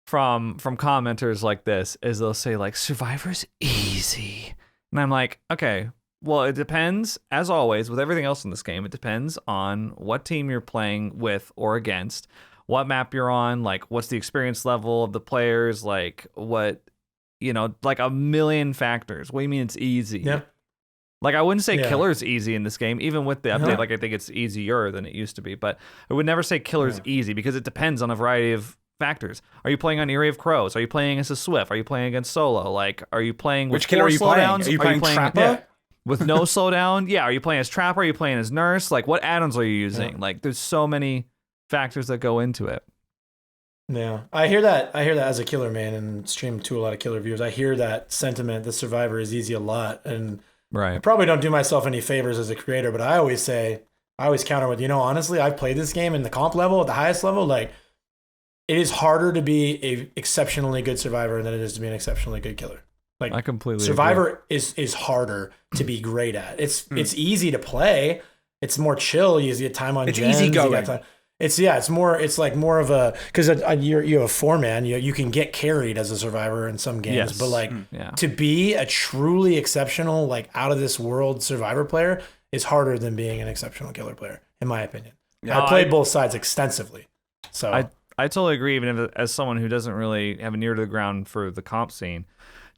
from commenters like this is they'll say like Survivor's easy. And I'm like, okay, well, it depends, as always, with everything else in this game, it depends on what team you're playing with or against, what map you're on, like what's the experience level of the players, like what, like a million factors. What do you mean it's easy? Yeah. Like I wouldn't say Killer's easy in this game, even with the update, like I think it's easier than it used to be, but I would never say Killer's easy because it depends on a variety of factors. Are you playing on Eerie of Crows? Are you playing against a Swift? Are you playing against Solo? Like, are you playing with which killer are you playing? Slowdowns? Are you playing Trapper? With no slowdown? Yeah. Are you playing as Trapper? Are you playing as Nurse? Like, what add-ons are you using? Like, there's so many factors that go into it. Yeah, I hear that as a killer man and stream to a lot of killer viewers. I hear that sentiment. The Survivor is easy a lot, and I probably don't do myself any favors as a creator. But I always counter with, honestly, I've played this game in the comp level at the highest level. Like, it is harder to be a exceptionally good survivor than it is to be an exceptionally good killer. Like, I completely Survivor is harder to be great at. It's easy to play. It's more chill. You get time on. It's gens, easy going. It's more of a, because you have 4-man. You can get carried as a survivor in some games, but like to be a truly exceptional, like out of this world survivor player is harder than being an exceptional killer player, in my opinion. Yeah, I played both sides extensively, so I totally agree. Even if, as someone who doesn't really have an ear to the ground for the comp scene,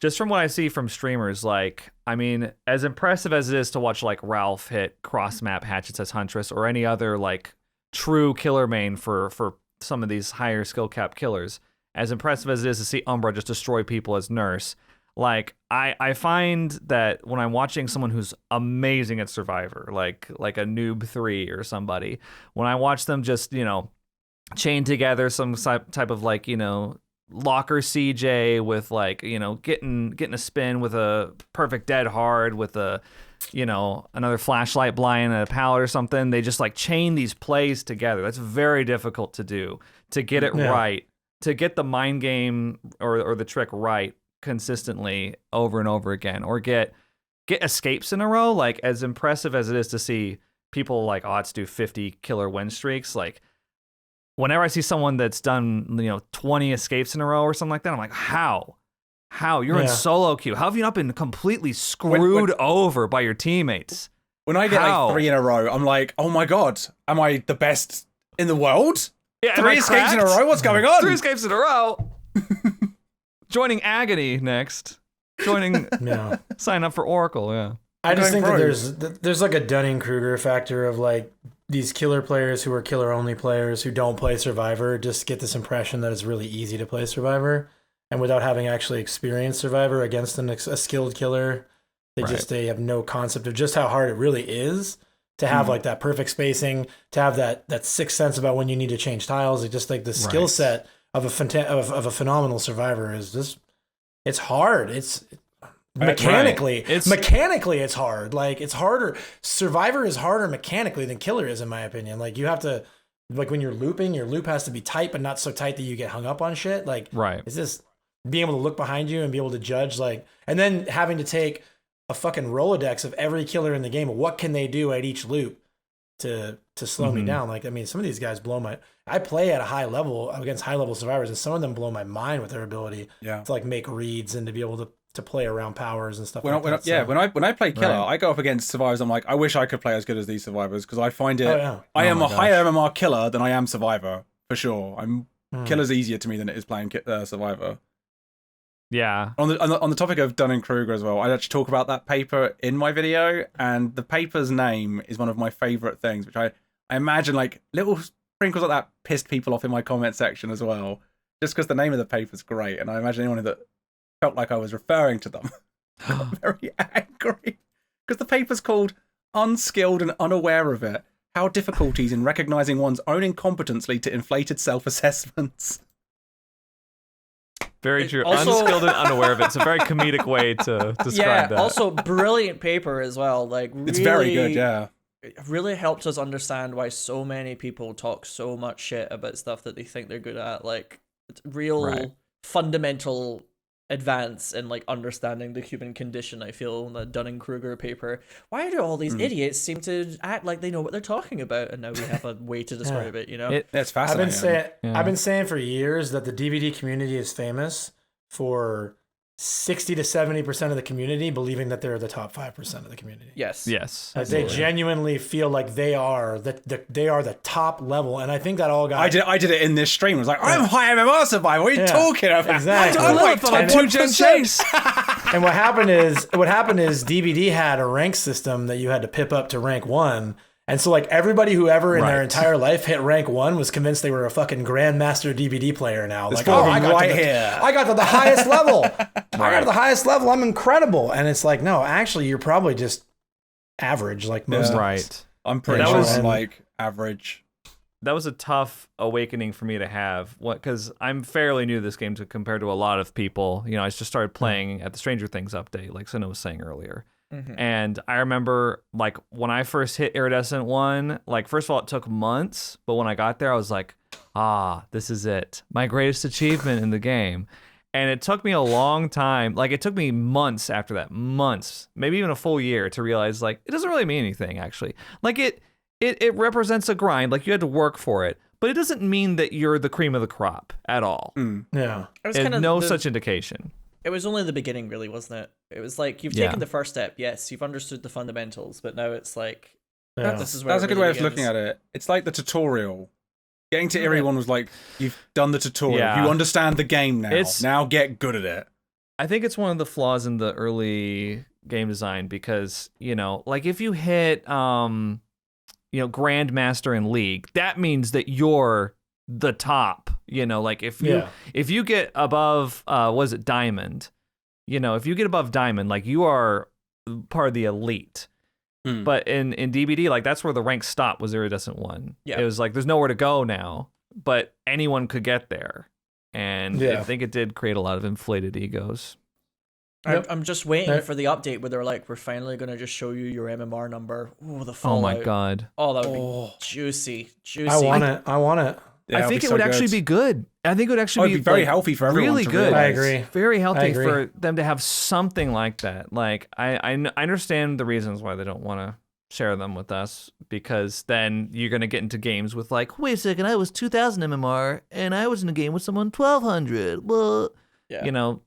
just from what I see from streamers, like, I mean, as impressive as it is to watch like Ralph hit cross map hatchets as Huntress or any other like true killer main for some of these higher skill cap killers, as impressive as it is to see Umbra just destroy people as Nurse, like I find that when I'm watching someone who's amazing at Survivor, like a Noob 3 or somebody, when I watch them just, chain together some type of like, locker CJ with like, getting a spin with a perfect dead hard with a, another flashlight blind and a pallet or something. They just like chain these plays together. That's very difficult to do, to get it right, to get the mind game or the trick right consistently over and over again, or get escapes in a row. Like, as impressive as it is to see people like odds do 50 killer win streaks, like whenever I see someone that's done 20 escapes in a row or something like that, I'm like, how you're in solo queue, how have you not been completely screwed over by your teammates? When I get like 3 in a row, I'm like, oh my god, am I the best in the world? Yeah, 3 escapes in a row, what's going on? 3 escapes in a row. Joining Agony next. Sign up for Oracle. Yeah, I just think that there's like a Dunning-Kruger factor of like these killer players who are killer only players who don't play Survivor just get this impression that it's really easy to play Survivor, and without having actually experienced Survivor against a skilled killer, they have no concept of just how hard it really is to have like that perfect spacing, to have that sixth sense about when you need to change tiles. It's just like the skill set of a phenomenal survivor is just, it's hard. It's mechanically it's hard. Like, it's harder. Survivor is harder mechanically than killer is, in my opinion. Like, you have to, like, when you're looping, your loop has to be tight, but not so tight that you get hung up on shit. Like, it's just being able to look behind you and be able to judge, like, and then having to take a fucking Rolodex of every killer in the game. What can they do at each loop to slow me down? Like, I mean, some of these guys I play at a high level against high level survivors, and some of them blow my mind with their ability to like make reads and to be able to play around powers and stuff like that. When I play killer, I go up against survivors. I'm like, I wish I could play as good as these survivors, because I find it. I am a higher MMR killer than I am survivor for sure. Killer's easier to me than it is playing survivor. Yeah. On the topic of Dunning-Kruger as well, I actually talk about that paper in my video, and the paper's name is one of my favorite things, which I imagine like little sprinkles like that pissed people off in my comment section as well, just because the name of the paper's great, and I imagine anyone that felt like I was referring to them got very angry, because the paper's called Unskilled and Unaware of It: How Difficulties in Recognizing One's Own Incompetence Lead to Inflated Self-Assessments. Very true. Also, unskilled and unaware of it. It's a very comedic way to describe that. Also brilliant paper as well. Like, really, it's very good, yeah. It really helps us understand why so many people talk so much shit about stuff that they think they're good at. Like, it's real fundamental advance in like understanding the human condition, I feel, in the Dunning-Kruger paper. Why do all these idiots seem to act like they know what they're talking about, and now we have a way to describe it, It's fascinating. I've been saying for years that the DVD community is famous for 60 to 70% of the community believing that they're the top 5% of the community. Yes. Like, they genuinely feel like they are the top level, and I think that all got. I did it in this stream. I was like, I'm high MMR survivor. What are you talking about? Exactly. I'm like top 2 chase. And what happened is DVD had a rank system that you had to pip up to rank 1. And so, like, everybody who ever in their entire life hit rank 1 was convinced they were a fucking grandmaster DVD player now. Like, I got to the highest level. I got to the highest level. I'm incredible. And it's like, no, actually, you're probably just average, like most of us. I'm pretty sure I'm like average. that was a tough awakening for me to have. Because I'm fairly new to this game compared to a lot of people. You know, I just started playing at the Stranger Things update, like Sinnoh was saying earlier. And I remember, like, when I first hit Iridescent 1, like, first of all, it took months, but when I got there, I was like, this is it. My greatest achievement in the game. And it took me a long time. Like, it took me months after that. Months. Maybe even a full year to realize, like, it doesn't really mean anything, actually. Like, it represents a grind. Like, you had to work for it. But it doesn't mean that you're the cream of the crop at all. Yeah. It was kind of no such indication. It was only the beginning, really, wasn't it? It was like, you've taken the first step, yes, you've understood the fundamentals, but now it's like, this is where that's a good way of looking at it. It's like the tutorial. Getting to Iri 1 was like, you've done the tutorial. Yeah. You understand the game now. Now get good at it. I think it's one of the flaws in the early game design because, you know, like if you hit, Grandmaster in League, that means that you're the top. You know, like if you get above, Diamond? You know, if you get above Diamond, like you are part of the elite. But in DBD, like that's where the rank stop was Iridescent 1. Yeah. It was like there's nowhere to go now, but anyone could get there. And I think it did create a lot of inflated egos. I'm just waiting for the update where they're like, we're finally going to just show you your MMR number. Ooh, the Fallout. Oh my God. Oh, that would be juicy. I want it. Yeah, I think it would actually be good. I think it would actually be very healthy for everyone. Really good. I agree. Very healthy for them to have something like that. Like I understand the reasons why they don't want to share them with us, because then you're gonna get into games with like, wait a second, I was 2,000 MMR and I was in a game with someone 1,200. Well,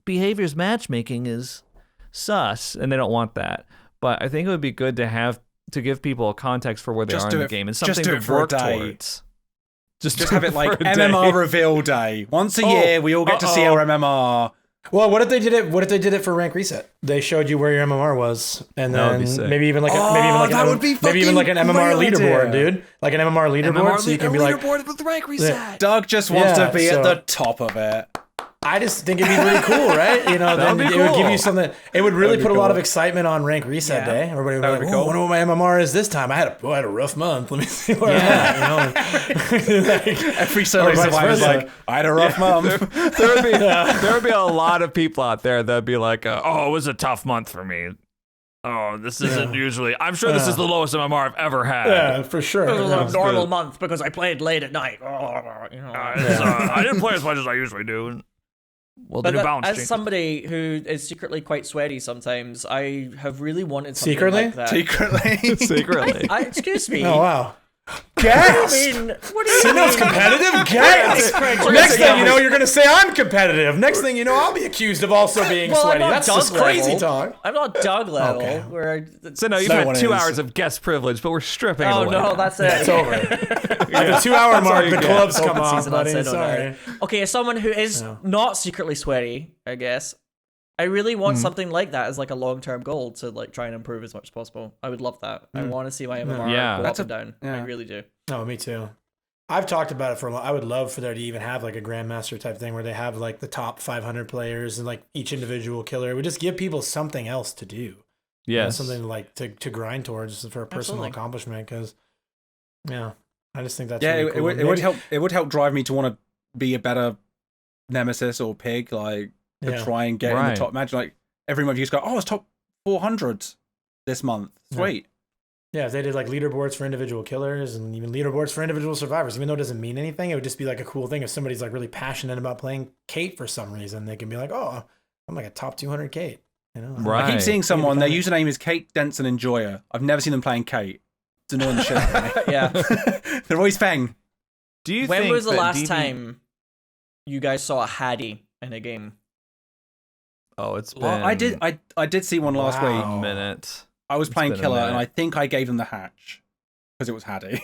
behaviors matchmaking is sus, and they don't want that. But I think it would be good to give people a context for where they are in the game and something to work towards. Just have it like MMR reveal day. Once a year, we all get to see our MMR. Well, what if they did it for rank reset? They showed you where your MMR was, and then maybe even like an MMR leaderboard, dude. Like an MMR leaderboard, so you can be like leaderboard with rank reset. Doug just wants to be at the top of it. I just think it'd be really cool, right? You know, then it would give you something. It would really put a lot of excitement on rank reset day. Everybody would be like, "Oh, I wonder what my MMR is this time. I had a rough month. Let me see where I'm at." You know, every solo survivor is like, "I had a rough month." there would be a lot of people out there that'd be like, "Oh, it was a tough month for me. Oh, this isn't usually. I'm sure this is the lowest MMR I've ever had. Yeah, for sure. It was a normal month because I played late at night. I didn't play as much as I usually do." Well, but as somebody who is secretly quite sweaty sometimes, I have really wanted something like that. Secretly? Excuse me. Oh, wow. Gas! What do you mean? Competitive? Gas! Next thing you know, you're going to say I'm competitive. Next thing you know, I'll be accused of also being sweaty. That's just crazy talk. I'm not Doug level. Okay. So no, you've had 2 hours of guest privilege, but we're stripping it away. Oh, no, that's it. It's over. At the 2 hour mark, the gloves come off, buddy. Sorry. Okay, as someone who is not secretly sweaty, I guess, I really want something like that as like a long-term goal to like try and improve as much as possible. I would love that. I want to see my MMR go up and down. I really do. Oh, me too. I've talked about it for a while. I would love for there to even have like a Grandmaster type thing where they have like the top 500 players and like each individual killer. It would just give people something else to do. Yeah, something like to grind towards for a personal accomplishment. Because I just think that's really cool. It would help drive me to want to be a better Nemesis or Pig, like to try and get in the top match. Like every month you just go, oh, it's top 400 this month. Sweet. Yeah, if they did like leaderboards for individual killers and even leaderboards for individual survivors, even though it doesn't mean anything, it would just be like a cool thing. If somebody's like really passionate about playing Kate for some reason, they can be like, oh, I'm like a top 200 Kate. You know? Right. I keep seeing someone, their username is Kate Denson Enjoyer. I've never seen them playing Kate. It's annoying the shit out of me. Yeah. They're always Feng. When was the last time you guys saw a Hattie in a game? Oh, it's been... Well, I did see one last week. A minute. I was playing Killer, and I think I gave them the hatch because it was Hattie.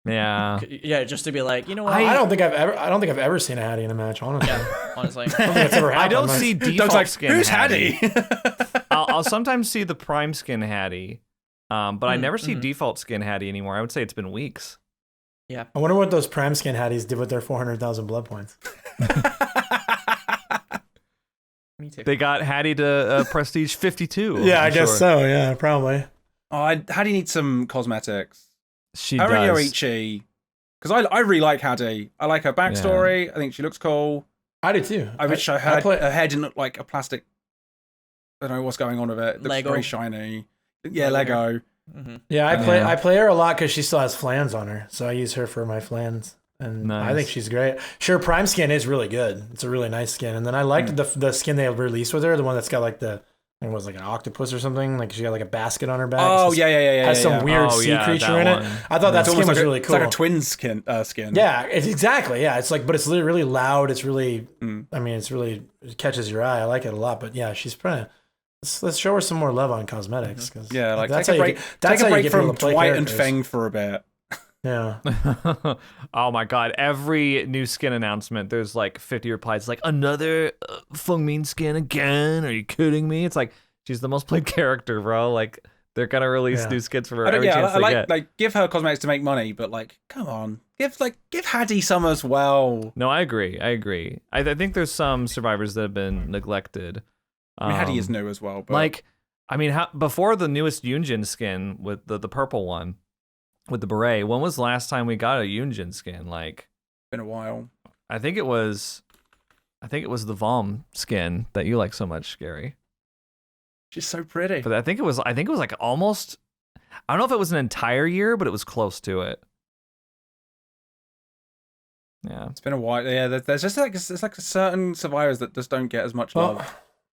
Yeah. Yeah, just to be like, you know what? I don't think I've ever seen a Hattie in a match. Honestly, honestly, I don't think that's ever happened. I don't see default skin. Who's Hattie? I'll sometimes see the prime skin Hattie, but I never see default skin Hattie anymore. I would say it's been weeks. Yeah. I wonder what those prime skin Hatties did with their 400,000 blood points. Me too. They got Hattie to prestige 52. Yeah, I guess so. Yeah, probably. Oh, Hattie needs some cosmetics. She Aaron does. Yoichi Because I really like Hattie. I like her backstory. I think she looks cool. I do too. I wish her hair didn't look like a plastic. I don't know what's going on with it. It looks Lego. very shiny. Yeah, Lego. Mm-hmm. Yeah, I play her a lot because she still has flans on her, so I use her for my flans, and I think she's great. Sure, Prime skin is really good. It's a really nice skin, and then I liked the skin they released with her, the one that's got like it was like an octopus or something. Like she got like a basket on her back. Oh yeah. Has some weird sea creature in it. I thought that skin was really cool. It's like a twin skin. Yeah, it's exactly. Yeah, it's like, but it's really loud. It's really, I mean, it catches your eye. I like it a lot. But yeah, she's probably. Let's show her some more love on cosmetics. Cause like that's take a break from Dwight and characters. Feng for a bit. Yeah. Oh my god! Every new skin announcement, there's like 50 replies. Like another Fengmin skin again? Are you kidding me? It's like she's the most played character, bro. Like they're gonna release new skins for her every chance they get. Like give her cosmetics to make money, but like come on, give Hattie some as well. No, I agree. I think there's some survivors that have been neglected. I mean, Hattie is new as well, but like, I mean, before the newest Yunjin skin with the purple one. With the beret, when was the last time we got a Yunjin skin? Like, been a while. I think it was the Vom skin that you like so much, Gary. She's so pretty. But I think it was like almost. I don't know if it was an entire year, but it was close to it. Yeah, it's been a while. Yeah, there's just like it's like certain survivors that just don't get as much love.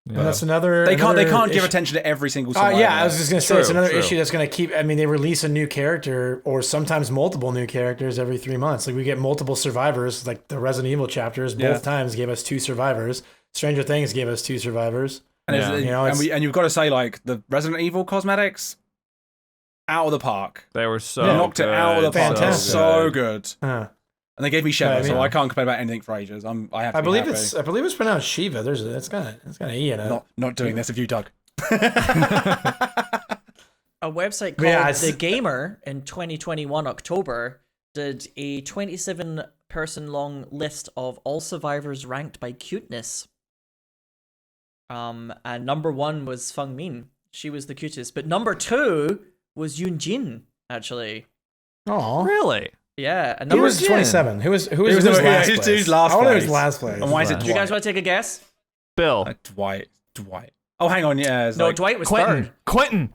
Yeah. And that's another. They can't give attention to every single survivor. Yeah, I was just gonna say it's another issue that's gonna keep. I mean, they release a new character or sometimes multiple new characters every 3 months. Like we get multiple survivors. Like the Resident Evil chapters, both times gave us 2 survivors. Stranger Things gave us 2 survivors. And and you've got to say like the Resident Evil cosmetics, out of the park. They were so knocked it out of the park. Fantastic. So good. And they gave me Sheva, Yeah, so I can't complain about anything for ages. I believe it's pronounced Shiva. It's got an E in it. Not doing this if you, Doug. A website called The Gamer in 2021 October did a 27-person long list of all survivors ranked by cuteness. And number 1 was Fengmin. She was the cutest. But number 2 was Yunjin, actually. Oh, really? Yeah, and who was 27? Who was last place? Who's last place? I wonder who's last place. And why is it Dwight? Do you guys want to take a guess? Bill. Dwight. Oh, hang on. Yeah. Dwight was Quentin. third. Quentin.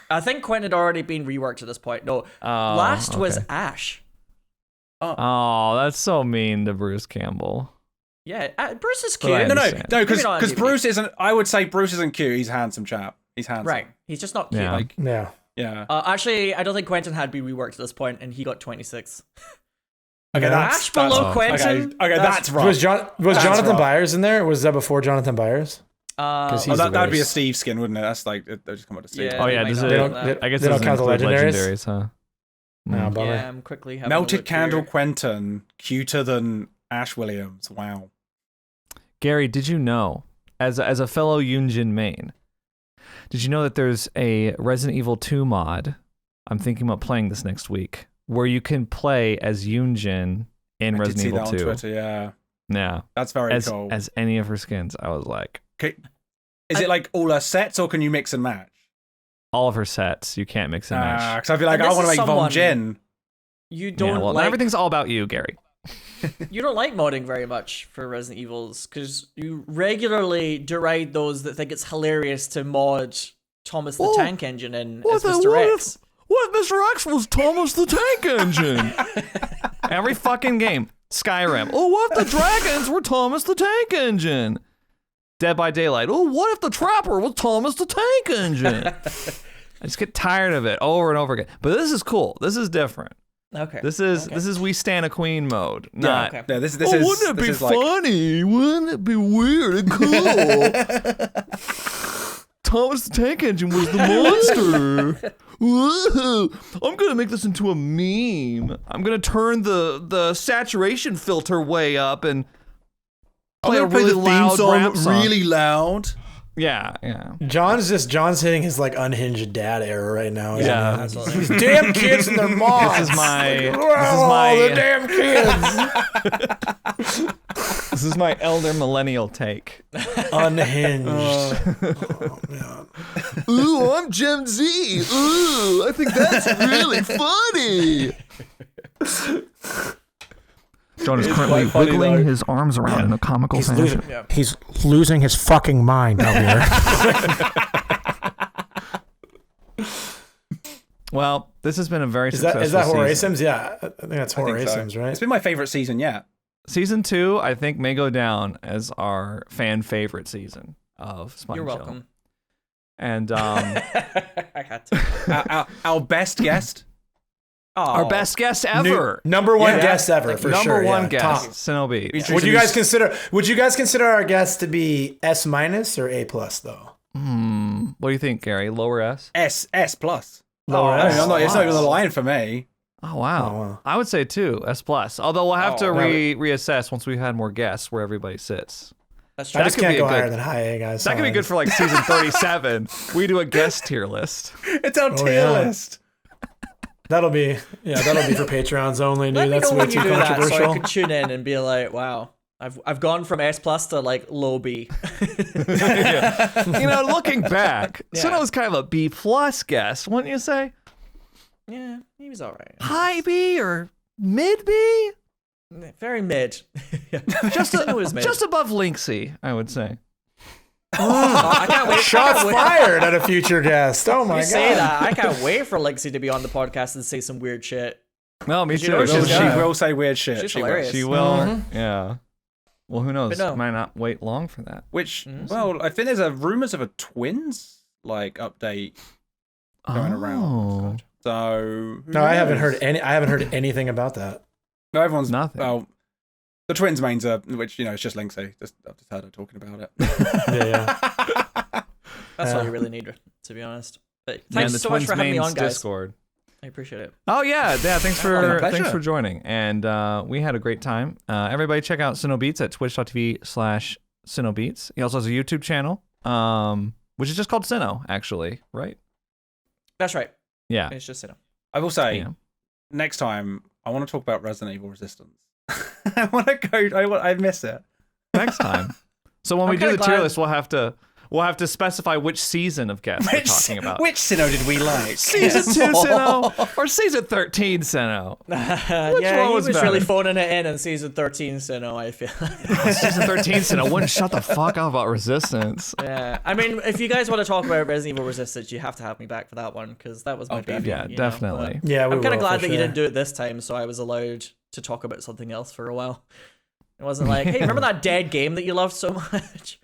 I think Quentin had already been reworked at this point. No, last was Ash. Oh, that's so mean to Bruce Campbell. Yeah, Bruce is cute. No, because Bruce isn't. I would say Bruce isn't cute. He's a handsome chap. He's handsome. Right. He's just not cute. Yeah. Yeah. Actually, I don't think Quentin had been reworked at this point, and he got 26. Okay, Ash below Quentin. Okay, that's right. Was Jonathan Byers in there? Or was that before Jonathan Byers? That would be a Steve skin, wouldn't it? That's like they just come out to Steve. Yeah, I guess they don't count the legendaries, huh? No, bummer. Yeah, I'm quickly having Melted Candle Quentin, cuter than Ash Williams. Wow. Gary, did you know, as a fellow Yunjin main, did you know that there's a Resident Evil 2 mod? I'm thinking about playing this next week, where you can play as Yunjin in Resident Evil 2. I did see that on Twitter, yeah. Yeah. That's very cool. As any of her skins, I was like... Okay. Is it like all her sets, or can you mix and match? All of her sets. You can't mix and match. Because I feel like I want to make Von Jin. You don't everything's all about you, Gary. You don't like modding very much for Resident Evils, because you regularly deride those that think it's hilarious to mod Thomas the Tank Engine in as Mr. X. What if Mr. X was Thomas the Tank Engine? Every fucking game. Skyrim. Oh, what if the dragons were Thomas the Tank Engine? Dead by Daylight. Oh, what if the Trapper was Thomas the Tank Engine? I just get tired of it over and over again. But this is cool. This is different. Okay. This is we stand a queen mode. Not. Yeah, this is. Wouldn't it be funny? Wouldn't it be weird and cool? Thomas the Tank Engine was the monster. Whoa. I'm gonna make this into a meme. I'm gonna turn the saturation filter way up and play a really loud rap song. Really loud. Yeah. John's hitting his like unhinged dad era right now. Yeah. These damn kids and their moms. This is my the damn kids. This is my elder millennial take. Unhinged. Oh, man. Ooh, I'm Gen Z. Ooh, I think that's really funny. John is currently funny, wiggling though. his arms around in a comical fashion. He's losing his fucking mind out here. Well, this has been a very successful Is that season. Horasims? Yeah, I think that's I think so. Horasims, right? It's been my favorite season yet. Season 2, I think, may go down as our fan favorite season of Spine You're Chill. welcome. And I had to. Our best guest. our best guest ever. Number one Yeah. guest ever, for Number sure. one yeah. guest, Top. SinowBeats. Would you guys consider our guest to be S- or A+ though? What do you think, Gary? Lower S? S plus. Lower S. It's not even the line for me. Oh wow. Oh, wow. I would say 2, S+. Although we'll have to no. reassess once we've had more guests where everybody sits. That's I true. just could can't be a go good- higher than high A, guys. That could be good for like season 37. We do a guest tier list. It's our tier yeah. list. That'll be for Patreons only, dude. Let me That's know way when too you do that so I controversial. can tune in and be like, wow, I've gone from S+ to like low B. You know, looking back, Yeah. Sino was kind of a B+ guest, wouldn't you say? Yeah, he was all right. High B or mid B? Very mid. Just It was mid. just above Linksy, I would say. I can't wait. Shots fired at a future guest. Oh my You god. say that. I can't wait for Lexi to be on the podcast and say some weird shit. No, me You too. know She she's got- will say weird shit. She's She will. hilarious. She will. Mhm. Yeah. Well, who knows? But no. Might not wait long for that. Which, well, I think there's rumors of a twins like update going around. So who No, I haven't knows? heard anything about that. No, everyone's Nothing. Well, the twins mains are, which it's just Linksy. I've just heard her talking about it. Yeah. That's all Yeah. you really need, to be honest. But And thanks the so much Twins for having me Mains on, guys. Discord. I appreciate it. Oh yeah. Thanks my pleasure. thanks for joining, and we had a great time. Everybody, check out SinowBeats at twitch.tv/SinowBeats. He also has a YouTube channel, which is just called Sino, actually, right? That's right. Yeah. It's just I will say, Yeah. next time I want to talk about Resident Evil Resistance. I want to go. I miss it. Next time. So when I'm we do the kinda tier glad- list, we'll have to specify which season of guests we're talking about. Which Sinnoh did we like? Season 2 Sino or season 13 Sino? yeah, one he was was really better? phoning it in season 13, Sino, I feel. Season 13 Sino wouldn't shut the fuck up about Resistance. Yeah, I mean, if you guys want to talk about Resident Evil Resistance, you have to have me back for that one, because that was my baby. Yeah, you know, definitely. but Yeah, we I'm kind of will, glad for that you sure. didn't do it this time, so I was allowed to talk about something else for a while. It wasn't like, hey, remember that dead game that you loved so much?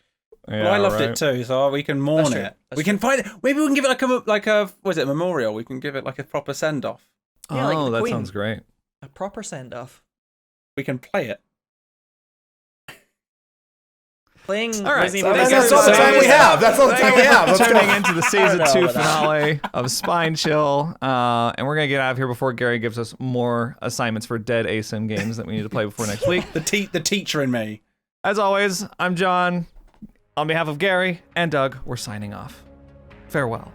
Yeah, Well, I loved right. it too, so we can mourn That's true. it. That's We can find it. Maybe we can give it like a what is it, a memorial? We can give it like a proper send off. Yeah, like Oh, the that Queen. sounds great. A proper send-off. We can play it. Playing All right, Resident so Evil that's That's all the Thank time you. we have. That's all the time we have. Let's Tuning go. into the season I don't 2 know about that. finale of Spine Chill, and we're gonna get out of here before Gary gives us more assignments for dead ASIM games that we need to play before next week. The teacher in me. As always, I'm John. On behalf of Gary and Doug, we're signing off. Farewell.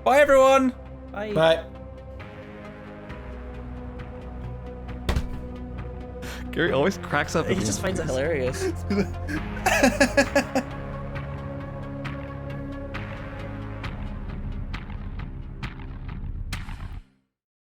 Bye, everyone. Bye. Bye. Gary always cracks up. He at me. just finds it hilarious.